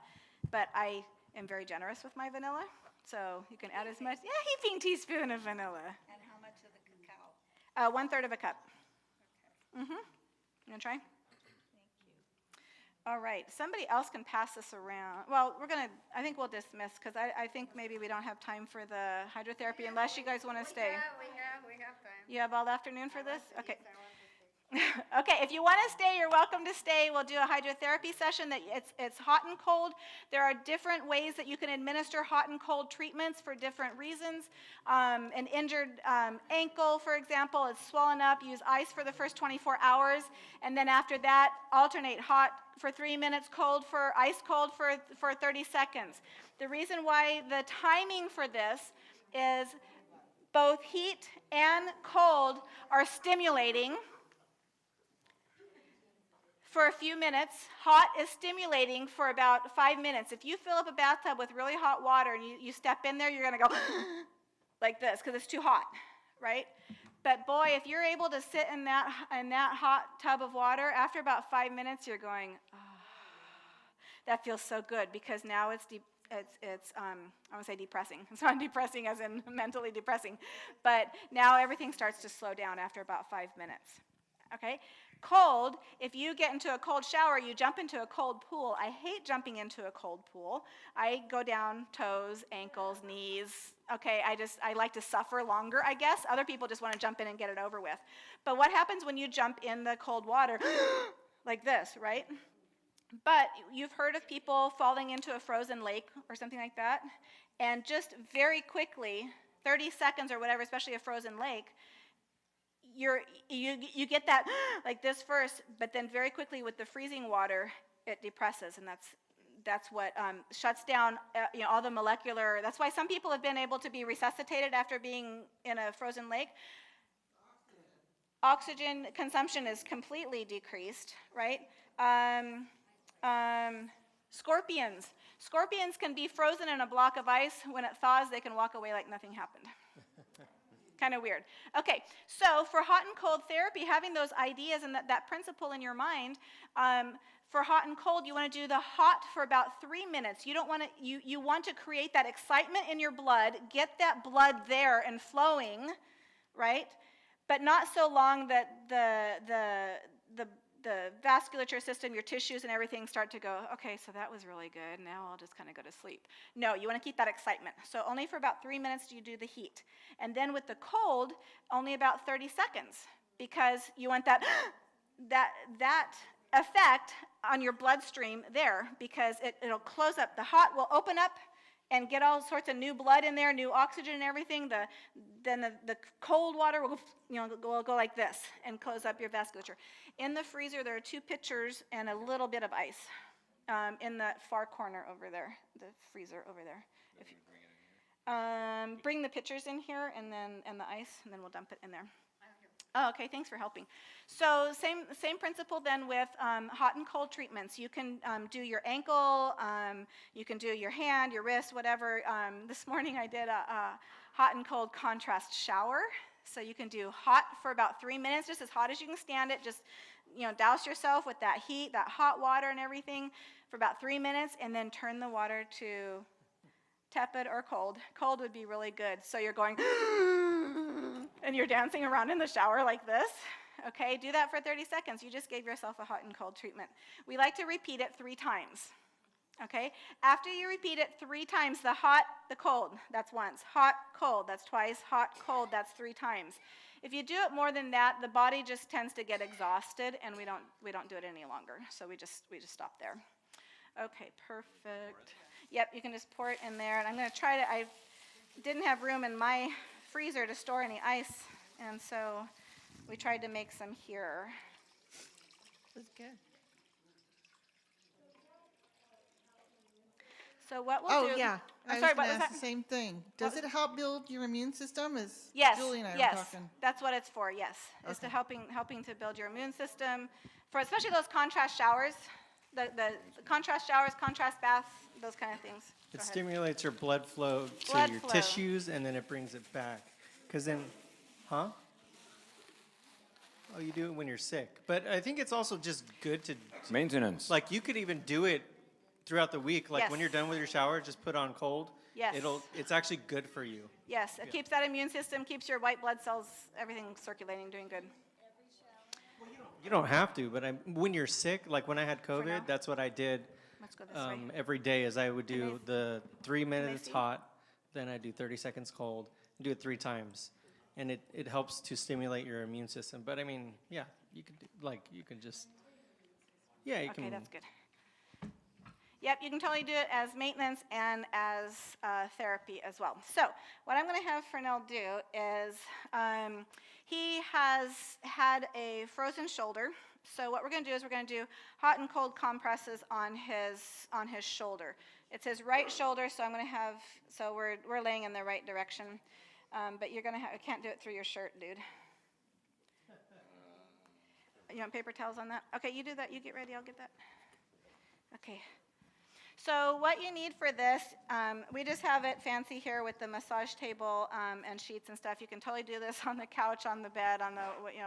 but I am very generous with my vanilla, so you can add as much. Yeah, heaping teaspoon of vanilla. And how much of the cacao? 1/3 of a cup. You wanna try? All right, somebody else can pass this around. Well, I think we'll dismiss, because I think maybe we don't have time for the hydrotherapy unless you guys want to stay. We have time. You have all afternoon for this? Okay. Okay, if you want to stay, you're welcome to stay. We'll do a hydrotherapy session. It's hot and cold. There are different ways that you can administer hot and cold treatments for different reasons. An injured ankle, for example, is swollen up. Use ice for the first 24 hours, and then after that, alternate hot for 3 minutes, cold for ice cold for 30 seconds. The reason why the timing for this is both heat and cold are stimulating for a few minutes. Hot is stimulating for about 5 minutes. If you fill up a bathtub with really hot water and you step in there, you're going to go like this because it's too hot, right? But boy, if you're able to sit in that hot tub of water, after about 5 minutes, you're going, oh, that feels so good, because now it's I want to say depressing. It's not depressing as in mentally depressing, but now everything starts to slow down after about 5 minutes. Okay? Cold, if you get into a cold shower, you jump into a cold pool. I hate jumping into a cold pool. I go down toes, ankles, knees. Okay, I like to suffer longer, I guess. Other people just want to jump in and get it over with. But what happens when you jump in the cold water? Like this, right? But you've heard of people falling into a frozen lake or something like that, and just very quickly, 30 seconds or whatever, especially a frozen lake, you get that like this first, but then very quickly with the freezing water, it depresses, and that's what shuts down all the molecular. That's why some people have been able to be resuscitated after being in a frozen lake. Oxygen consumption is completely decreased, right? Scorpions. Scorpions can be frozen in a block of ice. When it thaws, they can walk away like nothing happened. Kind of weird. Okay, so for hot and cold therapy, having those ideas and that principle in your mind, for hot and cold, you want to do the hot for about 3 minutes. You don't want to, you want to create that excitement in your blood, get that blood there and flowing, right? But not so long that the vasculature system, your tissues and everything start to go, okay, so that was really good. Now I'll just kind of go to sleep. No, you want to keep that excitement. So only for about 3 minutes do you do the heat. And then with the cold, only about 30 seconds because you want that, that effect on your bloodstream there because it'll close up. The hot will open up and get all sorts of new blood in there, new oxygen and everything. Then the cold water will go like this and close up your vasculature. In the freezer, there are 2 pitchers and a little bit of ice in that far corner over there, the freezer over there. Bring the pitchers in here and the ice, and then we'll dump it in there. Oh, okay, thanks for helping. So same principle then with hot and cold treatments. You can do your ankle, you can do your hand, your wrist, whatever. This morning I did a hot and cold contrast shower. So you can do hot for about 3 minutes, just as hot as you can stand it. Just douse yourself with that heat, that hot water and everything for about 3 minutes, and then turn the water to tepid or cold. Cold would be really good. So you're going, and you're dancing around in the shower like this. Okay, do that for 30 seconds. You just gave yourself a hot and cold treatment. We like to repeat it 3 times. Okay, after you repeat it 3 times, the hot, the cold, that's once. Hot, cold, that's twice. Hot, cold, that's 3 times. If you do it more than that, the body just tends to get exhausted, and we don't do it any longer. So we just stop there. Okay, perfect. Yep, you can just pour it in there, and I'm going to try to. I didn't have room in my freezer to store any ice, and so we tried to make some here. That's good. So what we'll do? Oh, yeah. I'm sorry, was what gonna was ask that? the same thing. Does it help build your immune system? Yes, Julie and I were yes, talking. that's what it's for. Yes, it's to Okay. helping to build your immune system, for especially those contrast showers, the contrast showers, contrast baths, those kind of things. It Go ahead. stimulates your blood flow to Blood your flow. tissues, and then it brings it back. Because then, huh? Oh, you do it when you're sick. But I think it's also just good to, Maintenance. like, you could even do it throughout the week. Like, when Yes. you're done with your shower, just put on cold. Yes. It's actually good for you. Yes, it keeps that immune system, keeps your white blood cells, everything circulating, doing good. You don't have to, but when you're sick, like when I had now? COVID, that's what I did Let's go this way. every day. Is I would do the 3 minutes see? hot, then I do 30 seconds cold, do it 3 times, and it helps to stimulate your immune system. But I mean, yeah, you can do, you can just, yeah, you can. Okay, that's good. Yep, you can totally do it as maintenance and as therapy as well. So what I'm going to have Fernell do is he has had a frozen shoulder. So what we're going to do is we're going to do hot and cold compresses on his shoulder. It's his right shoulder, so I'm going to have, so we're laying in the right direction. But you're going to have, I can't do it through your shirt, dude. You want paper towels on that? Okay, you do that. You get ready. I'll get that. Okay. So what you need for this, we just have it fancy here with the massage table and sheets and stuff. You can totally do this on the couch, on the bed, on the,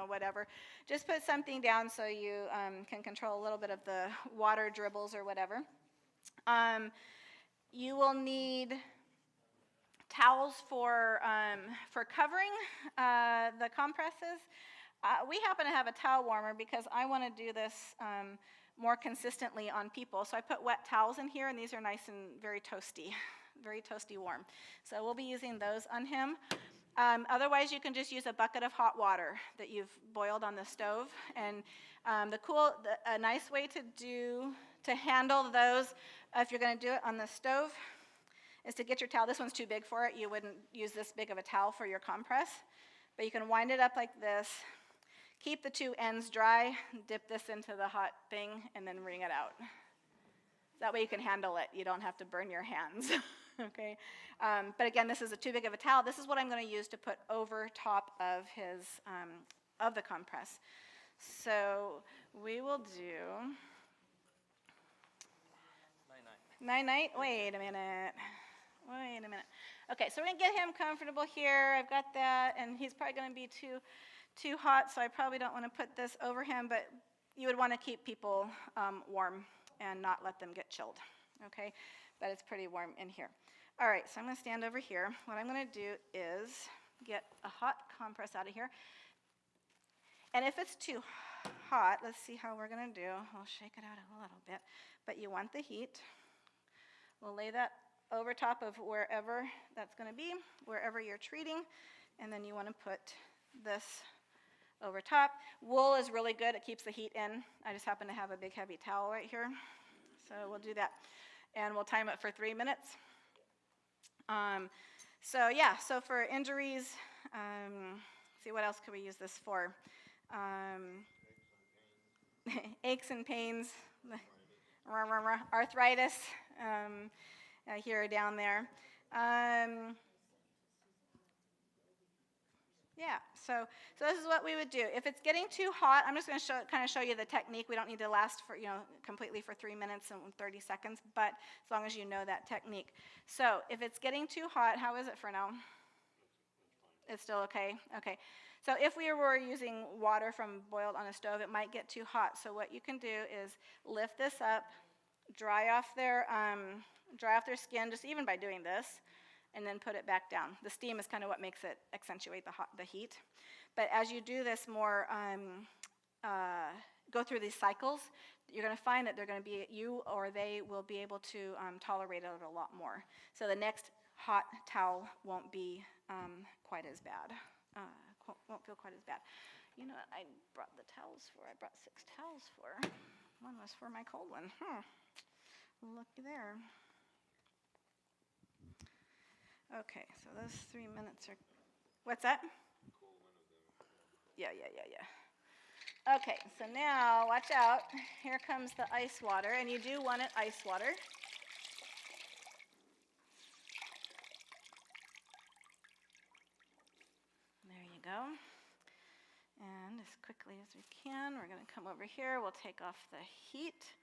whatever. Just put something down so you can control a little bit of the water dribbles or whatever. You will need towels for covering the compresses. We happen to have a towel warmer because I want to do this more consistently on people. So I put wet towels in here, and these are nice and very toasty warm. So we'll be using those on him. Otherwise, you can just use a bucket of hot water that you've boiled on the stove. And a nice way to handle those, if you're going to do it on the stove, is to get your towel. This one's too big for it. You wouldn't use this big of a towel for your compress. But you can wind it up like this. Keep the 2 ends dry, dip this into the hot thing, and then wring it out. That way you can handle it. You don't have to burn your hands, okay? But again, this is too big of a towel. This is what I'm going to use to put over top of the compress. So we will do Night-night? Wait a minute. Wait a minute. Okay, so we're going to get him comfortable here. I've got that, and he's probably going to be too hot, so I probably don't want to put this over him, but you would want to keep people warm and not let them get chilled, okay? But it's pretty warm in here. All right, so I'm going to stand over here. What I'm going to do is get a hot compress out of here. And if it's too hot, let's see how we're going to do. We'll shake it out a little bit. But you want the heat. We'll lay that over top of wherever that's going to be, wherever you're treating. And then you want to put this over top. Wool is really good. It keeps the heat in. I just happen to have a big heavy towel right here. So we'll do that. And we'll time it for 3 minutes. So for injuries, see what else could we use this for? Aches and pains, arthritis, here or down there. So this is what we would do. If it's getting too hot, I'm just going to kind of show you the technique. We don't need to last for, completely for 3 minutes and 30 seconds, but as long as you know that technique. So if it's getting too hot, how is it for now? It's still okay? Okay. So if we were using water from boiled on a stove, it might get too hot. So what you can do is lift this up, dry off their skin, just even by doing this, and then put it back down. The steam is kind of what makes it accentuate the heat. But as you do this more, go through these cycles, you're going to find that they're going to be, you or they will be able to tolerate it a lot more. So the next hot towel won't be quite as bad. Won't feel quite as bad. You know what I brought the towels for? I brought 6 towels for. One was for my cold one. Looky there. Okay, so those 3 minutes are, what's that? Yeah. Okay, so now watch out. Here comes the ice water, and you do want it ice water. There you go. And as quickly as we can, we're going to come over here. We'll take off the heat,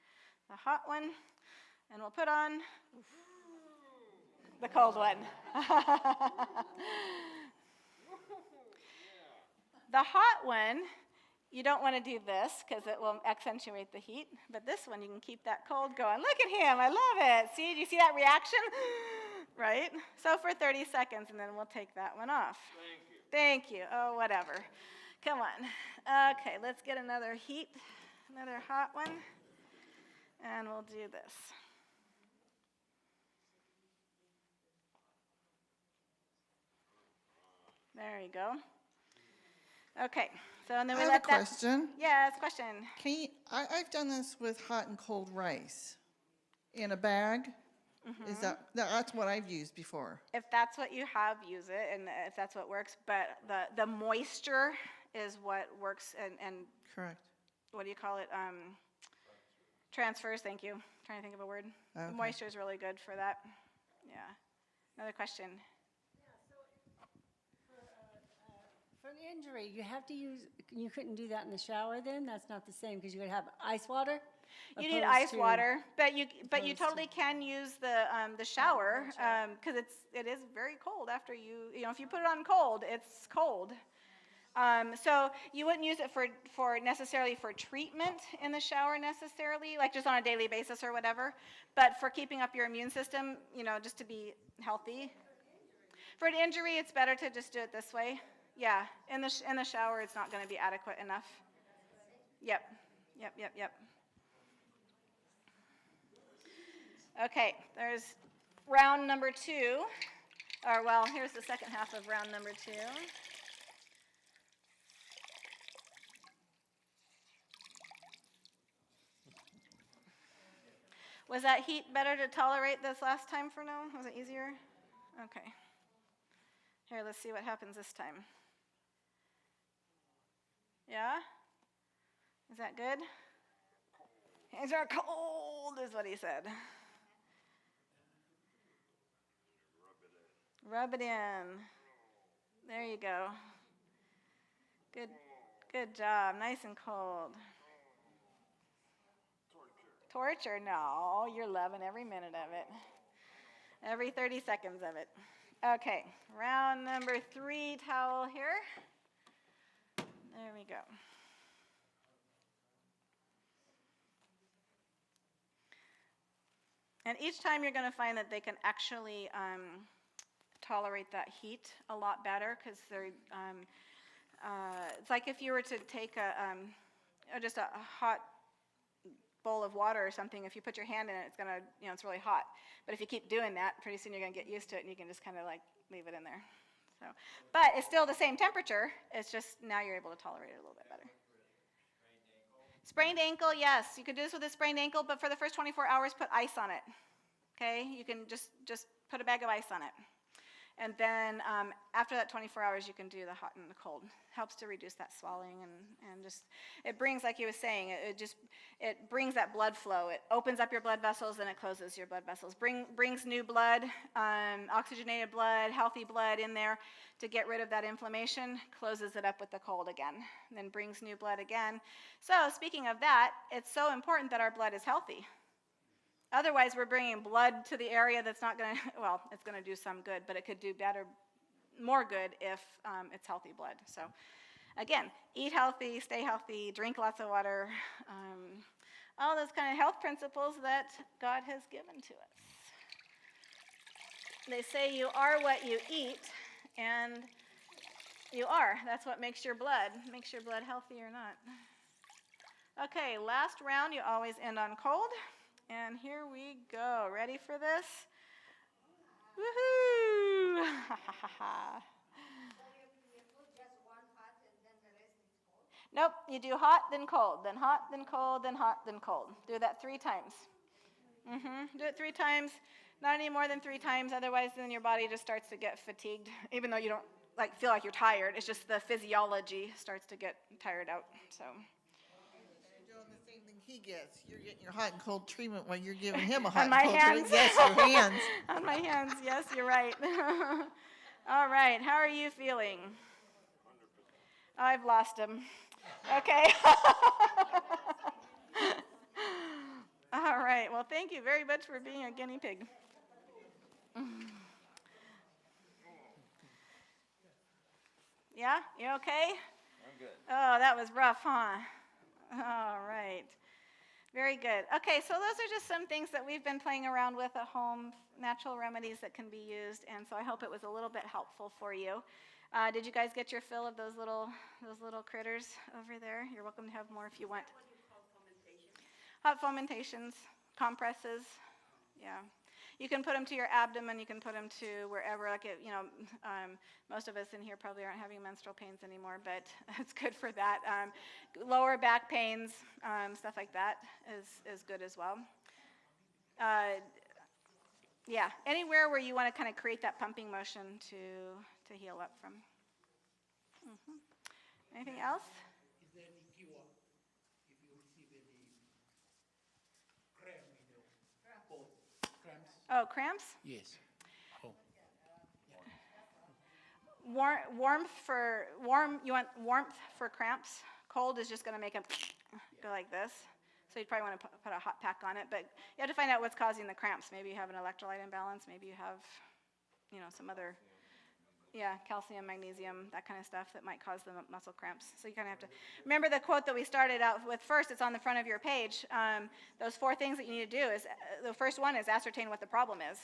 the hot one, and we'll put on the cold one. The hot one, you don't want to do this because it will accentuate the heat. But this one, you can keep that cold going. Look at him. I love it. See, do you see that reaction? Right? So for 30 seconds, and then we'll take that one off. Thank you. Oh, whatever. Come on. Okay, let's get another hot one. And we'll do this. There you go. Okay, so and then we I have let a that. question. Yes, question. I've done this with hot and cold rice in a bag. Mm-hmm. Is that's what I've used before? If that's what you have, use it, and if that's what works. But the moisture is what works, and Correct. what do you call it? Transfers. Thank you. I'm trying to think of a word. Okay. The moisture is really good for that. Yeah. Another question. For an injury, you couldn't do that in the shower then? That's not the same because you would have ice water? You need ice water, but you totally can use the shower because it is very cold after if you put it on cold, it's cold. So you wouldn't use it for necessarily for treatment in the shower necessarily, like just on a daily basis or whatever, but for keeping up your immune system, just to be healthy. For an injury, it's better to just do it this way. Yeah, in the shower, it's not going to be adequate enough. Yep. Okay, there's round number 2, here's the second half of round number 2. Was that heat better to tolerate this last time for now? Was it easier? Okay. Here, let's see what happens this time. Yeah? Is that good? Hands are cold, is what he said. Rub it in. There you go. Good job. Nice and cold. Torture? No, you're loving every minute of it. Every 30 seconds of it. Okay, round number 3 towel here. There we go. And each time you're going to find that they can actually tolerate that heat a lot better, because they're, it's like if you were to take just a hot bowl of water or something, if you put your hand in it, it's going to, it's really hot. But if you keep doing that, pretty soon you're going to get used to it, and you can just kind of like leave it in there. So, but it's still the same temperature. It's just now you're able to tolerate it a little bit better. Sprained ankle, yes. You could do this with a sprained ankle, but for the first 24 hours, put ice on it. Okay? You can just put a bag of ice on it. And then after that 24 hours, you can do the hot and the cold. Helps to reduce that swelling, and just, it brings, like he was saying, it brings that blood flow. It opens up your blood vessels and it closes your blood vessels. Brings new blood, oxygenated blood, healthy blood in there to get rid of that inflammation, closes it up with the cold again, and then brings new blood again. So speaking of that, it's so important that our blood is healthy. Otherwise, we're bringing blood to the area that's not going to, well, it's going to do some good, but it could do better, more good if it's healthy blood. So, again, eat healthy, stay healthy, drink lots of water, all those kind of health principles that God has given to us. They say you are what you eat, and you are. That's what makes your blood healthy or not. Okay, last round, you always end on cold. And here we go. Ready for this? Woohoo! Nope, you do hot, then cold, then hot, then cold, then hot, then cold. Do that 3 times. Do it 3 times, not any more than 3 times, otherwise then your body just starts to get fatigued, even though you don't feel like you're tired. It's just the physiology starts to get tired out. So. He gets. You're getting your hot and cold treatment while you're giving him a hot On my and cold hands? treatment. Yes, your hands. On my hands, yes, you're right. All right, how are you feeling? 100%. I've lost him. Okay. All right, well, thank you very much for being a guinea pig. Yeah, you okay? I'm good. Oh, that was rough, huh? All right. Very good. Okay, so those are just some things that we've been playing around with at home, natural remedies that can be used, and so I hope it was a little bit helpful for you. Did you guys get your fill of those little critters over there? You're welcome to have more if you want. What do you call fomentation? Hot fomentations, compresses, yeah. You can put them to your abdomen, you can put them to wherever, most of us in here probably aren't having menstrual pains anymore, but it's good for that. Lower back pains, stuff like that is good as well. Yeah, anywhere where you want to kind of create that pumping motion to heal up from. Anything else? Is there any cure if you receive any cramp in your body? Cramps? Oh, cramps? Yes. Oh. You want warmth for cramps? Cold is just going to make them go like this. So you'd probably want to put a hot pack on it, but you have to find out what's causing the cramps. Maybe you have an electrolyte imbalance. Maybe you have, some other, calcium, magnesium, that kind of stuff that might cause the muscle cramps. So you kind of have to remember the quote that we started out with first. It's on the front of your page. Those 4 things that you need to do is the first one is ascertain what the problem is.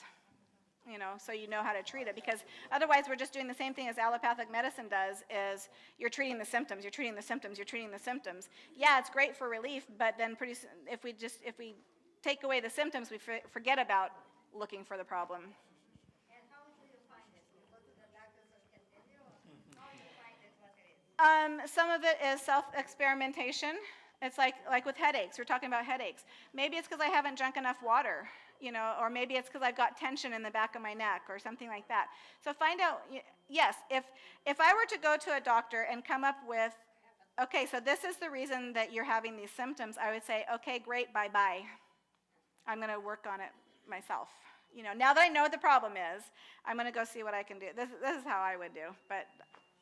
So you know how to treat it, because otherwise we're just doing the same thing as allopathic medicine does, is you're treating the symptoms, you're treating the symptoms, you're treating the symptoms. Yeah, it's great for relief, but then pretty soon, if we take away the symptoms, we forget about looking for the problem. And how do you find it? You go to the doctors and can tell you? How do you find it, what it is? Some of it is self-experimentation. It's like with headaches. We're talking about headaches. Maybe it's because I haven't drunk enough water, or maybe it's because I've got tension in the back of my neck or something like that. So find out, yes, if I were to go to a doctor and come up with, okay, so this is the reason that you're having these symptoms, I would say, okay, great, bye-bye. I'm going to work on it myself. Now that I know what the problem is, I'm going to go see what I can do. This is how I would do, but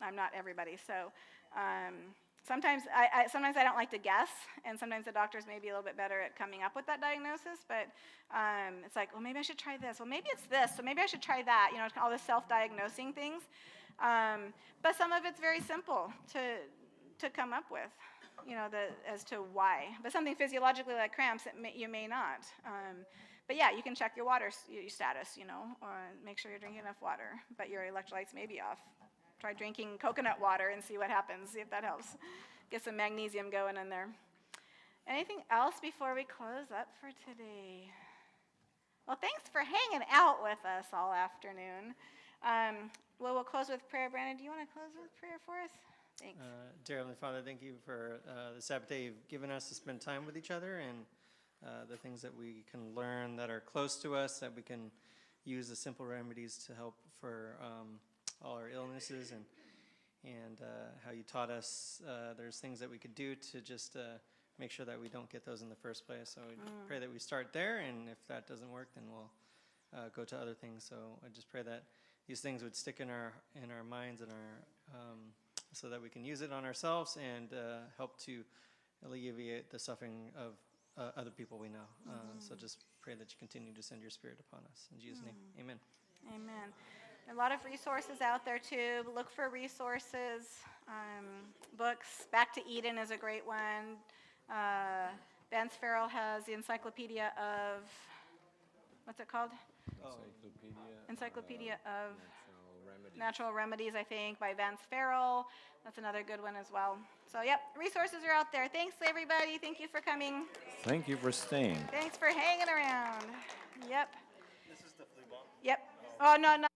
I'm not everybody. So sometimes sometimes I don't like to guess, and sometimes the doctors may be a little bit better at coming up with that diagnosis, but it's like, well, maybe I should try this. Well, maybe it's this, so maybe I should try that. You know, all the self-diagnosing things. But some of it's very simple to come up with, you know, as to why. But something physiologically like cramps, you may not. But yeah, you can check your water your status, you know, or make sure you're drinking enough water, but your electrolytes may be off. Try drinking coconut water and see what happens, see if that helps. Get some magnesium going in there. Anything else before we close up for today? Well, thanks for hanging out with us all afternoon. Well, we'll close with prayer. Brandon, do you want to close with prayer for us? Thanks. Dear Heavenly Father, thank you for the Sabbath day you've given us to spend time with each other, and the things that we can learn that are close to us, that we can use the simple remedies to help for all our illnesses, and how you taught us there's things that we could do to just make sure that we don't get those in the first place. So we pray that we start there, and if that doesn't work, then we'll go to other things. So I just pray that these things would stick in our minds and so that we can use it on ourselves and help to alleviate the suffering of other people we know. So just pray that you continue to send your Spirit upon us. In Jesus' name, amen. Amen. There are a lot of resources out there, too. Look for resources, books. Back to Eden is a great one. Vance Farrell has the Encyclopedia of, what's it called? Encyclopedia of Natural Remedies, I think, by Vance Farrell. That's another good one as well. So, yep, resources are out there. Thanks, everybody. Thank you for coming. Thank you for staying. Thanks for hanging around. Yep. This is the flu bomb. Yep. Oh, no, no.